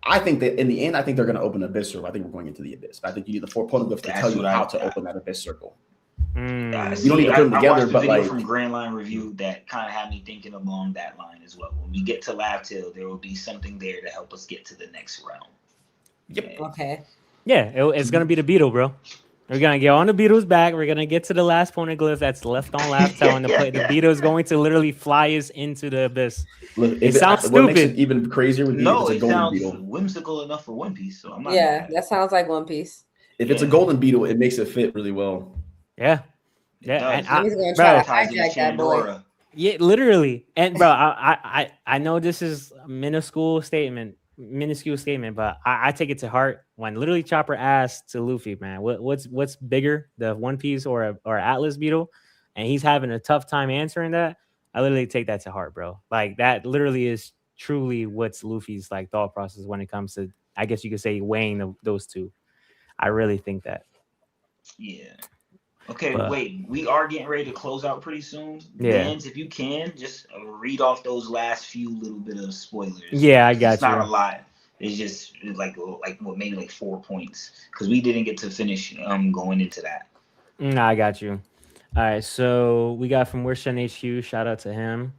S4: I think that in the end, I think they're going to open an abyss circle. I think we're going into the abyss. I think you need the 4 poneglyphs to tell you how to open that abyss circle. You don't need to put them together, but like
S2: from Grand Line Review that kind of had me thinking along that line as well. When we get to Laugh-Tale, there will be something there to help us get to the next realm.
S4: Yep.
S3: Okay.
S1: Yeah, it's going to be the beetle, bro. We're going to get on the beetle's back. We're going to get to the last poneglyph that's left on Laugh-Tale, and the beetle is going to literally fly us into the abyss.
S4: Look,
S1: it sounds stupid.
S4: What makes it even crazier would be if it's a golden beetle.
S2: Whimsical enough for One Piece, so I'm not.
S3: Yeah, that sounds like One Piece.
S4: If it's a golden beetle, it makes it fit really well.
S1: Yeah.
S3: And he's gonna try to hijack that boy.
S1: Yeah, literally. And bro, I know this is a minuscule statement, minuscule statement, but I take it to heart when literally Chopper asked to Luffy, man, what's bigger, the One Piece or Atlas Beetle, and he's having a tough time answering that. I literally take that to heart, bro. Like that literally is truly what's Luffy's like thought process when it comes to, I guess you could say, weighing those two. I really think that.
S2: Yeah. Okay,
S1: But-
S2: wait. We are getting ready to close out pretty soon.
S1: Yeah.
S2: Vans, if you can, just read off those last few little bit of spoilers.
S1: Yeah, I got
S2: It's not
S1: you.
S2: a lot. It's just like what, maybe like 4 points because we didn't get to finish going into that.
S1: I got you. All right, so we got from Wirshen HQ. Shout out to him.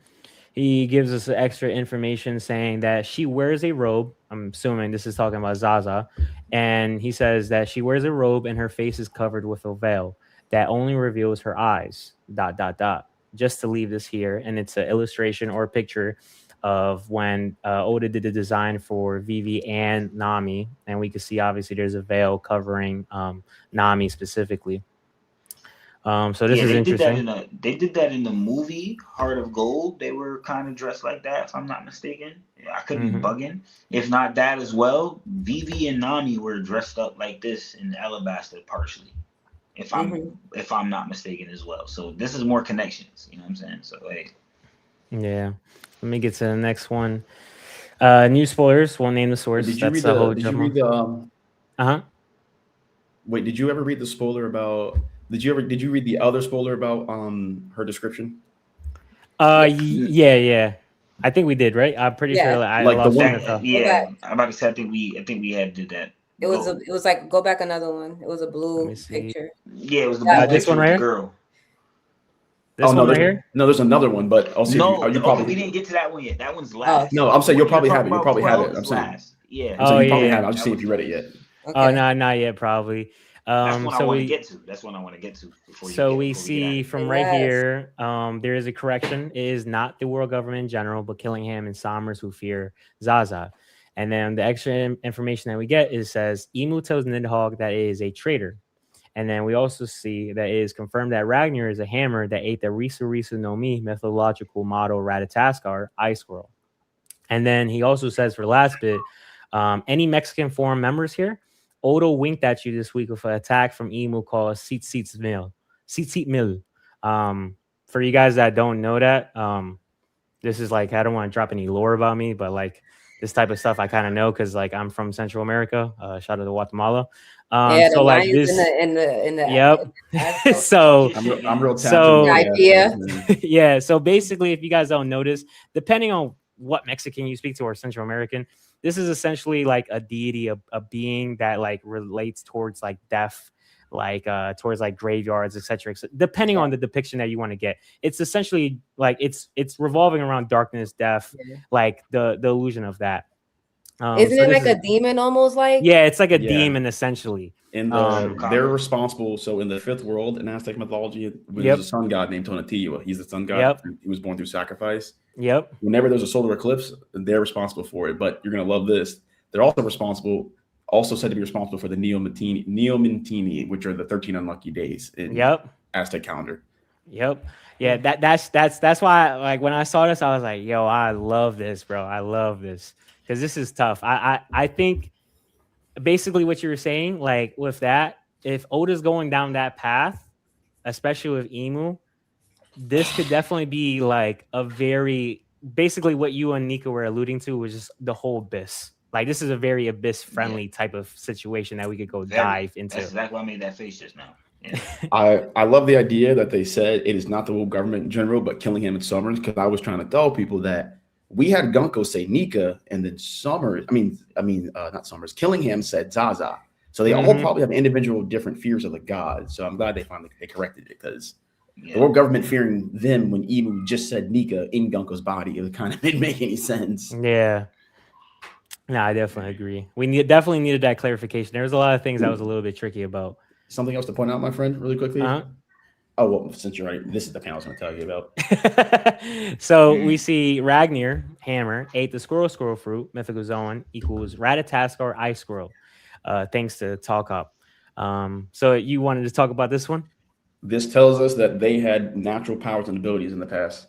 S1: He gives us extra information saying that she wears a robe. I'm assuming this is talking about Zaza. And he says that she wears a robe and her face is covered with a veil that only reveals her eyes. ... Just to leave this here. And it's an illustration or a picture of when Oda did the design for Vivi and Nami. And we can see, obviously, there's a veil covering Nami specifically. So this is interesting.
S2: They did that in the movie Heart of Gold. They were kind of dressed like that, if I'm not mistaken. I could be bugging. If not that as well, Vivi and Nami were dressed up like this in Alabasta partially. If I'm not mistaken as well. So this is more connections, you know what I'm saying? So hey.
S1: Yeah. Let me get to the next one. New spoilers. Won't name the source.
S4: Did you read Wait, did you ever read the spoiler about? Did you read the other spoiler about her description?
S1: Yeah. I think we did, right? I'm pretty sure. I
S4: Like the
S1: lost
S4: one-
S1: train of thought.
S2: Yeah, I'm about to say I think we had did that.
S3: It was like go back another one. It was a
S1: Let
S3: blue
S1: me see.
S3: picture.
S2: Yeah, it was the
S3: Yeah,
S2: blue
S1: this
S2: picture
S1: one
S2: with
S1: right
S2: the
S1: here?
S2: girl.
S1: This one right here?
S4: No, there's another one, but I'll see.
S2: No,
S4: you
S2: okay,
S4: probably
S2: we didn't get to that one yet. That one's last.
S4: No, I'm saying you'll probably have it.
S2: What
S4: You'll probably have it.
S2: 12
S4: I'm
S2: is
S4: saying.
S2: last. Yeah.
S1: Oh,
S4: So you
S1: yeah,
S4: probably
S1: yeah.
S4: have it. I'll just see if you read it yet.
S3: Okay.
S1: Oh, no, not yet, probably.
S2: That's what I
S1: So
S2: want to
S1: we
S2: get to. That's what I want to get to. Before you
S1: So
S2: get,
S1: we
S2: before
S1: see
S2: get
S1: from right
S3: Yes.
S1: here, there is a correction. It is not the world government in general, but Killingham and Somers who fear Zaza. And then the extra information that we get is says Emu tells Nidhogg that it is a traitor. And then we also see that it is confirmed that Ragnar is a hammer that ate the Risu Risu no Mi mythological model Ratatoskr ice squirrel. And then he also says for the last bit, any Mexican forum members here, Odo winked at you this week with an attack from Emu called Seat Seats Mill. Seat Seat Mill. For you guys that don't know that, this is like, I don't want to drop any lore about me, but like this type of stuff I kind of know because like I'm from Central America. Shout out to Guatemala.
S3: Yeah,
S1: So
S3: the
S1: like
S3: Mayans
S1: this,
S3: in the
S1: yep. So
S4: I'm real talented.
S1: So-
S3: Yeah.
S1: yeah. So basically, if you guys don't notice, depending on what Mexican you speak to or Central American, this is essentially like a deity, a being that like relates towards like death, like towards like graveyards, etc. Depending on the depiction that you want to get. It's essentially like it's revolving around darkness, death,
S3: Yeah.
S1: like the illusion of that.
S3: Isn't
S1: so
S3: it
S1: this
S3: like a demon almost like?
S1: Yeah, it's like a
S4: Yeah.
S1: demon essentially.
S4: In they're responsible. So in the fifth world in Aztec mythology, there's a sun god named Tonatiuh. He's the sun god.
S1: Yep.
S4: He was born through sacrifice.
S1: Yep.
S4: Whenever there's a solar eclipse, they're responsible for it. But you're gonna love this. They're also said to be responsible for the Neomintini, which are the 13 unlucky days in Aztec calendar.
S1: Yep. Yeah, that's why like when I saw this, I was like, yo, I love this, bro. I love this. Because this is tough. I think basically what you were saying, like with that, if Oda's going down that path, especially with Emu, this could definitely be like a very basically what you and Nika were alluding to, was just the whole Abyss. Like this is a very Abyss friendly type of situation that we could go dive into.
S2: That's exactly why I made that face just now. Yeah.
S4: I love the idea that they said it is not the world government in general, but Killingham and Summers, because I was trying to tell people that we had Gunko say Nika, and then Summers, not Summers, Killingham said Zaza. So they all probably have individual different fears of the gods. So I'm glad they corrected it, because the world government fearing them when Emu just said Nika in Gunko's body, it kind of didn't make any sense.
S1: Yeah. No, I definitely agree. Definitely needed that clarification. There was a lot of things that was a little bit tricky about.
S4: Something else to point out, my friend, really quickly?
S1: Uh-huh.
S4: Oh, well, since you're right, this is the panel I was going to tell you about.
S1: So we see Ragnar, hammer, ate the squirrel fruit, mythical zone equals Ratatoskr ice squirrel, thanks to Talk Up. So you wanted to talk about this one?
S4: This tells us that they had natural powers and abilities in the past.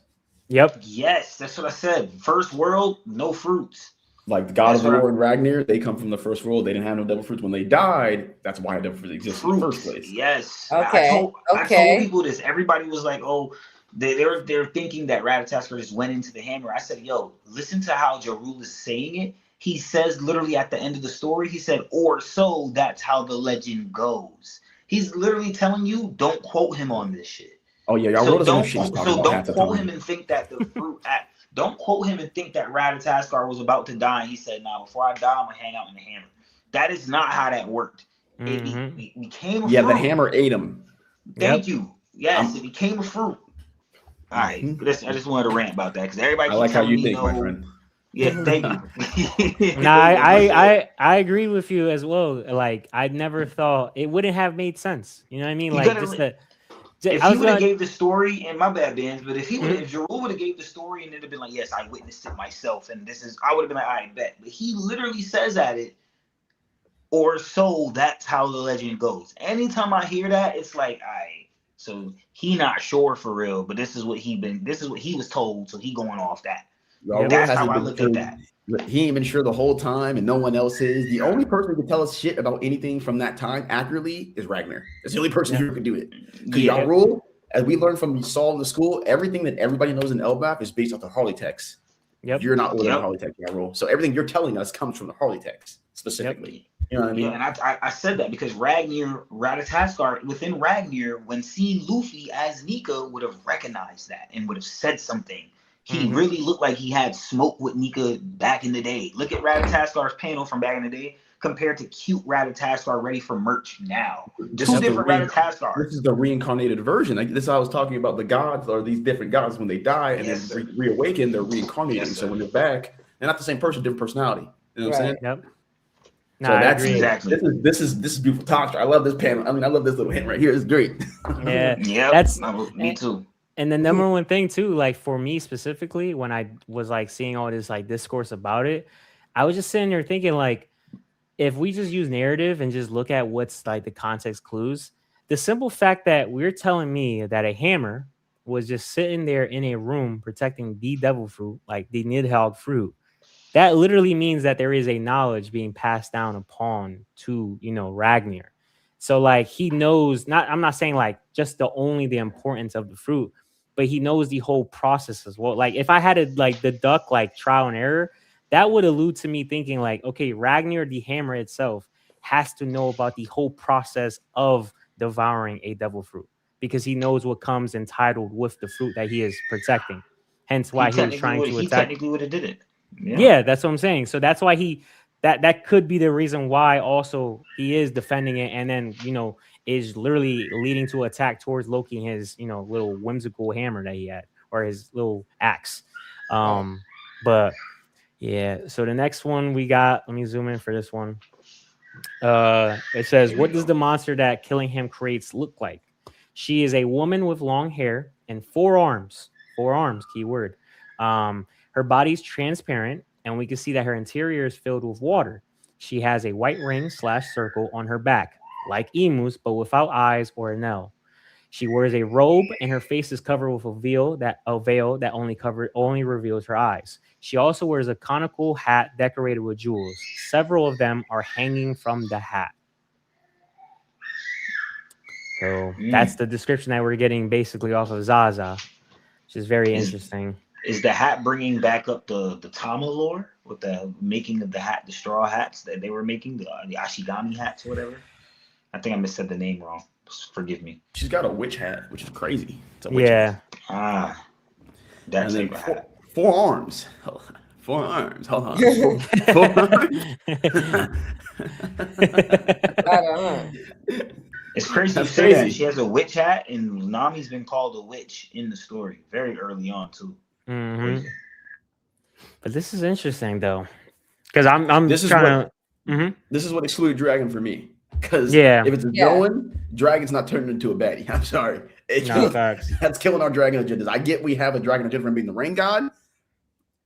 S1: Yep.
S2: Yes, that's what I said. First world, no fruits.
S4: Like the God
S2: That's
S4: of
S2: what
S4: War and Ragnar, they come from the first world. They didn't have no devil fruits when they died. That's why devil fruits exist in the first place.
S2: Yes.
S3: Okay.
S2: I told people this. Everybody was like, "Oh, they're thinking that Ratatasker just went into the hammer." I said, "Yo, listen to how Jarul is saying it. He says literally at the end of the story, he said, or so that's how the legend goes." He's literally telling you, don't quote him on this shit.
S4: Oh yeah, y'all
S2: So
S4: doesn't know shit he's talking about half
S2: don't
S4: the
S2: quote him
S4: time.
S2: and think that the fruit don't quote him and think that Ratataskar was about to die and he said, "Nah, before I die, I'm gonna hang out in the hammer." That is not how that worked.
S1: Mhm.
S2: It became a
S4: Yeah,
S2: fruit.
S4: the hammer ate him.
S2: Thank you. Yes,
S4: I'm-
S2: it became a fruit. All right.
S4: Mhm.
S2: I just wanted to rant about that because everybody
S4: I
S2: keeps
S4: like how
S2: telling
S4: you
S2: me
S4: think, my
S2: no.
S4: friend.
S2: Yeah, thank you.
S1: No, I agree with you as well. Like I never thought it wouldn't have made sense. You know what I mean?
S2: You
S1: Like
S2: gotta
S1: just
S2: li-
S1: the
S2: if
S1: I
S2: he
S1: was
S2: would have
S1: gonna
S2: gave the story, and my bad, Bands, but if
S1: Mhm.
S2: if Jarul would have gave the story and it'd have been like, yes, I witnessed it myself, and this is, I would have been like, I bet. But he literally says at it, or so that's how the legend goes. Anytime I hear that, it's like, so he not sure for real, but this is what he was told, so he going off that.
S1: Yep.
S2: That's how
S4: hasn't
S2: I
S4: been
S2: looked
S4: sure.
S2: at that.
S4: He ain't been sure the whole time, and no one else is. The only person who can tell us shit about anything from that time accurately is Ragnar. It's the only person who can do it. Because
S2: Yeah.
S4: y'all rule, as we learned from Saul in the school, everything that everybody knows in Elbaf is based off the Harley text.
S1: Yep.
S4: You're not older
S2: Yep.
S4: than Harley text, y'all rule. So everything you're telling us comes from the Harley text specifically. You know what I mean?
S2: Yeah, and I said that because Ratataskar, within Ragnar, when seeing Luffy as Nika, would have recognized that and would have said something. He
S1: Mhm.
S2: really looked like he had smoke with Nika back in the day. Look at Ratataskar's panel from back in the day compared to cute Ratataskar ready for merch now.
S4: This
S2: Two
S4: is the
S2: different Ratataskars.
S4: This is the reincarnated version. Like this, I was talking about the gods or these different gods when they die and
S2: Yes,
S4: then
S2: sir.
S4: reawaken, they're reincarnating.
S2: Yes,
S4: So
S2: sir.
S4: when they're back, they're not the same person, different personality. You know what I'm saying?
S1: Yep. No,
S4: So
S1: I
S4: that's
S1: agree.
S2: Exactly.
S4: This is beautiful talk. I love this panel. I mean, I love this little hint right here. It's great.
S1: Yeah.
S2: Yep.
S1: That's
S2: Me too.
S1: And the number one thing too, like for me specifically, when I was like seeing all this like discourse about it, I was just sitting there thinking like, if we just use narrative and just look at what's like the context clues, the simple fact that we're telling me that a hammer was just sitting there in a room protecting the devil fruit, like the Nidhogg fruit, that literally means that there is a knowledge being passed down upon to, Ragnar. So like he knows, not, I'm not saying like just the importance of the fruit, but he knows the whole process as well. Like if I had to like deduct like trial and error, that would allude to me thinking like, okay, Ragnar the hammer itself has to know about the whole process of devouring a devil fruit because he knows what comes entitled with the fruit that he is protecting. Hence why he was trying to
S2: He
S1: attack.
S2: technically would have did it.
S1: Yeah, that's what I'm saying. So that's why that could be the reason why also he is defending it and then, is literally leading to attack towards Loki and his, little whimsical hammer that he had or his little axe. But yeah, so the next one we got, let me zoom in for this one. It says, what does the monster that Killingham creates look like? She is a woman with long hair and 4 arms. 4 arms, keyword. Her body's transparent, and we can see that her interior is filled with water. She has a white ring/circle on her back, like emus, but without eyes or a nail. She wears a robe, and her face is covered with a veil that only reveals her eyes. She also wears a conical hat decorated with jewels. Several of them are hanging from the hat. So that's the description that we're getting basically off of Zaza, which is very interesting.
S2: Is the hat bringing back up the Tama lore with the making of the hat, the straw hats that they were making, the Ashigami hats or whatever? I think I missaid the name wrong. Forgive me.
S4: She's got a witch hat, which is crazy. It's a witch
S1: Yeah.
S4: hat.
S2: That's
S4: and
S2: it.
S4: then 4 arms. 4 arms. Hold on. 4 arms.
S3: I don't know.
S2: It's crazy
S4: That's
S2: to say that.
S4: crazy.
S2: She has a witch hat, and Nami's been called a witch in the story very early on too.
S1: Mhm. But this is interesting though, because I'm
S4: This is
S1: trying
S4: what
S1: to.
S4: this is what excluded Dragon for me. Because
S1: Yeah.
S4: if it's a villain, Dragon's not turned into a baddie. I'm sorry.
S1: No, facts.
S4: That's killing our Dragon agendas. I get we have a Dragon agenda from being the rain god,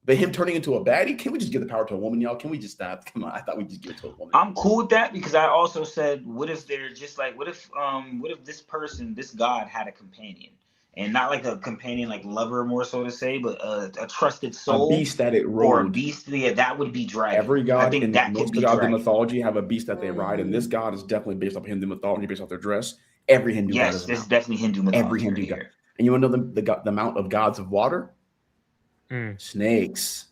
S4: but him turning into a baddie, can we just give the power to a woman, y'all? Can we just stop? Come on, I thought we'd just give it to a woman.
S2: I'm cool with that because I also said, what if they're just like, what if this person, this god had a companion, and not like a companion, like lover, more so to say, but a trusted
S4: A
S2: soul
S4: beast that it
S2: or a
S4: rode.
S2: beast. Yeah, that would be dragon.
S4: Every
S2: I
S4: god
S2: think
S4: in
S2: that
S4: most
S2: could
S4: of
S2: be
S4: the gods in
S2: dragon.
S4: mythology have a beast that they ride, and this god is definitely based off Hindu mythology, based off their dress. Every Hindu god
S2: Yes,
S4: is a
S2: this is
S4: mountain.
S2: definitely Hindu
S4: Every
S2: mythology
S4: Hindu
S2: right
S4: god.
S2: here.
S4: And you want to know the amount of gods of water? Snakes.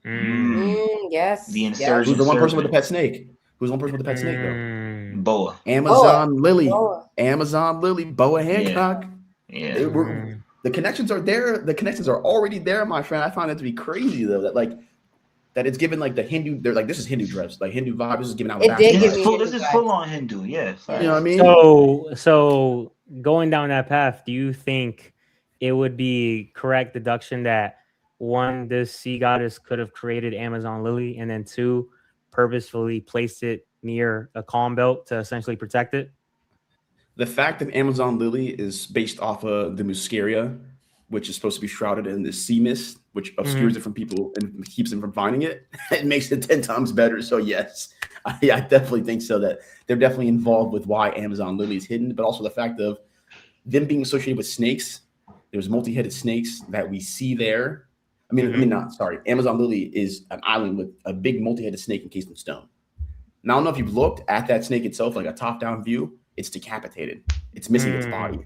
S3: Yes.
S2: The
S3: yes.
S2: insurgent.
S4: Who's the one person with the
S2: serpent.
S4: pet snake? Who's the one person with the pet snake though?
S2: Boa.
S4: Amazon Lily.
S3: Boa.
S4: Amazon Lily. Boa Hancock.
S2: Yeah.
S4: The connections are there. The connections are already there, my friend. I find that to be crazy though. That it's given like the Hindu. They're like, this is Hindu dress, like Hindu vibe. This is giving out the
S3: It did
S4: back.
S3: give
S2: This
S3: me
S2: is full.
S3: Hindu
S2: This is
S3: vibes.
S2: full on Hindu. Yeah.
S4: You know what I mean?
S1: So going down that path, do you think it would be correct deduction that one, this sea goddess could have created Amazon Lily, and then two, purposefully placed it near a calm belt to essentially protect it?
S4: The fact that Amazon Lily is based off of the Muscaria, which is supposed to be shrouded in the sea mist, which obscures it from people and keeps them from finding it, it makes it 10 times better. So yes, I definitely think so, that they're definitely involved with why Amazon Lily is hidden, but also the fact of them being associated with snakes. There's multi-headed snakes that we see there. Amazon Lily is an island with a big multi-headed snake encased in stone. Now, I don't know if you've looked at that snake itself, like a top-down view. It's decapitated. It's missing its body.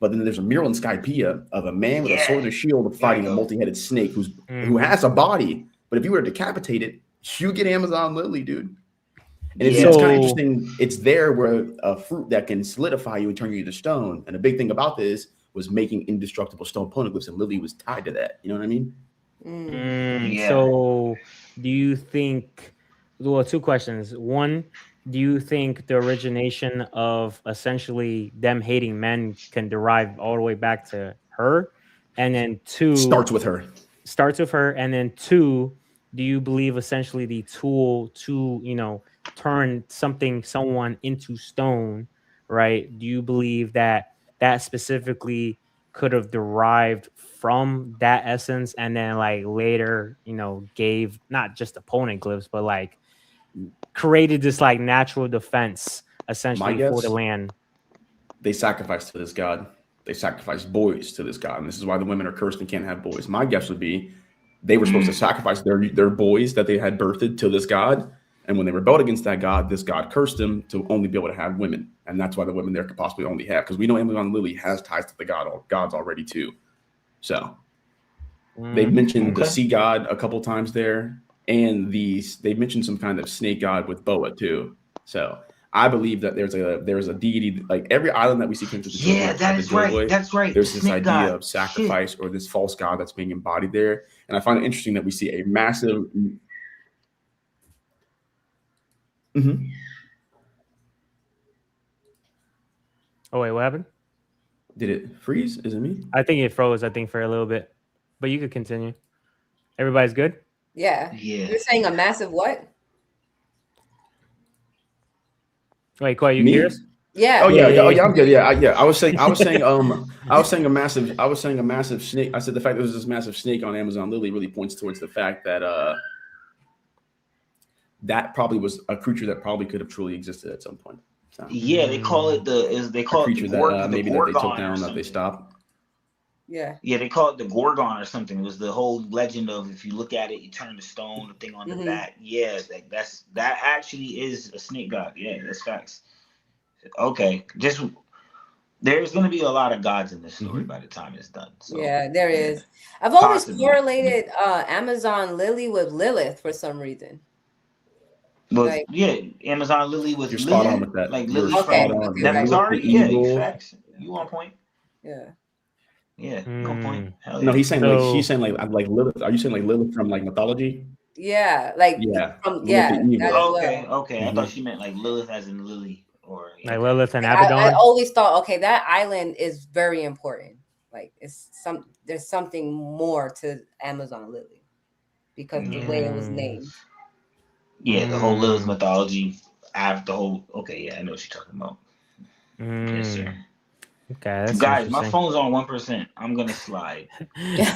S4: But then there's a mural in Skypiea of a man with a sword and a shield fighting a multi-headed snake who has a body. But if you were to decapitate it, you get Amazon Lily, dude. And it's kind of interesting. It's there where a fruit that can solidify you and turn you to stone. And the big thing about this was making indestructible stone poneglyphs, and Lily was tied to that. You know what I mean?
S1: So do you think, well, two questions. One, do you think the origination of essentially them hating men can derive all the way back to her? And then two,
S4: starts with her.
S1: And then two, do you believe essentially the tool to, turn someone into stone, right? Do you believe that specifically could have derived from that essence, and then like later, gave not just opponent glyphs, but like created this like natural defense essentially for the land?
S4: They sacrificed to this god. They sacrificed boys to this god, and this is why the women are cursed and can't have boys. My guess would be they were supposed to sacrifice their boys that they had birthed to this god, and when they rebelled against that god, this god cursed them to only be able to have women, and that's why the women there could possibly only have, because we know Amazon Lily has ties to the gods already too. So they've mentioned the sea god a couple times there, and they've mentioned some kind of snake god with Boa too. So I believe that there's a deity, like every island that we see.
S2: That's right. That's right.
S4: There's this idea of sacrifice or this false god that's being embodied there, and I find it interesting that we see a massive.
S1: Oh wait, what happened?
S4: Did it freeze? Is it me?
S1: I think it froze. For a little bit, but you could continue. Everybody's good?
S3: Yeah. You're saying a massive what?
S1: Wait, Koi, you hear us?
S3: Yeah.
S4: Oh yeah. I'm good. Yeah. I was saying a massive snake. I said the fact that there's this massive snake on Amazon Lily really points towards the fact that that probably was a creature that probably could have truly existed at some point. So,
S2: yeah, they call it the
S4: creature that maybe that they took down, that they stopped.
S3: Yeah.
S2: Yeah, they call it the Gorgon or something. It was the whole legend of, if you look at it, you turn the stone, the thing on the back. Yeah, that actually is a snake god. Yeah, that's facts. Okay, there's going to be a lot of gods in this story by the time it's done. So,
S3: yeah, there is. I've always correlated Amazon Lily with Lilith for some reason.
S2: But Amazon Lily with
S4: Lilith.
S2: You're
S4: spot on with that.
S2: Like
S4: Lily.
S2: Nefertari. Yeah, facts. You on point.
S3: Yeah.
S2: Yeah, no point. Hell
S4: no, he's saying like Lilith. Are you saying like Lilith from like mythology?
S3: Yeah, like
S2: Okay. I thought she meant like Lilith as in Lily, or
S1: like Lilith and Abaddon.
S3: I always thought, okay, that island is very important. Like there's something more to Amazon Lily because of the way it was named.
S2: Yeah, the whole Lilith mythology. After the whole. Okay, yeah, I know what you're talking about. Yes, sir.
S1: Okay, that's
S2: guys, my phone's on 1%. I'm gonna slide.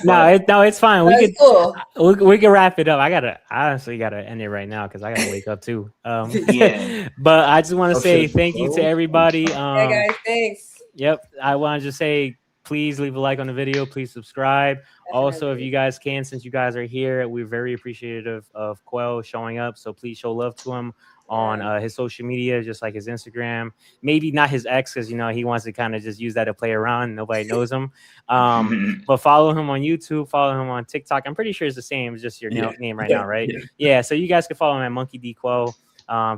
S1: No, it's fine. We can wrap it up. I honestly gotta end it right now because I gotta wake up too.
S2: Yeah.
S1: But I just want to say thank you to everybody.
S3: Hey guys, thanks.
S1: Yep, I want to just say please leave a like on the video. Please subscribe. Also, if you guys can, since you guys are here, we're very appreciative of Quell showing up. So please show love to him on his social media, just like his Instagram. Maybe not his ex, because you know he wants to kind of just use that to play around. Nobody knows him. But follow him on YouTube. Follow him on TikTok. I'm pretty sure it's the same. It's just your name right now, right? Yeah. So you guys can follow him at Monkey D Quell.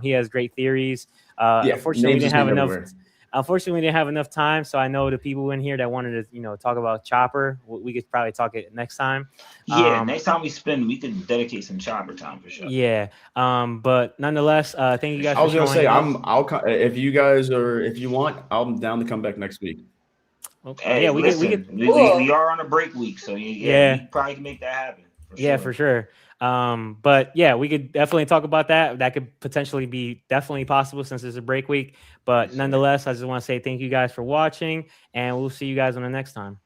S1: He has great theories. Unfortunately, we didn't have enough. Unfortunately, we didn't have enough time. So I know the people in here that wanted to, talk about Chopper. We could probably talk it next time.
S2: Yeah, next time we could dedicate some Chopper time for sure.
S1: Yeah. But nonetheless, thank you guys.
S4: I was gonna say if you want, I'm down to come back next week.
S1: Okay.
S2: Hey,
S1: yeah,
S2: we are on a break week, so we probably can make that happen.
S1: For sure. But yeah, we could definitely talk about that. That could potentially be definitely possible since it's a break week. But nonetheless, I just want to say thank you guys for watching, and we'll see you guys on the next time.